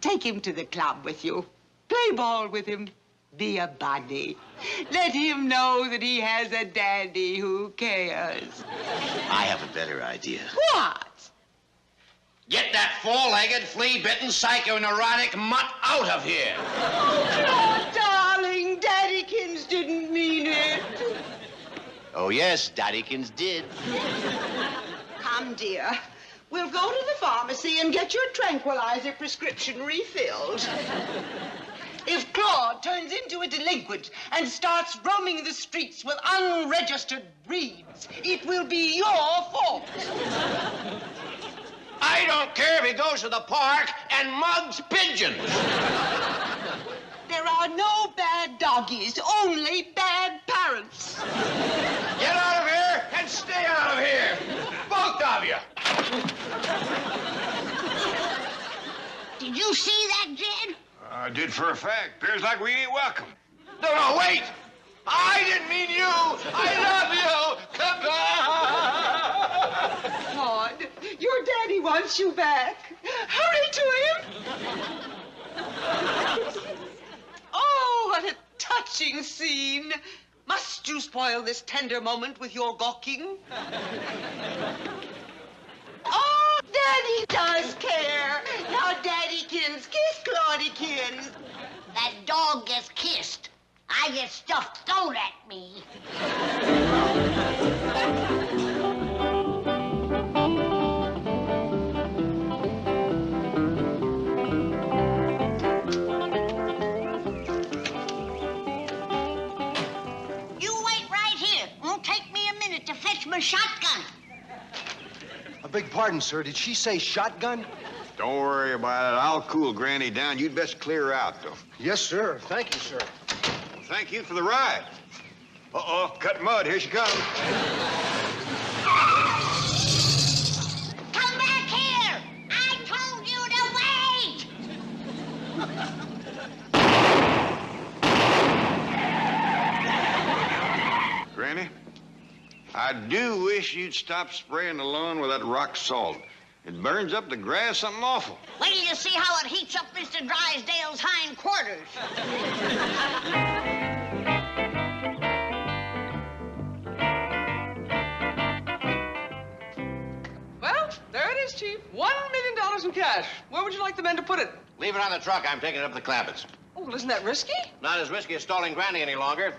Take him to the club with you. Play ball with him. Be a buddy. Let him know that he has a daddy who cares. I have a better idea. What? Get that four-legged, flea-bitten, psycho-neurotic mutt out of here. Oh, darling, Daddykins didn't mean it. Oh, yes, Daddykins did. Come, dear. We'll go to the pharmacy and get your tranquilizer prescription refilled. If Claude turns into a delinquent and starts roaming the streets with unregistered breeds, it will be your fault. I don't care if he goes to the park and mugs pigeons. There are no bad doggies, only bad parents. Get out of here and stay out of here, both of you. Did you see that, Jed? I did for a fact. Appears like we ain't welcome. No, wait. I didn't mean you. I love you. Come on. Claude, your daddy wants you back. Hurry to him. Oh, what a touching scene. Must you spoil this tender moment with your gawking? Oh, Daddy does care. Now, Daddykins, kiss Claudykins. That dog gets kissed. I get stuff thrown at me. You wait right here. Won't take me a minute to fetch my shotgun. I beg pardon, sir. Did she say shotgun? Don't worry about it. I'll cool Granny down. You'd best clear out, though. Yes, sir. Thank you, sir. Well, thank you for the ride. Uh-oh, cut mud. Here she comes. Come back here! I told you to wait! Granny, I do wish you'd stop spraying the lawn with that rock salt. It burns up the grass something awful. Wait till you see how it heats up Mr. Drysdale's hind quarters. Well, there it is, Chief. $1 million in cash. Where would you like the men to put it? Leave it on the truck. I'm taking it up to the Clampetts. Oh, well, isn't that risky? Not as risky as stalling Granny any longer.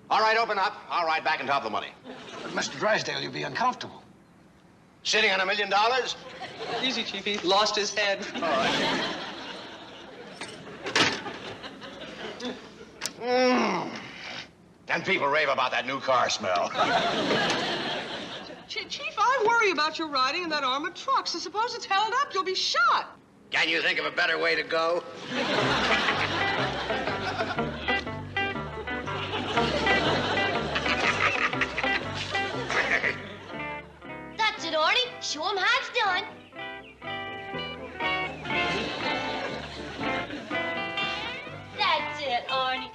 All right, open up. I'll ride back and top the money. But, Mr. Drysdale, you'll be uncomfortable. Sitting on $1 million? Easy, Chief. He lost his head. All right. And people rave about that new car smell. Chief, I worry about your riding in that armored truck. So suppose it's held up, you'll be shot. Can you think of a better way to go? That's it, Arnie. Show him how it's done. That's it, Arnie.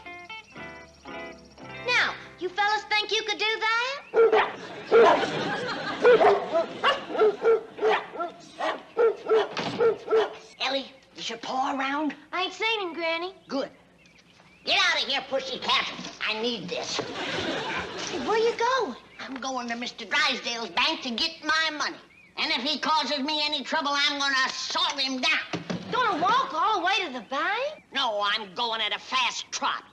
Now, you fellas think you could do that? Ellie, is your paw around? I ain't seen him, Granny. Good. Get out of here, pussycat. I need this. Hey, where you going? I'm going to Mr. Drysdale's bank to get my money. And if he causes me any trouble, I'm gonna saw him down. You gonna walk all the way to the bank? No, I'm going at a fast trot.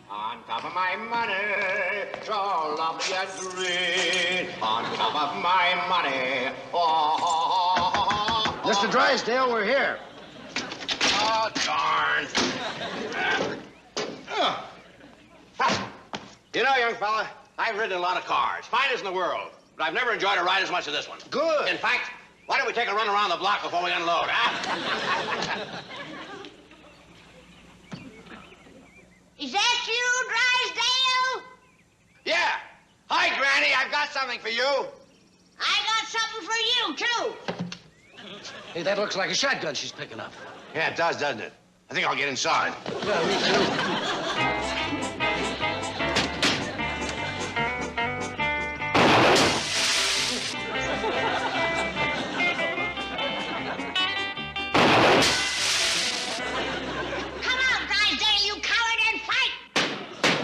On top of my money, all of your dream. On top of my money, oh. Mr. Drysdale, we're here. Oh, darn. You know, young fella, I've ridden a lot of cars, finest in the world. but I've never enjoyed a ride as much as this one. Good. In fact, why don't we take a run around the block before we unload, huh? Is that you, Drysdale? Yeah. Hi, Granny. I've got something for you. I got something for you, too. Hey, that looks like a shotgun she's picking up. Yeah, it does, doesn't it? I think I'll get inside. Yeah, me too. Come on, Drysdale, you coward, and fight!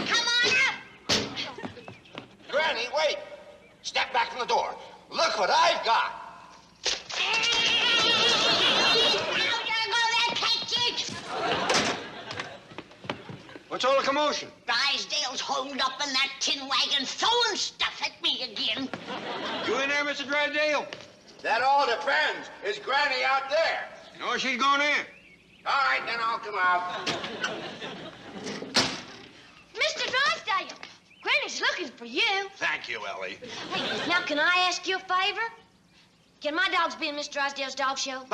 Come on up! Granny, wait. Step back from the door. Look what I've got. What's all the commotion? Drysdale's holed up in that tin wagon throwing stuff at me again. You in there, Mr. Drysdale? That all depends. Is Granny out there? No, she's going in. All right, then I'll come out. Mr. Drysdale, Granny's looking for you. Thank you, Ellie. Hey, now, can I ask you a favor? Can my dogs be in Mr. Drysdale's dog show?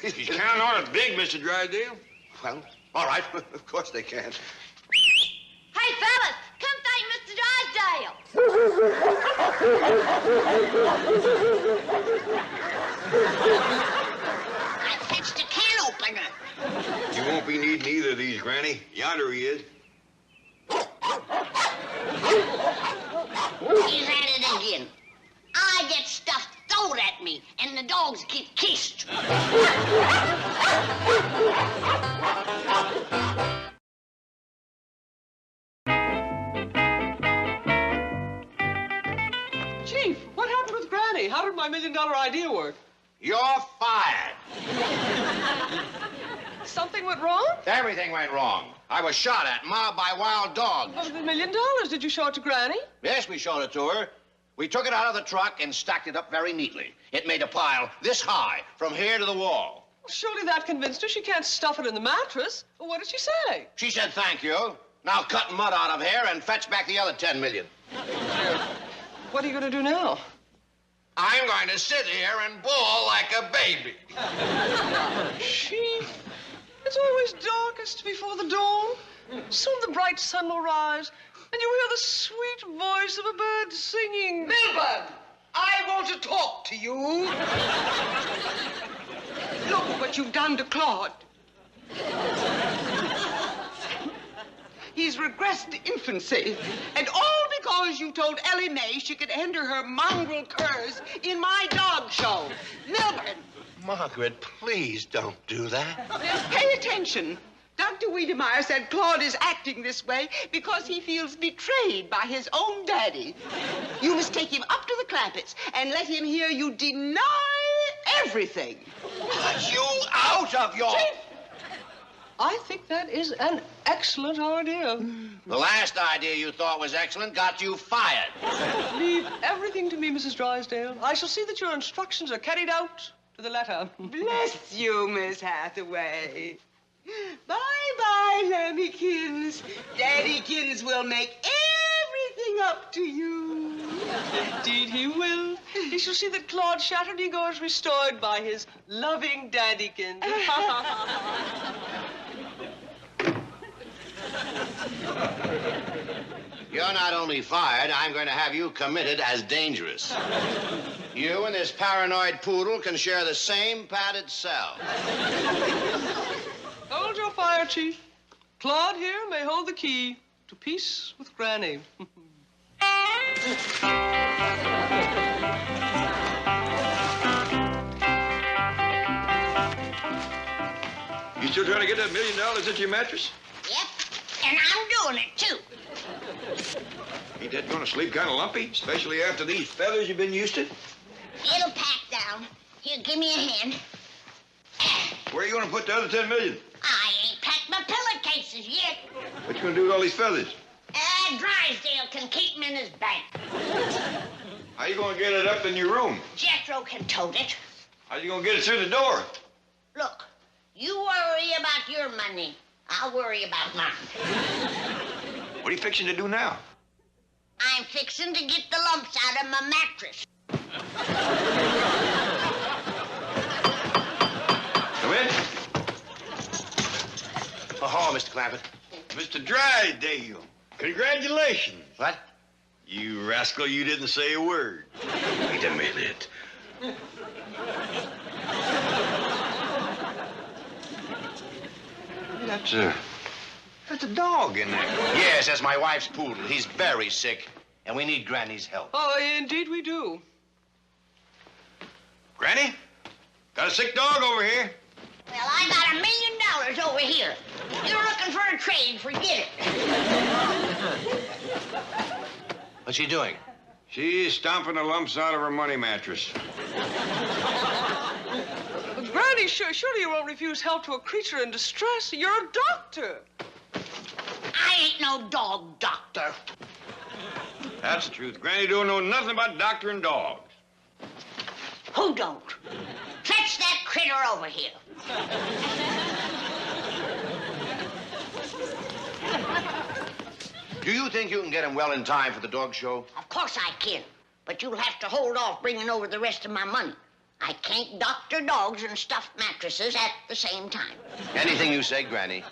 You counting on it big, Mr. Drysdale? Well, all right. Of course they can. Hey, fellas, come thank Mr. Drysdale. I fetched a can opener. You won't be needing either of these, Granny. Yonder he is. He's at it again. I get stuff thrown at me, and the dogs get kissed. Chief, what happened with Granny? How did my $1 million idea work? You're fired. Something went wrong? Everything went wrong. I was shot at, mobbed by wild dogs. Well, $1 million. Did you show it to Granny? Yes, we showed it to her. We took it out of the truck and stacked it up very neatly. It made a pile this high, from here to the wall. Well, surely that convinced her she can't stuff it in the mattress. Well, what did she say? She said thank you. Now cut mud out of here and fetch back the other 10 million. What are you going to do now? I'm going to sit here and bawl like a baby. Chief, it's always darkest before the dawn. Soon the bright sun will rise, and you hear the sweet voice of a bird singing. Milburn, I want to talk to you. Look what you've done to Claude. He's regressed to infancy, and all because you told Ellie Mae she could enter her mongrel curs in my dog show. Milburn. Margaret, please don't do that. Pay attention. Dr. Wiedemeyer said Claude is acting this way because he feels betrayed by his own daddy. You must take him up to the Clampetts and let him hear you deny everything. Cut you out of your... Chief, I think that is an excellent idea. The last idea you thought was excellent got you fired. Leave everything to me, Mrs. Drysdale. I shall see that your instructions are carried out to the letter. Bless you, Miss Hathaway. Bye-bye, Lambykins. Daddykins will make everything up to you. Indeed he will. He shall see that Claude's shattered ego is restored by his loving daddykins. You're not only fired, I'm going to have you committed as dangerous. You and this paranoid poodle can share the same padded cell. Hold your fire, Chief. Claude here may hold the key to peace with Granny. You still trying to get that $1 million at your mattress? Yep, and I'm doing it, too. Ain't that gonna sleep kind of lumpy, especially after these feathers you've been used to? It'll pack down. Here, give me a hand. Where are you gonna put the other 10 million? I ain't packed my pillowcases yet. What you gonna do with all these feathers? Drysdale can keep them in his bank. How you gonna get it up in your room? Jethro can tote it. How you gonna get it through the door? Look, you worry about your money. I'll worry about mine. What are you fixing to do now? I'm fixing to get the lumps out of my mattress. Come in. Oh, Mr. Clampett. Mr. Drysdale, congratulations. What? You rascal, you didn't say a word. Wait a minute. That's a dog in there. Yes, that's my wife's poodle. He's very sick, and we need Granny's help. Oh, indeed we do. Granny, got a sick dog over here. Well, I got $1 million over here. If you're looking for a trade, forget it. What's she doing? She's stomping the lumps out of her money mattress. Granny, surely you won't refuse help to a creature in distress. You're a doctor. I ain't no dog doctor. That's the truth. Granny don't know nothing about doctoring dogs. Who don't? Fetch that critter over here. Do you think you can get him well in time for the dog show? Of course I can. But you'll have to hold off bringing over the rest of my money. I can't doctor dogs and stuffed mattresses at the same time. Anything you say, Granny.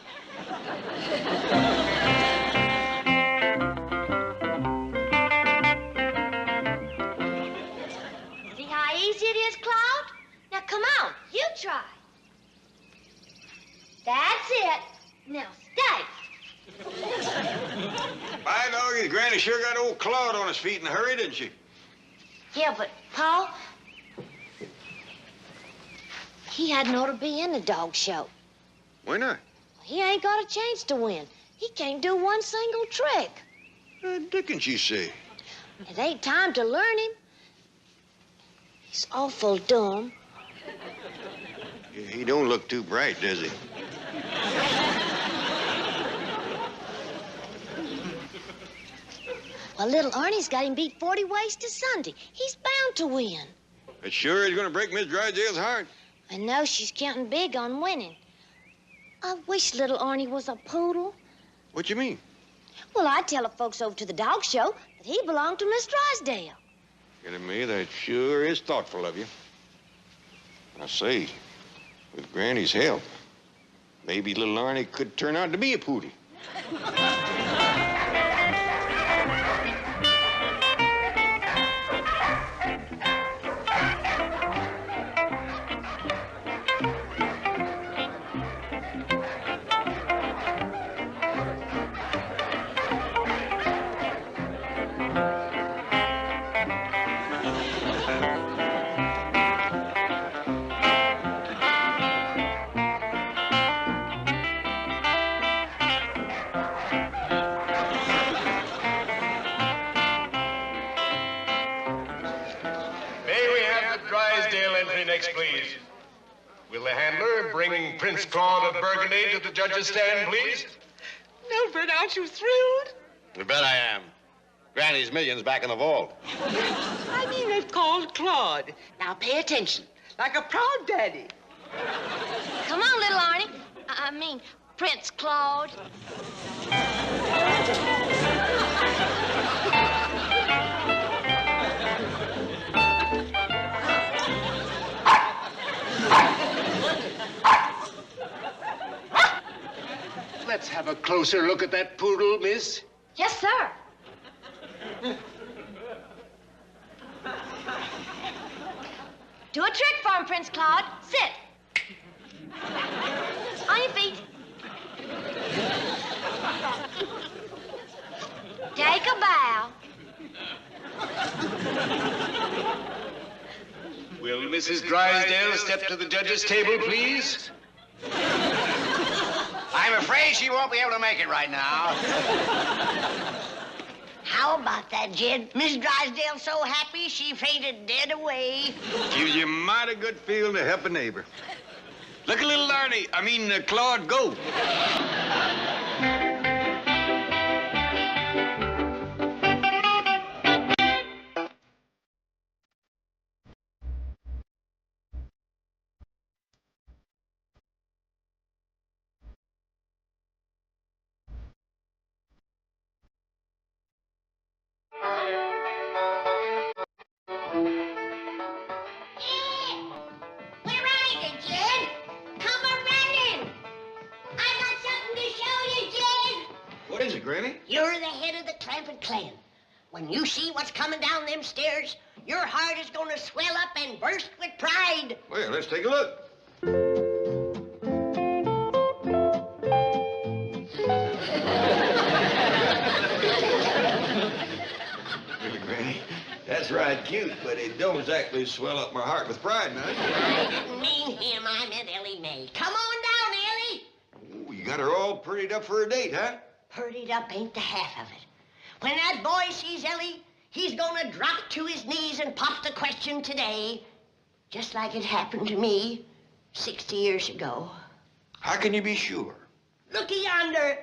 See how easy it is, Cloud? Now come on, you try. That's it. Now stay. By doggy, Granny sure got old Claude on his feet in a hurry, didn't she? Yeah, but Paul, he hadn't ought to be in the dog show. Why not? He ain't got a chance to win. He can't do one single trick. Dickens, you say? It ain't time to learn him. He's awful dumb. Yeah, he don't look too bright, does he? Well, little Ernie's got him beat 40 ways to Sunday. He's bound to win. It sure is going to break Miss Drysdale's heart. I know she's counting big on winning. I wish little Arnie was a poodle. What you mean? Well, I'd tell the folks over to the dog show that he belonged to Miss Drysdale. Kidding me, that sure is thoughtful of you. I say, with Granny's help, maybe little Arnie could turn out to be a poodle. Please. Will the handler bring Prince Claude of Burgundy to the judge's stand, please? Milford, aren't you thrilled? You bet I am. Granny's million's back in the vault. I mean, it's called Claude. Now pay attention, like a proud daddy. Come on, little Arnie. I mean, Prince Claude. Let's have a closer look at that poodle, miss. Yes, sir. Do a trick for him, Prince Claude. Sit. On your feet. Take a bow. Will Mrs. Drysdale step to the judge's table, please? I'm afraid she won't be able to make it right now. How about that, Jed? Miss Drysdale's so happy she fainted dead away. Gives you a mighty good feeling to help a neighbor. Look at little Claude go. Granny? You're the head of the Clampett clan. When you see what's coming down them stairs, your heart is gonna swell up and burst with pride. Well, let's take a look. Really, Granny, that's right cute, but it don't exactly swell up my heart with pride, man. I didn't mean him, I meant Ellie Mae. Come on down, Ellie. Ooh, you got her all prettied up for a date, huh? Purdied up ain't the half of it. When that boy sees Ellie, he's gonna drop to his knees and pop the question today, just like it happened to me 60 years ago. How can you be sure? Looky yonder.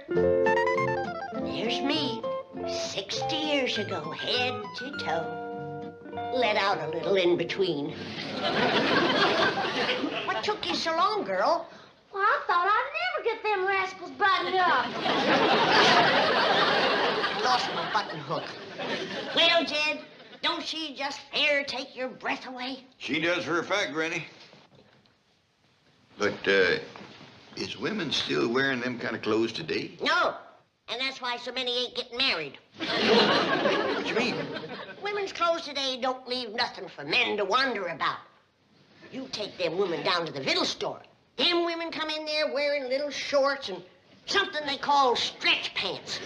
There's me, 60 years ago, head to toe. Let out a little in between. What took you so long, girl? Well, I thought I'd never get them rascals buttoned up. Lost my button hook. Well, Jed, don't she just fair take your breath away? She does for a fact, Granny. But, is women still wearing them kind of clothes today? No, and that's why so many ain't getting married. What you mean? Women's clothes today don't leave nothing for men to wonder about. You take them women down to the victual store. Them women come in there wearing little shorts and something they call stretch pants.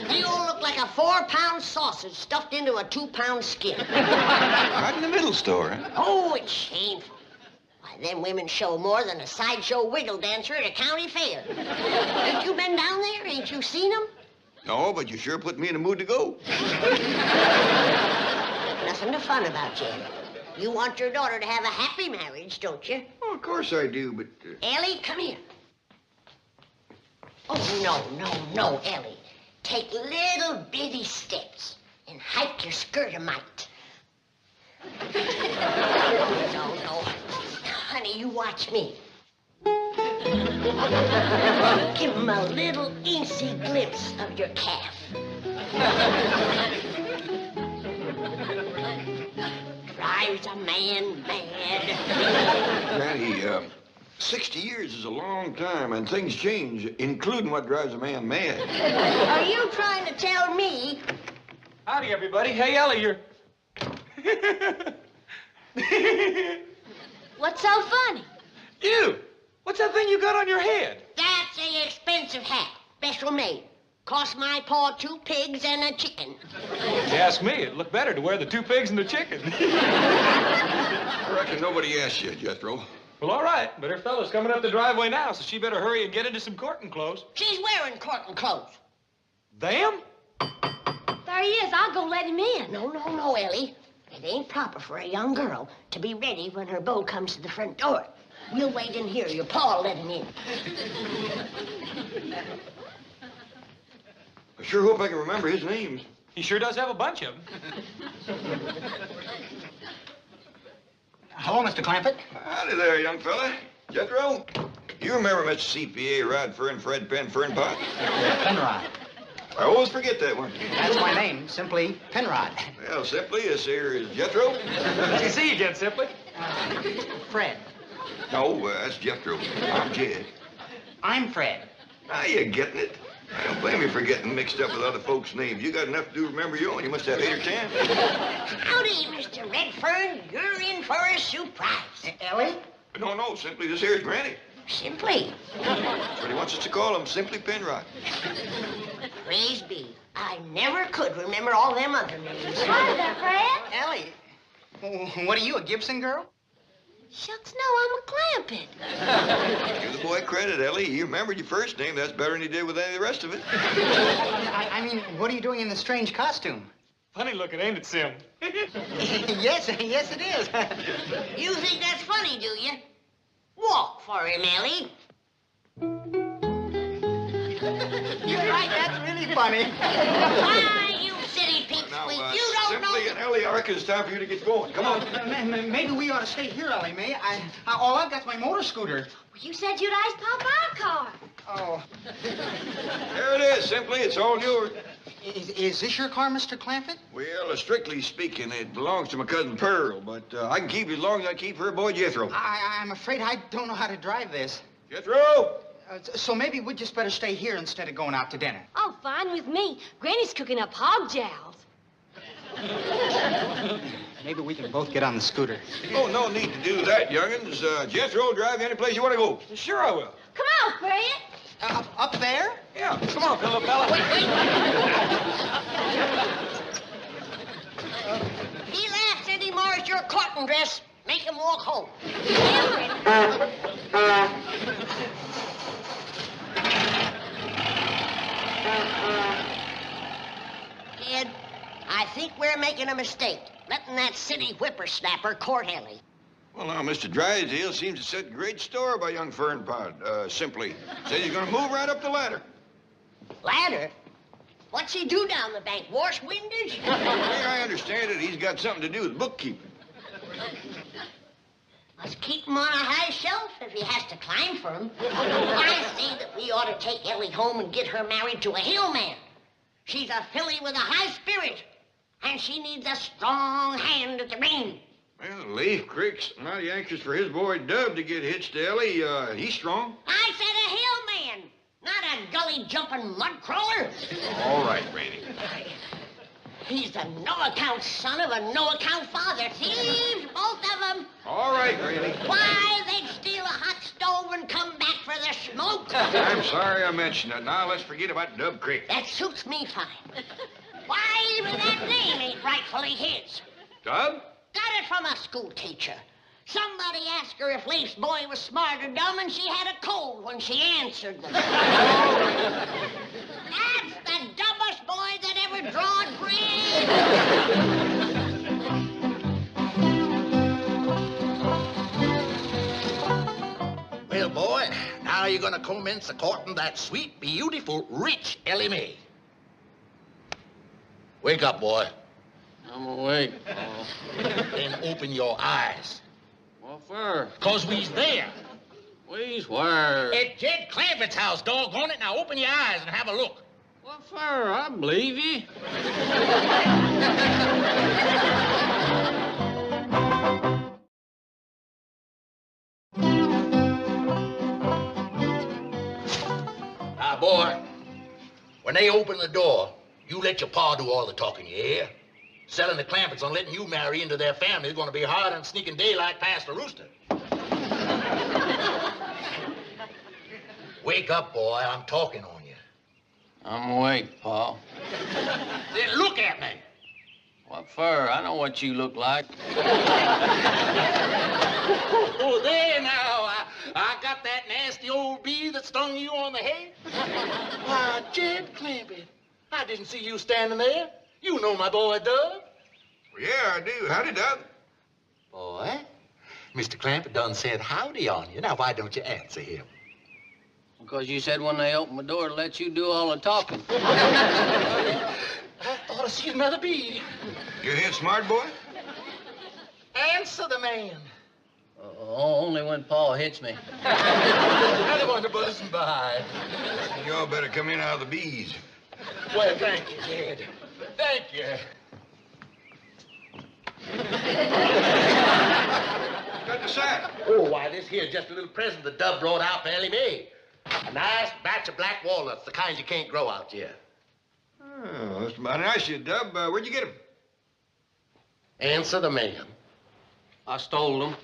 They all look like a 4-pound sausage stuffed into a 2-pound skin. Right in the middle store, huh? Oh, it's shameful. Why, them women show more than a sideshow wiggle dancer at a county fair. Ain't you been down there? Ain't you seen them? No, but you sure put me in the mood to go. Nothing to fun about, Jed. You want your daughter to have a happy marriage, don't you? Oh, of course I do, but... Ellie, come here. Oh, no, Ellie. Take little bitty steps and hike your skirt a mite. No. Honey, you watch me. Give him a little easy glimpse of your calf. Drives a man mad. Granny, 60 years is a long time, and things change, including what drives a man mad. Are you trying to tell me? Howdy, everybody. Hey, Ellie, you're... What's so funny? You! What's that thing you got on your head? That's an expensive hat. Special made. Cost my paw 2 pigs and a chicken. If you ask me, it'd look better to wear the 2 pigs and the chicken. I reckon nobody asked you, Jethro. Well, all right, but her fella's coming up the driveway now, so she better hurry and get into some courting clothes. She's wearing courting clothes. Them? There he is. I'll go let him in. No, Ellie. It ain't proper for a young girl to be ready when her beau comes to the front door. We'll wait in here. Your paw'll let him in. I sure hope I can remember his names. He sure does have a bunch of them. Hello, Mr. Clampett. Howdy there, young fella. Jethro, you remember Mr. CPA Rodfern Fred Penfern Pot? Penrod. I always forget that one. That's my name, simply Penrod. Well, simply, this here is Jethro. Good to see you again, Simply. Fred. No, that's Jethro. I'm Jed. I'm Fred. Now you're getting it. I don't blame you for getting mixed up with other folks' names. You got enough to do to remember your own. You must have 8 or 10. Howdy, Mr. Redfern. You're in for a surprise. Ellie? No, Simply, this here's Granny. Simply. But he wants us to call him Simply Penrod. Praise be. I never could remember all them other names. Hi there, Fred. Ellie. What are you, a Gibson girl? Shucks, no, I'm a Clampett. Give the boy credit, Ellie. You remembered your first name. That's better than he did with any of the rest of it. I mean, what are you doing in this strange costume? Funny looking, ain't it, Sim? Yes, it is. You think that's funny, do you? Walk for him, Ellie. You're right, that's really funny. Why, you silly pig Now, squeak, you don't know... Simply and Ellie, I reckon it's time for you to get going. Come on. Maybe we ought to stay here, Ellie Mae. All I've got's my motor scooter. You said you'd ice pop our car. Oh. There it is, Simply. It's all yours. Is this your car, Mr. Clampett? Well, strictly speaking, it belongs to my cousin Pearl, but I can keep it as long as I keep her boy Jethro. I'm afraid I don't know how to drive this. Jethro! So maybe we'd just better stay here instead of going out to dinner. Oh, fine with me. Granny's cooking up hog jowls. Maybe we can both get on the scooter. Oh, no need to do that, young'uns. Jethro, drive you any place you want to go. Sure I will. Come on, Fred. Up there? Yeah, come on, little fella. If he laughs anymore at your courting dress, make him walk home. Kid, I think we're making a mistake, letting that city whippersnapper court Ellie. Well, now, Mr. Drysdale seems to set great store by young Fernpod. Simply says he's going to move right up the ladder. Ladder? What's he do down the bank? Wash windows? I understand it. He's got something to do with bookkeeping. Must keep him on a high shelf if he has to climb for him. I say that we ought to take Ellie home and get her married to a hillman. She's a filly with a high spirit, and she needs a strong hand at the rein. Well, Leaf Crick's mighty anxious for his boy Dub to get hitched to Ellie. He's strong. I said a hillman, not a gully-jumping mud crawler. All right, Granny. He's the no-account son of a no-account father. Thieves, both of them. All right, Granny. Why, they'd steal a hot stove and come back for the smoke. I'm sorry I mentioned it. Now let's forget about Dub Crick. That suits me fine. Why, even that name ain't rightfully his. Dub? Got it from a school teacher. Somebody asked her if Leaf's boy was smart or dumb, and she had a cold when she answered them. That's the dumbest boy that ever drawed bread. Well, boy, now you're gonna commence a courting that sweet, beautiful, rich Ellie Mae. Wake up, boy. I'm awake. Then open your eyes. What for? 'Cause we's there. We's where? At Jed Clampett's house, doggone it. Now open your eyes and have a look. What for? I believe you. Now, boy, when they open the door, you let your pa do all the talking, you hear? Selling the Clampetts on letting you marry into their family is going to be harder than sneaking daylight past a rooster. Wake up, boy. I'm talking on you. I'm awake, Pa. Then look at me. What for? I know what you look like. Oh, there now. I got that nasty old bee that stung you on the head. Why, Jed Clampett, I didn't see you standing there. You know my boy, Doug. Yeah, I do. Howdy, Doug. Boy, Mr. Clampett done said howdy on you. Now, why don't you answer him? Because you said when they opened the door to let you do all the talking. I thought I seen another bee. You hit smart, boy? Answer the man. Only when Paul hits me. I don't want to buzz him by. Y'all better come in out of the bees. Well, thank you, Jed. Thank you. Got the sack. Oh, why, this here's just a little present the Dub brought out for Ellie Mae. A nice batch of black walnuts, the kinds you can't grow out here. Oh, that's mighty nice of you, Dub. Where'd you get them? Answer the man. I stole them.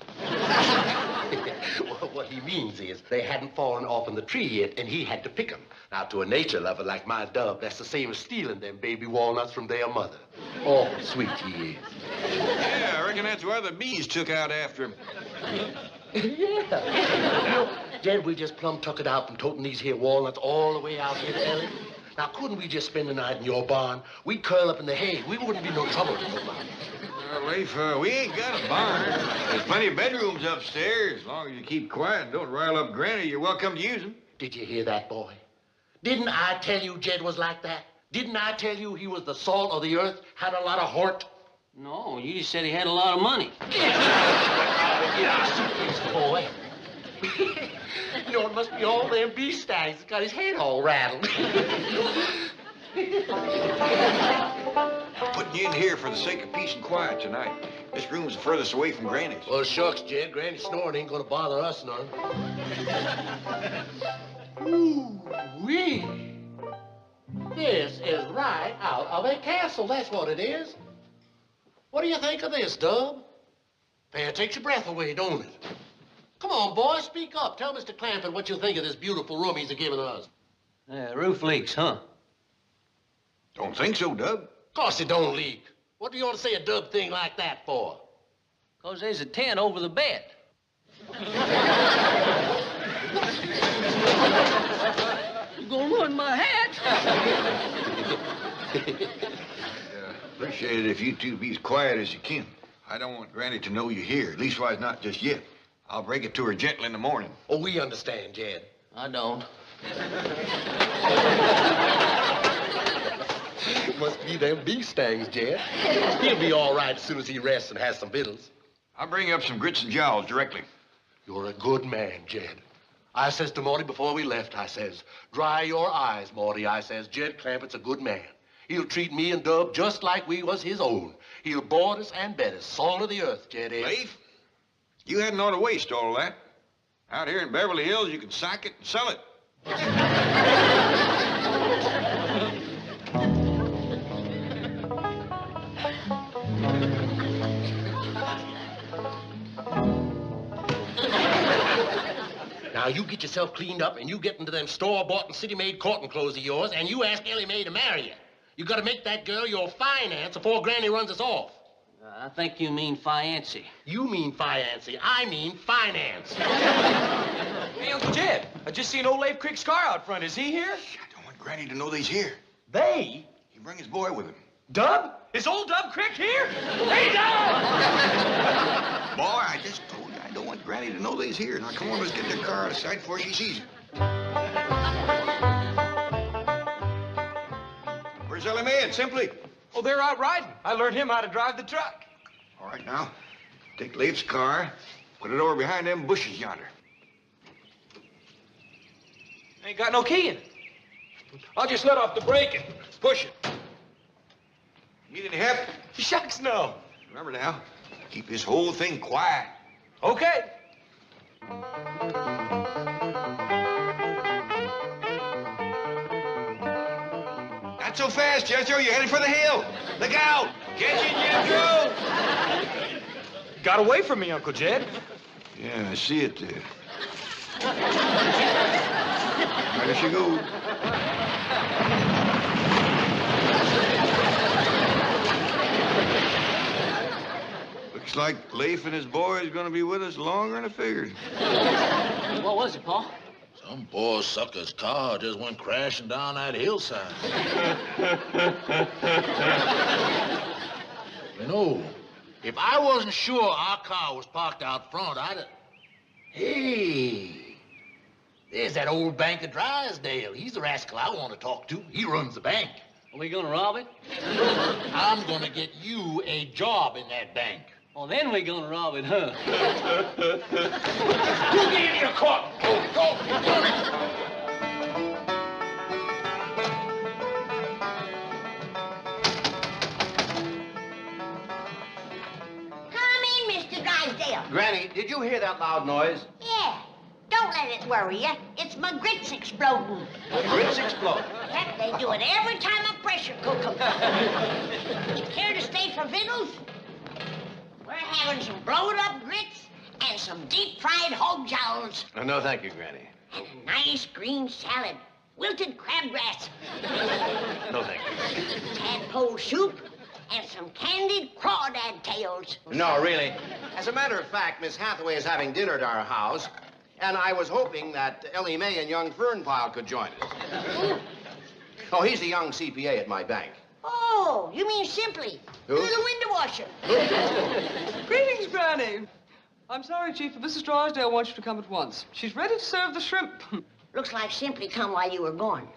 Well, what he means is they hadn't fallen off in the tree yet, and he had to pick them. Now, to a nature lover like my Dub, that's the same as stealing them baby walnuts from their mother. Awful sweet he is. Yeah, I reckon that's why the bees took out after him. Yeah. You know, Jed, we just plumb took it out from toting these here walnuts all the way out here to Ellie. Now, couldn't we just spend the night in your barn? We'd curl up in the hay. We wouldn't be no trouble to nobody. Leif, we ain't got a barn. There's plenty of bedrooms upstairs. As long as you keep quiet and don't rile up Granny, you're welcome to use them. Did you hear that, boy? Didn't I tell you Jed was like that? Didn't I tell you he was the salt of the earth, had a lot of heart? No, you just said he had a lot of money. Get out of suitcase, boy. You know, it must be all them bee stings that got his head all rattled. I'm putting you in here for the sake of peace and quiet tonight. This room's the furthest away from Granny's. Well, shucks, Jed. Granny snoring ain't gonna bother us none. Ooh-wee. This is right out of a castle, that's what it is. What do you think of this, Dub? It takes your breath away, don't it? Come on, boy, speak up. Tell Mr. Clampett what you think of this beautiful room he's given us. Roof leaks, huh? Don't think so, Dub. Of course it don't leak. What do you want to say a Dub thing like that for? 'Cause there's a tent over the bed. You're gonna ruin my hat. Appreciate it if you two be as quiet as you can. I don't want Granny to know you're here, leastwise not just yet. I'll break it to her gently in the morning. Oh, we understand, Jed. I don't. Must be them bee stings, Jed. He'll be all right as soon as he rests and has some victuals. I'll bring you up some grits and jowls directly. You're a good man, Jed. I says to Morty before we left, I says, dry your eyes, Morty. I says, Jed Clampett's a good man. He'll treat me and Dub just like we was his own. He'll board us and bed us, salt of the earth, Jed is. Leif, you hadn't ought to waste all that. Out here in Beverly Hills, you can sack it and sell it. Now, you get yourself cleaned up and you get into them store-bought and city-made courting clothes of yours and you ask Ellie Mae to marry you. You gotta make that girl your finance before Granny runs us off. I think you mean fiancé. You mean fiancé. I mean finance. Hey, Uncle Jed, I just seen old Leif Crick's car out front. Is he here? I don't want Granny to know they's here. They? He bring his boy with him. Dub? Is old Dub Crick here? Hey, Dub! Boy, I just told you I don't want Granny to know they's here. Now, come on, let's get the car out of sight before she sees it. Where's Ellie Mae and Simply? Oh, they're out riding. I learned him how to drive the truck. All right, now, take Leif's car, put it over behind them bushes yonder. Ain't got no key in it. I'll just let off the brake and push it. Need any help? Shucks, no. Remember now, keep this whole thing quiet. Okay. Not so fast, Jethro. You're headed for the hill. Look out. Catch it, Jethro. Got away from me, Uncle Jed. Yeah, I see it there. There she goes. Looks like Leif and his boy is going to be with us longer than I figured. What was it, Paul? Some poor sucker's car just went crashing down that hillside. You know, if I wasn't sure our car was parked out front, I'd... Hey, there's that old bank of Drysdale. He's the rascal I want to talk to. He runs the bank. Are we gonna rob it? I'm gonna get you a job in that bank. Well, then we're gonna rob it, huh? You get in your car. Go. Come in, Mr. Drysdale. Granny, did you hear that loud noise? Yeah. Don't let it worry you. It's my grits exploding. Grits explode. Heck, they do it every time I pressure cook them. You care to stay for victuals? We're having some blowed-up grits and some deep-fried hog jowls. No, thank you, Granny. And a nice green salad. Wilted crabgrass. No, thank you. Tadpole soup and some candied crawdad tails. No, really. As a matter of fact, Miss Hathaway is having dinner at our house, and I was hoping that Ellie Mae and young Fernpile could join us. Oh, he's the young CPA at my bank. Oh, you mean Simply? Who? The window washer. Greetings, Granny. I'm sorry, Chief, but Mrs. Drysdale wants you to come at once. She's ready to serve the shrimp. Looks like Simply come while you were gone.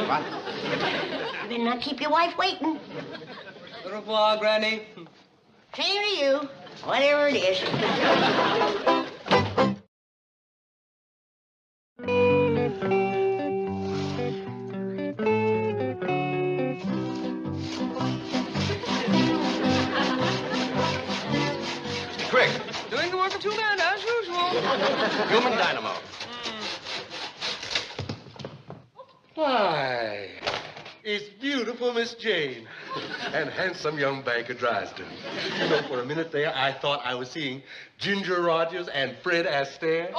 What? You better not keep your wife waiting. Au revoir, Granny. Same to you, whatever it is. Doing the work of two men, as usual. Human dynamo. Why, it's beautiful Miss Jane and handsome young banker Drysdale. You know, for a minute there, I thought I was seeing Ginger Rogers and Fred Astaire.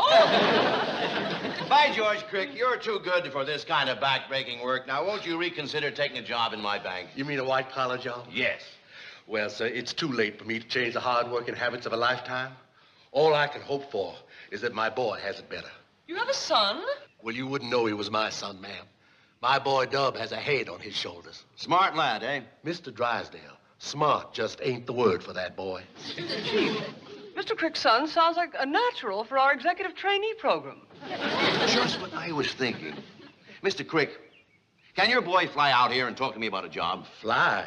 By George, Crick, you're too good for this kind of back-breaking work. Now, won't you reconsider taking a job in my bank? You mean a white-collar job? Yes. Well, sir, it's too late for me to change the hard-working habits of a lifetime. All I can hope for is that my boy has it better. You have a son? Well, you wouldn't know he was my son, ma'am. My boy Dub has a head on his shoulders. Smart lad, eh? Mr. Drysdale, smart just ain't the word for that boy. Chief, Mr. Crick's son sounds like a natural for our executive trainee program. Just what I was thinking. Mr. Crick, can your boy fly out here and talk to me about a job? Fly?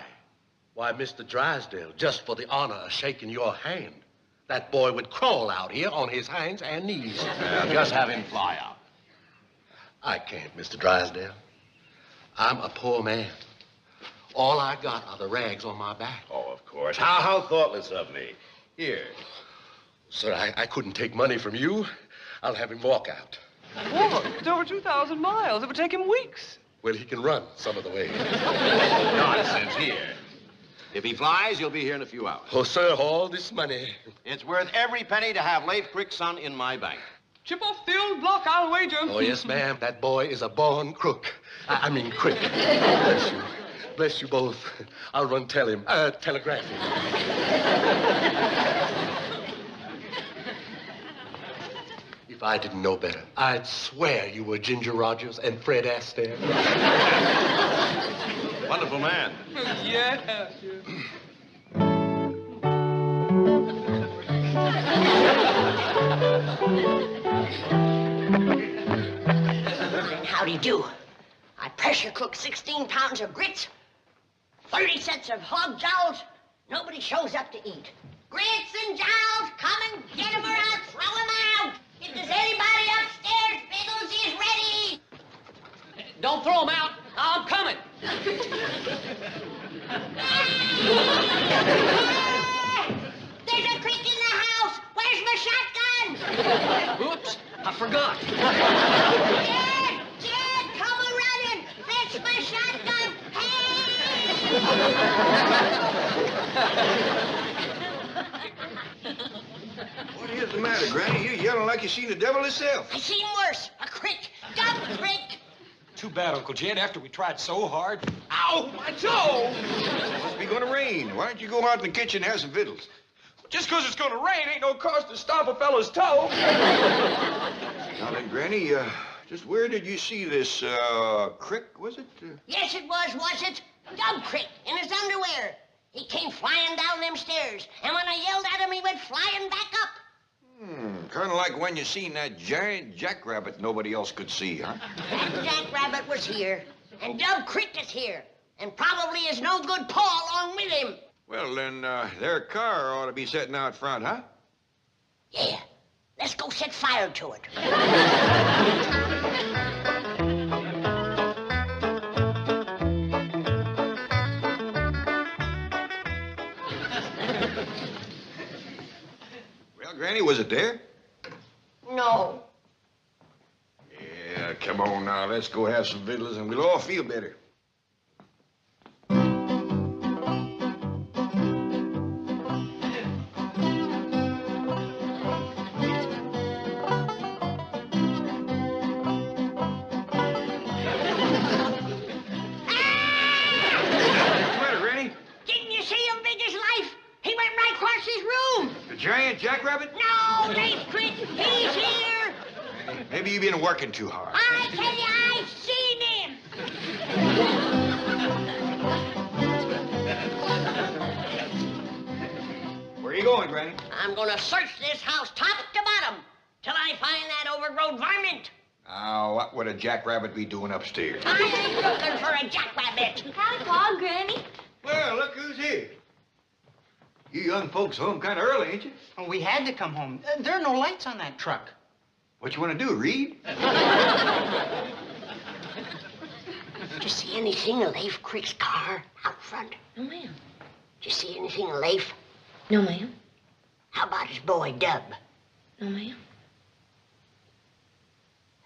Why, Mr. Drysdale, just for the honor of shaking your hand, that boy would crawl out here on his hands and knees. Just have him fly out. I can't, Mr. Drysdale. I'm a poor man. All I got are the rags on my back. Oh, of course. How thoughtless of me. Here. Sir, I couldn't take money from you. I'll have him walk out. Walk? It's over 2,000 miles. It would take him weeks. Well, he can run some of the way. Nonsense. Here. If he flies, he'll be here in a few hours. Oh, sir, all this money. It's worth every penny to have Leif Crick's son in my bank. Chip off the old block, I'll wager. Oh, yes, ma'am. That boy is a born crook. I mean, crick. Bless you. Bless you both. I'll run tell him. Telegraph him. If I didn't know better, I'd swear you were Ginger Rogers and Fred Astaire. Wonderful man. Yeah. Howdy do. I pressure cook 16 pounds of grits, 30 sets of hog jowls. Nobody shows up to eat. Grits and jowls, come and get them or I'll throw them out. If there's anybody upstairs, Biggles is ready. Don't throw them out. I'm coming. There's a creak in the house. Where's my shotgun? Oops, I forgot. Jed, come a-running. Fetch my shotgun. Hey! What is the matter, Granny? You're yelling like you seen the devil himself. I seen worse. A creek. Dumb creek. Too bad, Uncle Jed, after we tried so hard. Ow, my toe! It must be gonna rain. Why don't you go out in the kitchen and have some victuals? Just 'cause it's gonna rain ain't no cause to stop a fellow's toe. Now then, Granny, just where did you see this, crick, was it? Yes, it was it? Dumb creek in his underwear. He came flying down them stairs, and when I yelled at him, he went flying back up. Kind of like when you seen that giant jackrabbit nobody else could see, huh? That jackrabbit was here, and Dub Creek is here, and probably is no good Paul along with him. Well, then, their car ought to be sitting out front, huh? Yeah, let's go set fire to it. Well, Granny, was it there? No. Yeah, come on now. Let's go have some victuals and we'll all feel better. Giant jackrabbit? No, Leif Crick, he's here. Maybe you've been working too hard. I tell you, I've seen him. Where are you going, Granny? I'm gonna search this house top to bottom till I find that overgrown varmint. Now, what would a jackrabbit be doing upstairs? I ain't looking for a jackrabbit. Howdy, Pa, Granny. Well, look who's here. You young folks home kind of early, ain't you? Oh, we had to come home. There are no lights on that truck. What you want to do, read? Did you see anything of Leif Crick's car out front? No, ma'am. Did you see anything of Leif? No, ma'am. How about his boy, Dub? No, ma'am.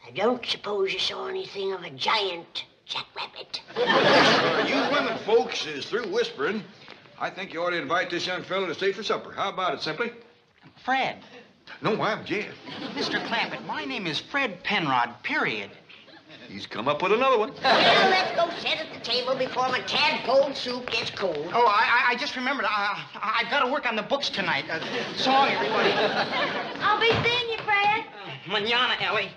I don't suppose you saw anything of a giant jackrabbit. You women folks is through whispering. I think you ought to invite this young fellow to stay for supper. How about it, Simply? Fred. No, I'm Jeff. Mr. Clampett, my name is Fred Penrod, period. He's come up with another one. Well, let's go sit at the table before my tadpole soup gets cold. Oh, I just remembered. I've got to work on the books tonight. So long, everybody. I'll be seeing you, Fred. Mañana, Ellie.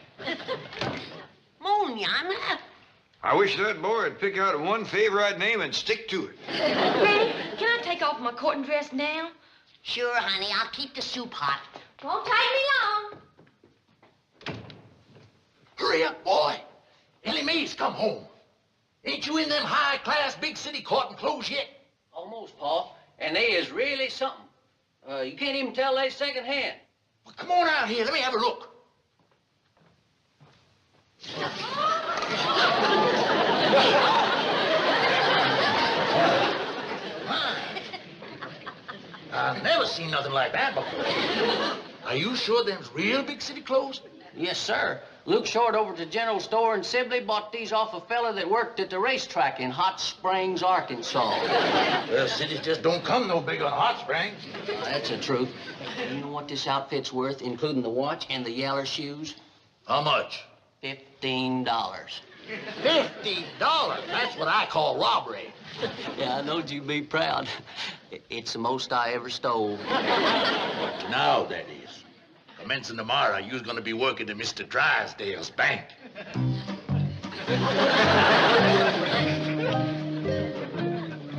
Mañana? I wish that boy would pick out one favorite name and stick to it. Granny, can I take off my courting dress now? Sure, honey. I'll keep the soup hot. Won't take me long. Hurry up, boy. Ellie Mae's come home. Ain't you in them high-class big city courting clothes yet? Almost, Pa. And they is really something. You can't even tell they second-hand. Well, come on out here. Let me have a look. I've never seen nothing like that before. Are you sure them's real big city clothes? Yes, sir. Luke Short over at the general store in Sibley bought these off a fella that worked at the racetrack in Hot Springs, Arkansas. Well, cities just don't come no bigger than Hot Springs. That's the truth. You know what this outfit's worth, including the watch and the yaller shoes? How much? $15. $50? That's what I call robbery. Yeah, I knowed you'd be proud. It's the most I ever stole. Now, that is. Commencing tomorrow, you's gonna be working at Mr. Drysdale's bank.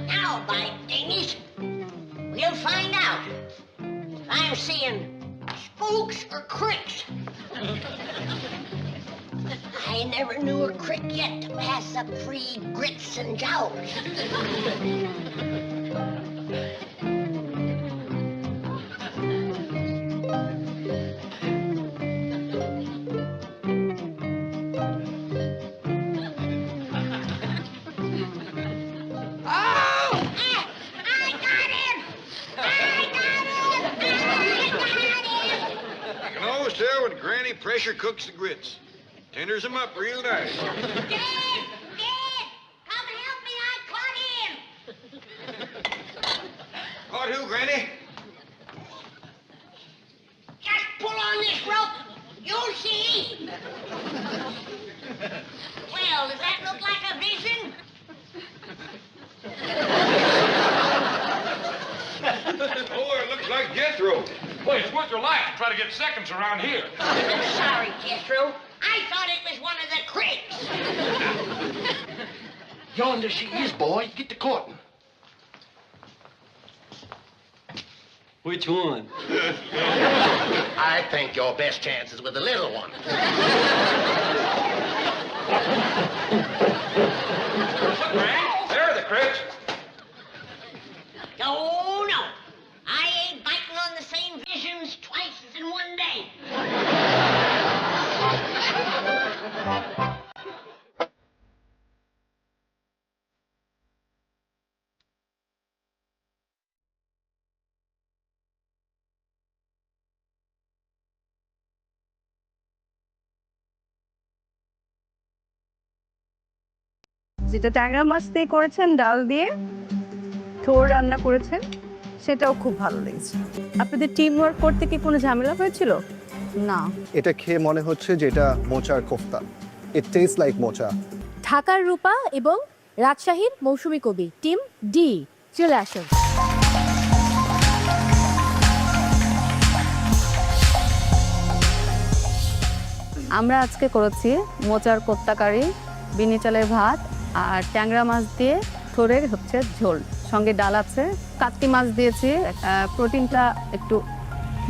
Now, by dingies, we'll find out if I'm seeing spooks or cricks. I never knew a crick yet to pass up free grits and jowls. Granny pressure cooks the grits. Tenders them up real nice. Dad! Dad! Come help me, I caught him! Caught who, Granny? Just pull on this rope. You'll see. Well, does that look like a vision? Oh, it looks like Jethro. Boy, it's worth your life to try to get seconds around here. Sorry, Jethro. I thought it was one of the cricks. Yonder she is, boy. Get to courting. Which one? I think your best chance is with the little one. Look, Granny, there are the cricks. Oh, no. I ain't biting on the same visions twice in one day. যেটা ট্যাংরা মাছ দিয়ে করেছেন ডাল দিয়ে থোড় রান্না করেছেন সেটাও খুব ভালো লেগেছে। আপনাদের টিম ওয়ার্ক করতে কি কোনো ঝামেলা হয়েছিল? না। এটা খেয়ে মনে হচ্ছে যে এটা মোচার কোফতা। ইট টেস্ট লাইক মোচা। ঢাকার রূপা এবং রাজশাহীর মৌসুমী কবি টিম ডি চলে আসুন। আমরা আজকে করেছি মোচার কোফতা কারি, বিনি চালের ভাত আর ট্যাংরা মাছ দিয়ে থোড়ের হচ্ছে ঝোল, সঙ্গে ডাল আছে, কাতকি মাছ দিয়েছি প্রোটিনটা একটু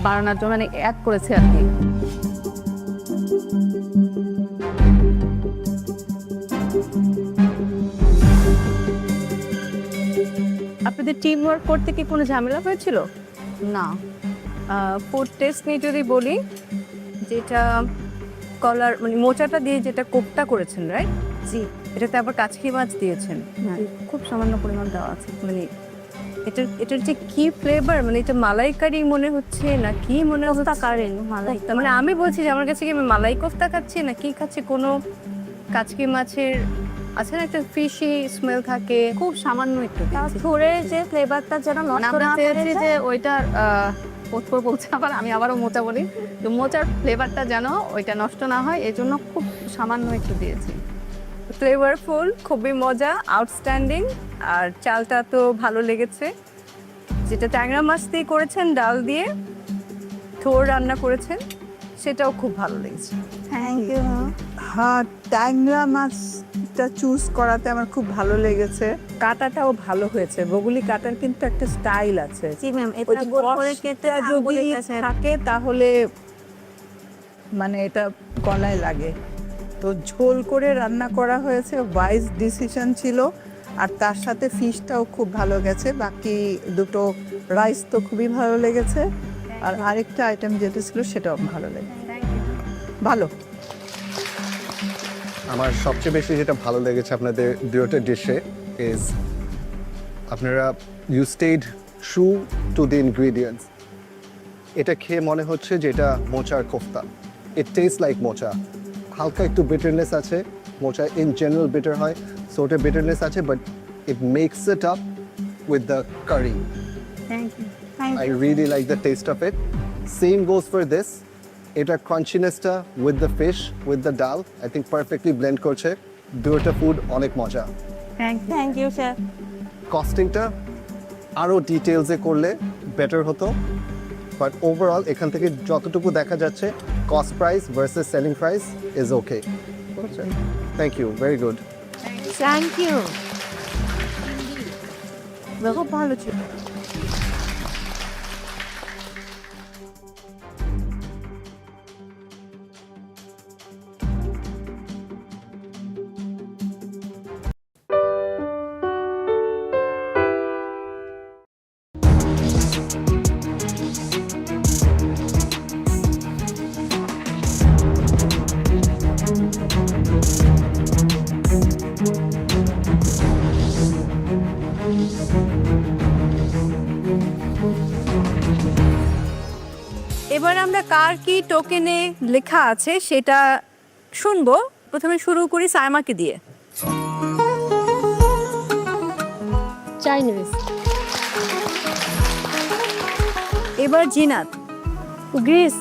বাড়ানোর জন্য, মানে অ্যাড করেছি আর কি। আপনাদের টিম ওয়ার্ক করতে কি কোনো ঝামেলা হয়েছিল? না। ফুড টেস্ট নিয়ে যদি বলি, যেটা কলার মানে মোচাটা দিয়ে যেটা কোফতা করেছেন, রাইট? জি। এটাতে আবার কাচকি মাছ দিয়েছেন, খুব সামান্য পরিমাণ দেওয়া আছে। মানে এটার যে কি ফ্লেভার, মানে এটা মালাইকারি মনে হচ্ছে না কি মনে হচ্ছে? কারেন মালাই, মানে আমি বলছি যে আমার কাছে কি আমি মালাই কোফতা খাচ্ছি না কি খাচ্ছি, কোনো কাচকি মাছের আছে না একটা ফিশি স্মেল থাকে, খুব সামান্য একটু থোড়ের যে ফ্লেভারটা যেন নষ্ট না হয়েছে, যে ওইটার পথপর বলছে, আবার আমি আবারও মোচা বলি, তো মোচার ফ্লেভারটা যেন ওইটা নষ্ট না হয়, এই জন্য খুব সামান্য একটু দিয়েছি। ফ্লেভারফুল, খুবই মজা, আউটস্ট্যান্ডিং। আর চালটা তো ভালো লেগেছে, যেটা ট্যাংরা মাছ দিয়ে করেছেন, ডাল দিয়ে থোড় রান্না করেছেন, সেটাও খুব ভালো লেগেছে। Thank you. হ্যাঁ, ট্যাংরা মাছটা চুজ করাতে আমার খুব ভালো লেগেছে। কাটাটাও ভালো হয়েছে, বগুলি কাটার কিন্তু একটা স্টাইল আছে। জি ম্যাম, এটা গোল করে কেটে যদি থাকে তাহলে মানে এটা গলায় লাগে। তো ঝোল করে রান্না করা হয়েছে, ওয়াইজ ডিসিশন ছিল। আর তার সাথে ফিশটাও খুব ভালো গেছে। বাকি দুটো রাইস তো খুবই ভালো লেগেছে, আর আরেকটা আইটেম যেটা ছিল সেটাও ভালো লেগেছে। ভালো। আমার সবচেয়ে বেশি যেটা ভালো লেগেছে আপনাদের দুটো ডিশে ইজ আপনারা you stayed true to the ingredients. এটা খেয়ে মনে হচ্ছে যে এটা মোচার কোফতা। ইট টেস্ট লাইক মোচা। হালকা একটু বিটারনেস আছে, মোচা ইন জেনারেল বিটার হয়, সো ওটা বিটারনেস আছে, but it makes it up with the curry. Thank you. I really like the taste of it. Same goes for this. এটা ক্রাঞ্চিনেসটা with the fish with the dal I think perfectly blend করছে। দুটো food অনেক মজা। Thank you sir. কস্টিংটা আরও ডিটেলসে করলে better হতো, বাট ওভারঅল এখান থেকে যতটুকু দেখা যাচ্ছে cost price versus selling price is okay. Thank you, very good. Thank you, খুব ভালো ছিল। এবার আমরা কার কি টোকেনে লেখা আছে সেটা শুনবো। প্রথমে শুরু করি সাইমাকে দিয়ে। চাইনিজ। এবার জিনাত। গ্রিস।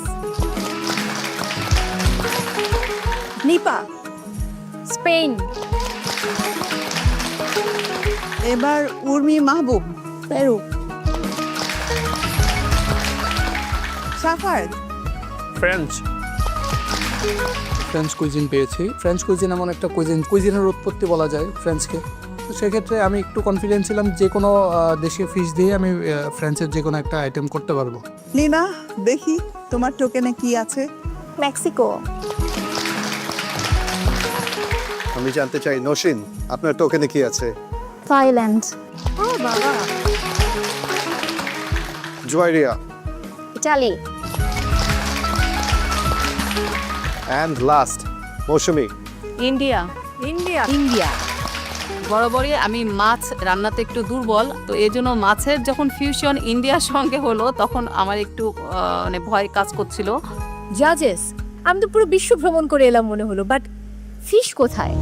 নিপা। স্পেন। এবার উর্মি মাহবুব। পেরু। সাফার। ফ্রেঞ্চ। ফ্রেঞ্চ কুইজিন পেয়েছি। ফ্রেঞ্চ কুইজিন এমন একটা কুইজিনের উৎপত্তি বলা যায় ফ্রেঞ্চকে। তো সেক্ষেত্রে আমি একটু কনফিডেন্ট ছিলাম যে কোনো দেশীয় ফিশ দিয়ে আমি ফ্রেঞ্চের যে কোনো একটা আইটেম করতে পারবো। লিনা, দেখি তোমার টোকেনে কি আছে। মেক্সিকো। আমি জানতে চাই নসিন, আপনার টোকেনে কি আছে? থাইল্যান্ড। ও বাবা। Juairia. Italy. And last Mousumi. India. India. India. বরাবরই আমি মাছ রান্নাতে একটু দুর্বল, তো এই জন্য মাছের যখন ফিউশন ইন্ডিয়ার সঙ্গে হলো তখন আমার একটু মানে ভয় কাজ করছিল। জাজেস, আমি তো পুরো বিশ্ব ভ্রমণ করে এলাম মনে হলো, বাট ফিশ কোথায়?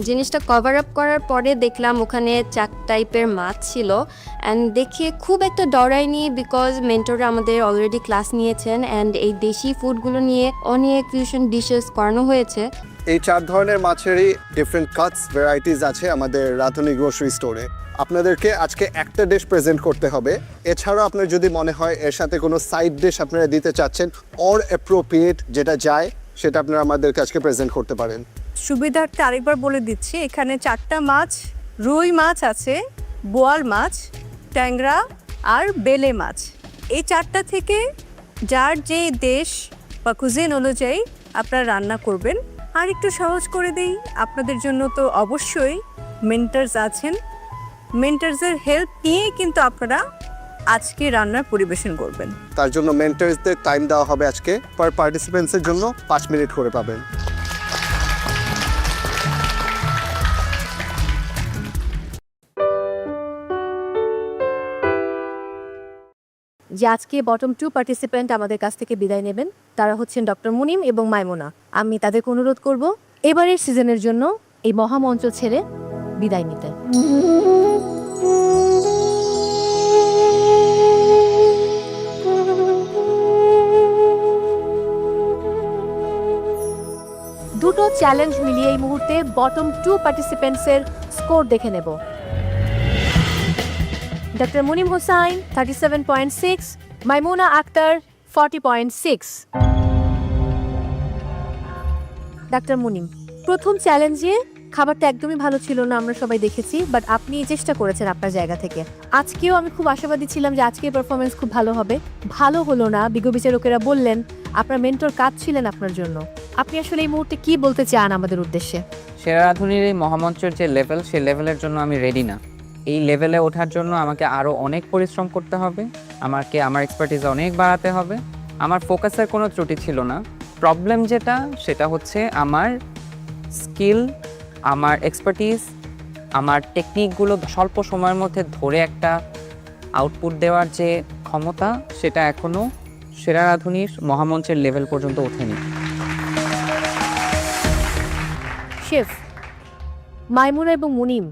জিনিসটা কভার আপ করার পরে দেখলাম ওখানে 4 টাইপের মাছ ছিল, অ্যান্ড দেখে খুব একটা ডরাইনি, বিকজ মেন্টররা আমাদের অলরেডি ক্লাস নিয়েছেন অ্যান্ড এই দেশি ফুডগুলো নিয়ে অনেক ফিউশন ডিশেস করানো হয়েছে। এই 4 ধরনের মাছেরই ডিফারেন্ট কাটস ভ্যারাইটিস আছে আমাদের রাঁধুনি গ্রোসারি স্টোরে। আপনাদেরকে আজকে একটা ডিশ প্রেজেন্ট করতে হবে। এছাড়াও আপনার যদি মনে হয় এর সাথে কোনো সাইড ডিশ আপনারা দিতে চাচ্ছেন অর অ্যাপ্রোপ্রিয়েট যেটা যায়, সেটা আপনারা আমাদেরকে আজকে প্রেজেন্ট করতে পারেন। সুবিধার্থে আরেকবার বলে দিচ্ছি, এখানে 4টা মাছ, রুই মাছ আছে, বোয়াল মাছ, ট্যাংরা আর বেলে মাছ। এই 4টা থেকে যার যে দেশ বা কুজিন অনুযায়ী আপনারা রান্না করবেন। আর একটু সহজ করে দেই, আপনাদের জন্য তো অবশ্যই মেন্টার্স আছেন। মেন্টার্সের হেল্প নিয়েই কিন্তু আপনারা আজকে রান্নার পরিবেশন করবেন। তার জন্য মেন্টার্সদের টাইম দেওয়া হবে আজকে, পার পার্টিসিপেন্টসের জন্য 5 মিনিট করে পাবেন। যে আজকে বটম 2 পার্টিসিপেন্ট আমাদের কাছ থেকে বিদায় নেবেন, তারা হচ্ছেন ডক্টর মুনিম এবং মাইমুনা। আমি তাদেরকে অনুরোধ করব এবারের সিজনের জন্য এই মহামঞ্চ ছেড়ে বিদায় নিতে। দুটো চ্যালেঞ্জ মিলিয়ে এই মুহূর্তে বটম 2 পার্টিসিপেন্টসের স্কোর দেখে নেব। ডক্টর মুনিম হোসাইন 37.6, মাইমুনা আক্তার 40.6। ডাক্তার মুনিম, প্রথম চ্যালেঞ্জে খাবারটা একদমই ভালো ছিল না, আমরা সবাই দেখেছি, বাট আপনি চেষ্টা করেছেন আপনার জায়গা থেকে। আজকেও আমি খুব আশাবাদী ছিলাম যে আজকের পারফরমেন্স খুব ভালো হবে। ভালো হলো না, বিজ্ঞ বিচারকেরা বললেন আপনার মেন্টর কাজ ছিলেন আপনার জন্য। আপনি আসলে এই মুহূর্তে কি বলতে চান আমাদের উদ্দেশ্যে? সেরা রাঁধুনির এই মহামঞ্চের যে লেভেল, সেই লেভেলের জন্য আমি রেডি না। এই লেভেলে ওঠার জন্য আমাকে আরও অনেক পরিশ্রম করতে হবে, আমাকে আমার এক্সপার্টিস অনেক বাড়াতে হবে। আমার ফোকাসের কোনো ত্রুটি ছিল না। প্রবলেম যেটা, সেটা হচ্ছে আমার স্কিল, আমার এক্সপার্টিস, আমার টেকনিকগুলো স্বল্প সময়ের মধ্যে ধরে একটা আউটপুট দেওয়ার যে ক্ষমতা, সেটা এখনও সেরা রাঁধুনির মহামঞ্চের লেভেল পর্যন্ত ওঠেনি। শেফ, মাইমুনা এবং মুনিম,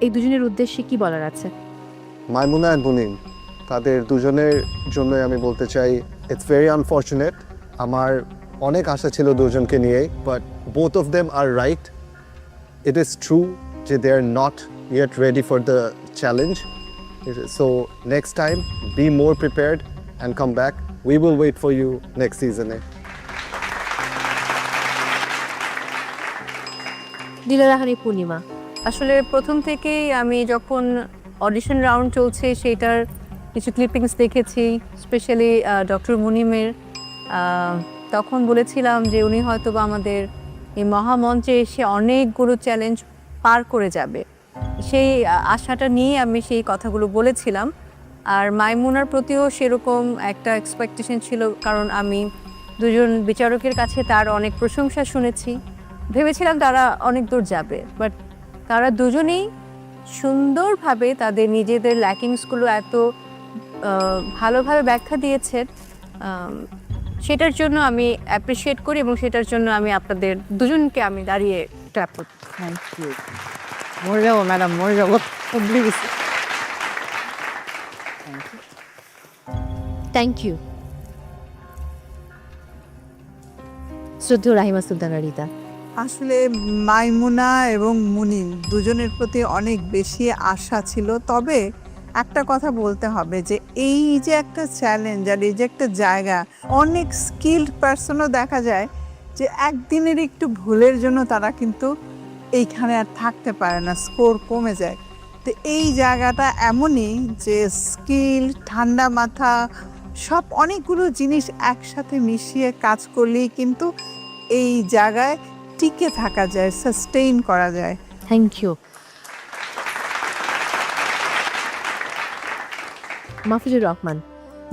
এই দুজনের উদ্দেশ্যে কি বলার আছে? মাইমুনা আর মুনিম, তাদের দুজনের জন্য আমি বলতে চাই ইটস ভেরি আনফর্চুনেট। আমার অনেক আশা ছিল দুজনকে নিয়ে, but both of them are right. It is true যে they are not yet ready for the challenge. So next time be more prepared and come back. We will wait for you next সিজনে। দিলারাহানি পূর্ণিমা, আসলে প্রথম থেকেই আমি যখন audition round চলছে সেইটার কিছু ক্লিপিংস দেখেছি, স্পেশালি ডক্টর মুনিমের, তখন বলেছিলাম যে উনি হয়তো বা আমাদের এই মহামঞ্চে এসে অনেকগুলো চ্যালেঞ্জ পার করে যাবে। সেই আশাটা নিয়ে আমি সেই কথাগুলো বলেছিলাম। আর মাইমুনার প্রতিও সেরকম একটা এক্সপেকটেশন ছিল, কারণ আমি দুজন বিচারকের কাছে তার অনেক প্রশংসা শুনেছি। ভেবেছিলাম তারা অনেক দূর যাবে, বাট তারা দুজনেই সুন্দরভাবে তাদের নিজেদের ল্যাকিংসগুলো এত ভালোভাবে ব্যাখ্যা দিয়েছেন, সেটার জন্য আমি অ্যাপ্রিসিয়েট করি এবং সেটার জন্য আমি আপনাদের দুজনকে আমি দাঁড়িয়ে ক্ল্যাপ করি। Thank you. মরে যাবো ম্যাডাম, মরে যাবো প্লিজ। Thank you. শ্রদ্ধেয় রাহিমা সুলতানা রিতা, আসলে মাইমুনা এবং মুনিম দুজনের প্রতি অনেক বেশি আশা ছিল। তবে একটা কথা বলতে হবে যে এই যে একটা চ্যালেঞ্জ আর এই যে একটা জায়গা, অনেক স্কিল্ড পার্সনও দেখা যায় যে একদিনের একটু ভুলের জন্য তারা কিন্তু এইখানে আর থাকতে পারে না, স্কোর কমে যায়। তো এই জায়গাটা এমনই যে স্কিল, ঠান্ডা মাথা, সব অনেকগুলো জিনিস একসাথে মিশিয়ে কাজ করলেই কিন্তু এই জায়গায় টিকে থাকা যায়, সাস্টেইন করা যায়। Thank you. মাহফুজুর রহমান,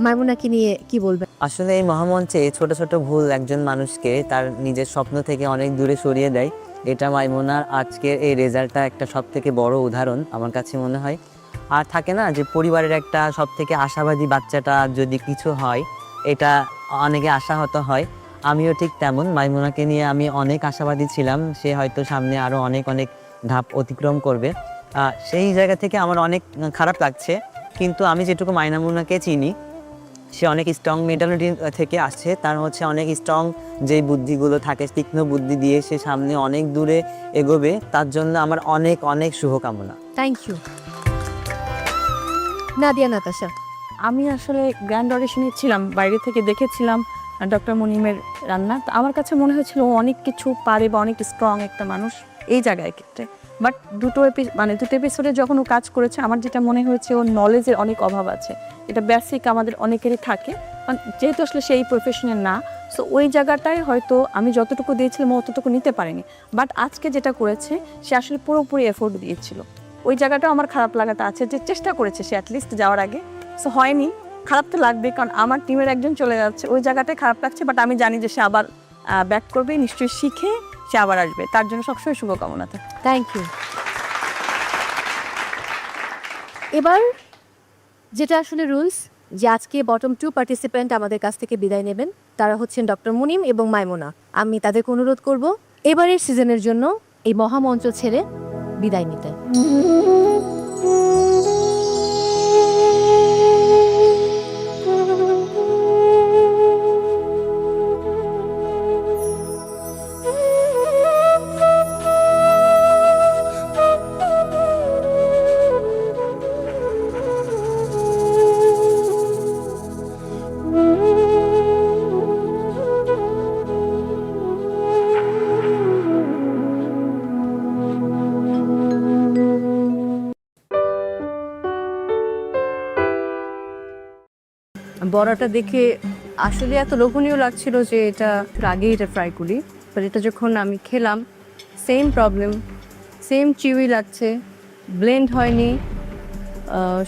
মাইমুনাকে নিয়ে কি বলবেন? আসলে এই মহামঞ্চে ছোট ছোট ভুল একজন মানুষকে তার নিজের স্বপ্ন থেকে অনেক দূরে সরিয়ে দেয়। এটা মাইমুনার আজকের এই রেজাল্টটা একটা সব থেকে বড় উদাহরণ আমার কাছে মনে হয়। আর থাকে না যে পরিবারের একটা সব থেকে আশাবাদী বাচ্চাটা যদি কিছু হয়, এটা অনেকে আশাহত হয়। আমিও ঠিক তেমন, মাইমুনাকে নিয়ে আমি অনেক আশাবাদী ছিলাম, সে হয়তো সামনে আরও অনেক অনেক ধাপ অতিক্রম করবে। সেই জায়গা থেকে আমার অনেক খারাপ লাগছে, কিন্তু আমি যেটুকু মাইমুনাকে চিনি, সে অনেক স্ট্রং মেন্টালিটি থেকে আসছে। তার হচ্ছে অনেক স্ট্রং যে বুদ্ধিগুলো থাকে, তীক্ষ্ণ বুদ্ধি দিয়ে সে সামনে অনেক দূরে এগোবে। তার জন্য আমার অনেক অনেক শুভকামনা। Thank you. নাদিয়া নাতাশা, আমি আসলে গ্র্যান্ড অডিশনে ছিলাম, বাইরে থেকে দেখেছিলাম ডক্টর মুনিমের রান্না। তো আমার কাছে মনে হয়েছিল ও অনেক কিছু পারে বা অনেক স্ট্রং একটা মানুষ এই জায়গায় ক্ষেত্রে। বাট দুটো এপিসোডে যখন ও কাজ করেছে আমার যেটা মনে হয়েছে ওর নলেজের অনেক অভাব আছে। এটা বেসিক আমাদের অনেকেরই থাকে, যেহেতু আসলে সেই প্রফেশনের না, সো ওই জায়গাটায় হয়তো আমি যতটুকু দিয়েছিলাম অতটুকু নিতে পারিনি। বাট আজকে যেটা করেছে সে আসলে পুরোপুরি এফোর্ট দিয়েছিল। ওই জায়গাটাও আমার খারাপ লাগাটা আছে, যে চেষ্টা করেছে সে অ্যাটলিস্ট যাওয়ার আগে, সো হয়নি। খারাপ তো লাগবে, কারণ আমার টিমের একজন চলে যাচ্ছে, ওই জায়গাটায় খারাপ লাগছে। বাট আমি জানি যে সে আবার ব্যাক করবে, নিশ্চয়ই শিখে সে আবার আসবে। তার জন্য সবসময় শুভকামনা থাকে। Thank you. এবার যেটা আসলে রুলস, যে আজকে বটম 2 পার্টিসিপেন্ট আমাদের কাছ থেকে বিদায় নেবেন, তারা হচ্ছেন ডক্টর মুনিম এবং মাইমুনা। আমি তাদেরকে অনুরোধ করব এবারের সিজনের জন্য এই মহামঞ্চ ছেড়ে বিদায় নিতে। বড়াটা দেখে আসলে এত লোভনীয় লাগছিল যে এটা আগেই এটা ফ্রাই করি, বাট এটা যখন আমি খেলাম সেম প্রবলেম, সেম চিউই লাগছে, ব্লেন্ড হয়নি,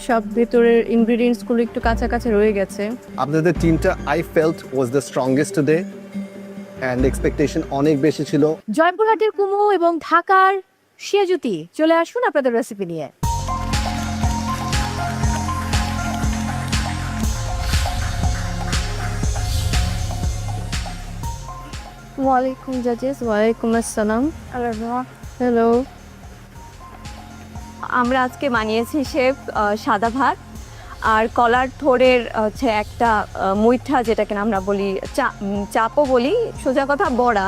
সব ভেতরের ইনগ্রিডিয়েন্টসগুলো একটু কাঁচা কাঁচা রয়ে গেছে। আপনাদের টিমটা I felt was the strongest today and expectation অনেক বেশি ছিল। জয়পুরহাটের কুমু এবং ঢাকার শিয়াজুতি চলে আসুন আপনাদের রেসিপি নিয়ে। ওয়ালাইকুম জাজেস। ওয়ালাইকুম আসসালাম। হ্যালো। আমরা আজকে বানিয়েছি শেফ সাদা ভাত আর কলার থোড়ের হচ্ছে একটা মুইঠা, যেটাকে আমরা বলি চাপও বলি, সোজা কথা বড়া।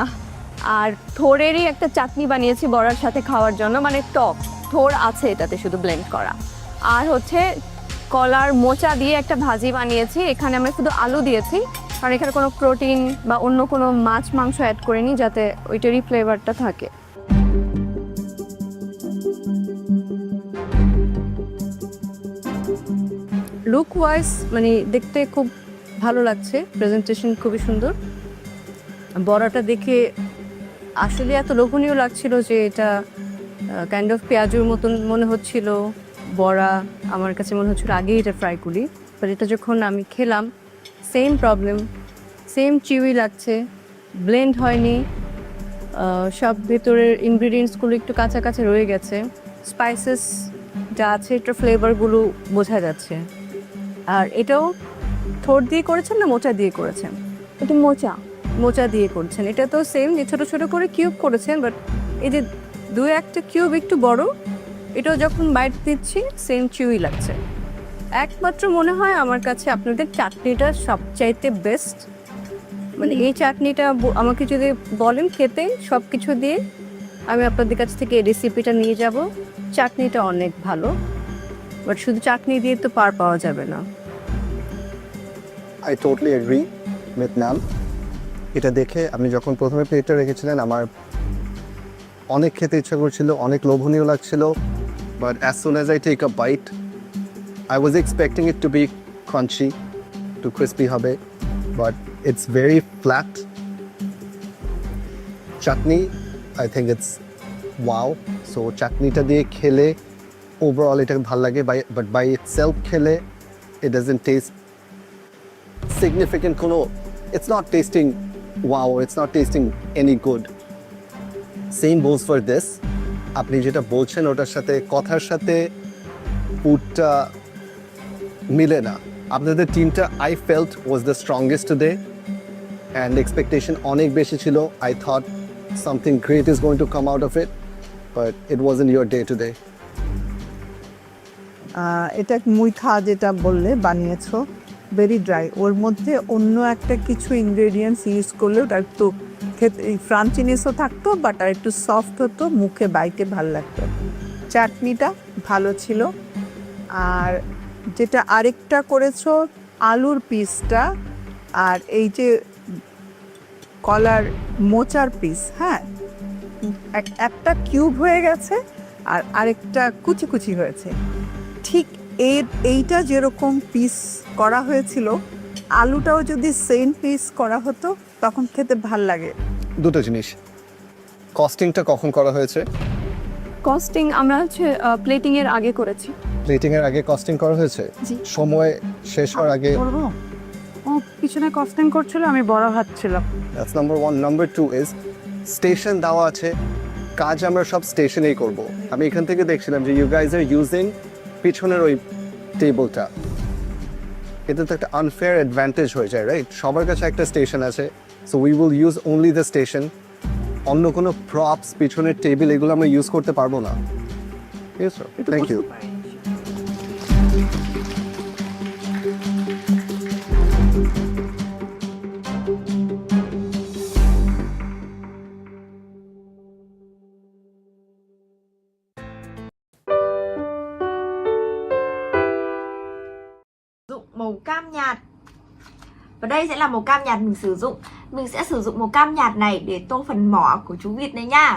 আর থোড়েরই একটা চাটনি বানিয়েছি বড়ার সাথে খাওয়ার জন্য, মানে টক থোড় আছে এটাতে শুধু ব্লেন্ড করা। আর হচ্ছে কলার মোচা দিয়ে একটা ভাজি বানিয়েছি, এখানে আমরা শুধু আলু দিয়েছি, কারণ এখানে কোনো প্রোটিন বা অন্য কোনো মাছ মাংস অ্যাড করিনি, যাতে ওইটারই ফ্লেভারটা থাকে। লুক ওয়াইজ মানে দেখতে খুব ভালো লাগছে, প্রেজেন্টেশন খুবই সুন্দর। বড়াটা দেখে আসলে এত লোভনীয় লাগছিল যে এটা কাইন্ড অফ পেঁয়াজুর মতন মনে হচ্ছিল। বড়া আমার কাছে মনে হচ্ছিল আগেই এটা ফ্রাই করি, বাট এটা যখন আমি খেলাম সেম প্রবলেম, সেম চিউই লাগছে, ব্লেন্ড হয়নি, সব ভেতরের ইনগ্রিডিয়েন্টসগুলো একটু কাঁচা কাঁচা রয়ে গেছে। স্পাইসেস যা আছে এটার ফ্লেভারগুলো বোঝা যাচ্ছে। আর এটাও থোড় দিয়ে করেছেন না মোচা দিয়ে করেছেন? এটা মোচা দিয়ে করছেন। এটা তো সেম, যে ছোটো ছোটো করে কিউব করেছেন, বাট এই যে দু একটা কিউব একটু বড়, এটাও যখন বাইট দিচ্ছি সেম চিউই লাগছে। একমাত্র মনে হয় আমার কাছে আপনাদের চাটনিটা সবচাইতে বেস্ট। মানে এই চাটনিটা আমাকে যদি বলেন খেতে সব কিছু দিয়ে, আমি আপনাদের কাছ থেকে এই রেসিপিটা নিয়ে যাব। চাটনিটা অনেক ভালো, বাট শুধু চাটনি দিয়ে তো পার পাওয়া যাবে না। আই টোটালি এগ্রি উইথ নাম। এটা দেখে আপনি যখন প্রথমে প্লেটটা রেখেছিলেন আমার অনেক খেতে ইচ্ছা করছিল, অনেক লোভনীয় লাগছিল, but as soon as I take a bite I was expecting it to be crunchy, to crispy হবে, but it's very flat. Chutney, I think it's wow. So chutney ta diye khele overall এটা ভালো লাগে, but by itself খেলে it doesn't taste significant kono. It's not tasting wow, it's not tasting any good. Same goes for this. আপনি যেটা বলছেন ওটার সাথে কথার সাথে ফুডটা মিলে না। আপনাদের টিমটা I felt was the strongest today and expectation অনেক বেশি ছিল। I thought something great is going to come out of it, but it wasn't your day today. এটা মুইঠা যেটা বললে বানিয়েছো, ভেরি ড্রাই। ওর মধ্যে অন্য একটা কিছু ইনগ্রেডিয়েন্টস ইউজ করলে ওটা একটু খেতে ফ্রাঞ্চিনেসও থাকতো, বাট আর একটু সফট হতো, মুখে বাইতে ভালো লাগতো। চাটনিটা ভালো ছিল। আর যেটা আরেকটা করেছো আলুর পিসটা আর এই যে কলার মোচার পিস, হ্যাঁ একটা কিউব হয়ে গেছে, আর আরেকটা কুচি কুচি হয়েছে। ঠিক এইটা যেরকম পিস করা হয়েছিল, আলুটাও যদি সেম পিস করা হতো তখন খেতে ভাল লাগে। দুটো জিনিস, কস্টিংটা কখন করা হয়েছে? কস্টিং আমরা হচ্ছে প্লেটিংয়ের আগে করেছি। প্লেটিংয়ের আগে কস্টিং করা হয়েছে? জি। সময় শেষ হওয়ার আগে? ও পিছনে কস্টিং করছিল, আমি বড় হাত ছিলাম। That's number 1। Number 2 is station দেওয়া আছে, কাজ আমরা সব স্টেশনেই করব। আমি এখান থেকে দেখছিলাম যে ইউ গাইজ আর ইউজিং পিছনের ওই টেবলটা। এটা তো একটা আনফেয়ার অ্যাডভান্টেজ হয়ে যায়, রাইট? সবার কাছে একটা স্টেশন আছে, so we will use only the station. অন্য কোনো প্রপস, পিছনের টেবিল, এগুলো আমরা ইউজ করতে পারবো না। Yes sir, thank you. Màu cam nhạt. Và đây sẽ là màu cam nhạt mình sử dụng. Mình sẽ sử dụng màu cam nhạt này để tô phần mỏ của chú vịt này nha.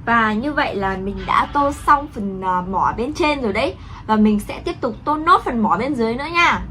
Và như vậy là mình đã tô xong phần mỏ bên trên rồi đấy. Và mình sẽ tiếp tục tô nốt phần mỏ bên dưới nữa nha.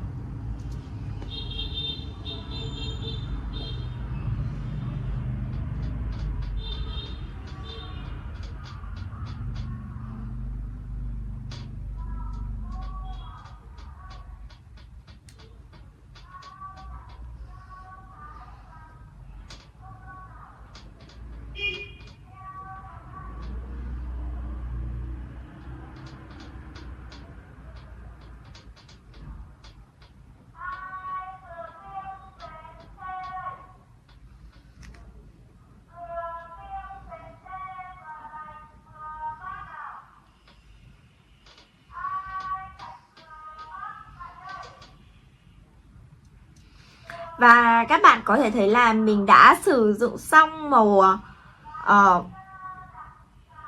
Và các bạn có thể thấy là mình đã sử dụng xong màu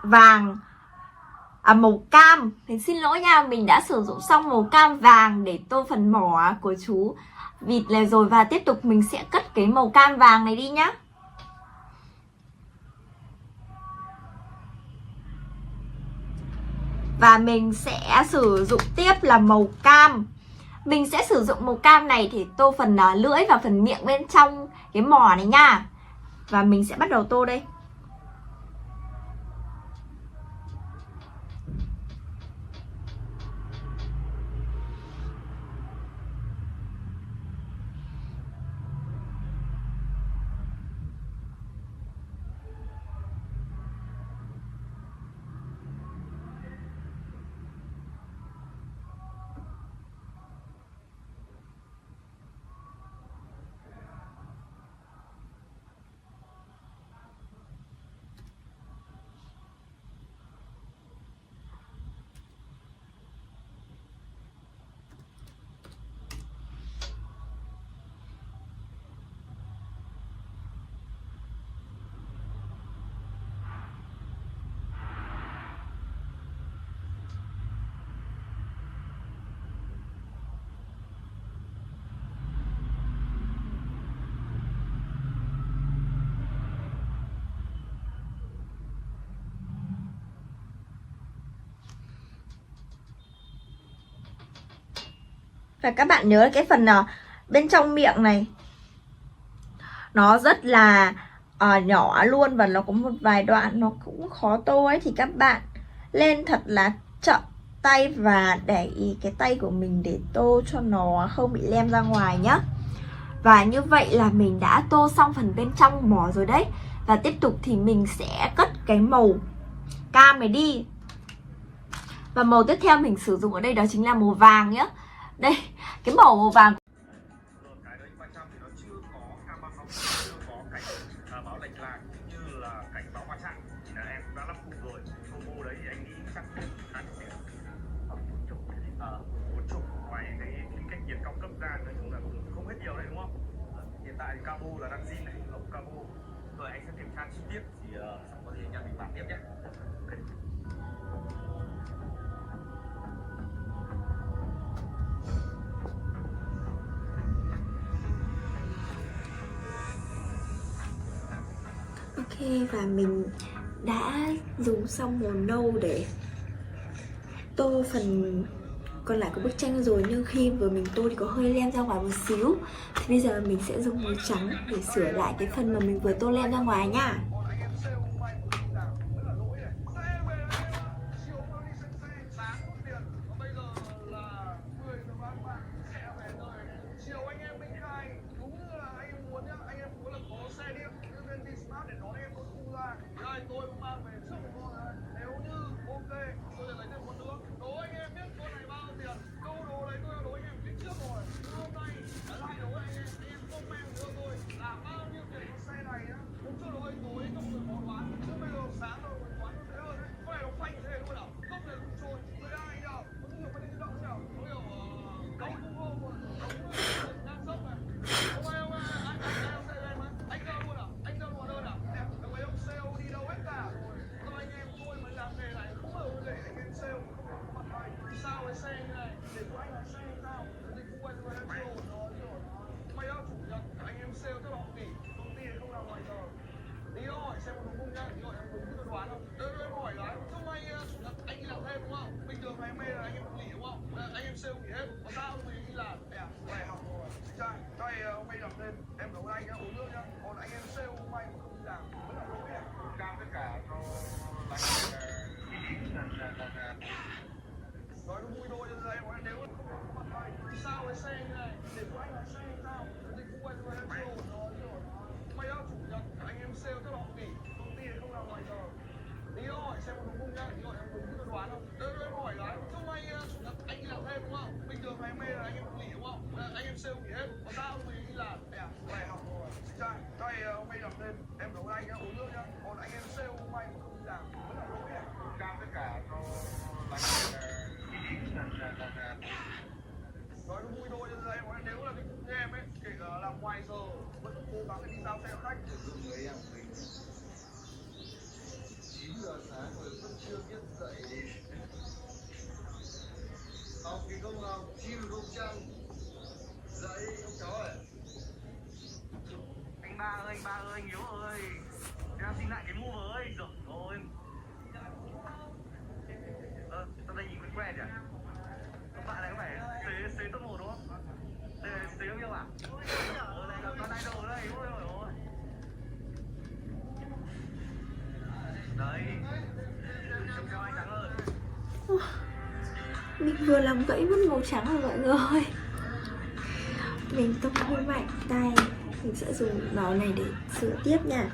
vàng, màu cam. Mình xin lỗi nha, mình đã sử dụng xong màu cam vàng để tô phần mỏ của chú vịt này rồi. Và tiếp tục mình sẽ cất cái màu cam vàng này đi nhá. Và mình sẽ sử dụng tiếp là màu cam. Mình sẽ sử dụng màu cam này để tô phần lưỡi và phần miệng bên trong cái mỏ này nha. Và mình sẽ bắt đầu tô đây. Và các bạn nhớ cái phần bên trong miệng này nó rất là nhỏ luôn, và nó có một vài đoạn nó cũng khó tô ấy, thì các bạn lên thật là chậm tay và để ý cái tay của mình để tô cho nó không bị lem ra ngoài nhá. Và như vậy là mình đã tô xong phần bên trong mỏ rồi đấy. Và tiếp tục thì mình sẽ cất cái màu cam này đi. Và màu tiếp theo mình sử dụng ở đây đó chính là màu vàng nhá. Đây, cái màu vàng hiện tại thì cabo là đang zin này, ống cabo. Rồi anh sẽ kiểm tra chi tiết thì xong có gì anh em mình bàn tiếp nhé. Ok, và mình đã dùng xong màu nâu để tô phần còn lại của bức tranh rồi, nhưng khi vừa mình tô thì có hơi lem ra ngoài một xíu, thì bây giờ mình sẽ dùng màu trắng để sửa lại cái phần mà mình vừa tô lem ra ngoài nha. Anh ba ơi, anh Hiếu ơi, em xin lại cái mũ mới. Rồi tao đây nhìn quen quen nhỉ? Các bạn này có phải xế top 1 đúng không? Đây là xế không yêu à? Đây là con idol đây, ôi ôi ôi. Đấy, trông cho anh trắng hơn. Mình vừa làm gãy mất màu trắng rồi mọi người. Mình tông hơi mạnh tay. Mình sẽ dùng nó này để sửa tiếp nha.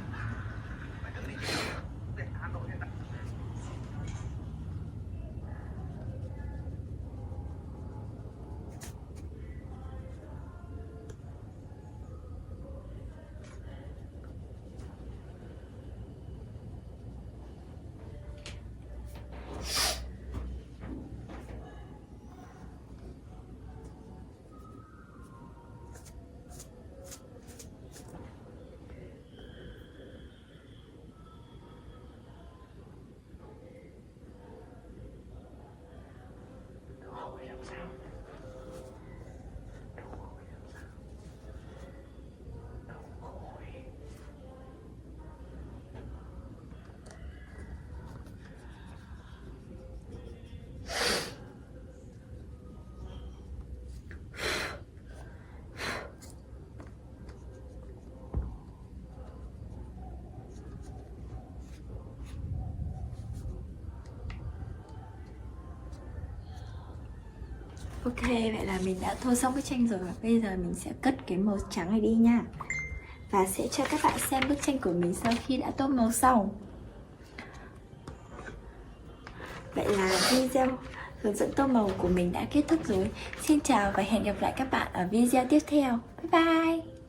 Ok, vậy là mình đã tô xong bức tranh rồi và bây giờ mình sẽ cất cái màu trắng này đi nha. Và sẽ cho các bạn xem bức tranh của mình sau khi đã tô màu xong. Vậy là video hướng dẫn tô màu của mình đã kết thúc rồi. Xin chào và hẹn gặp lại các bạn ở video tiếp theo. Bye bye!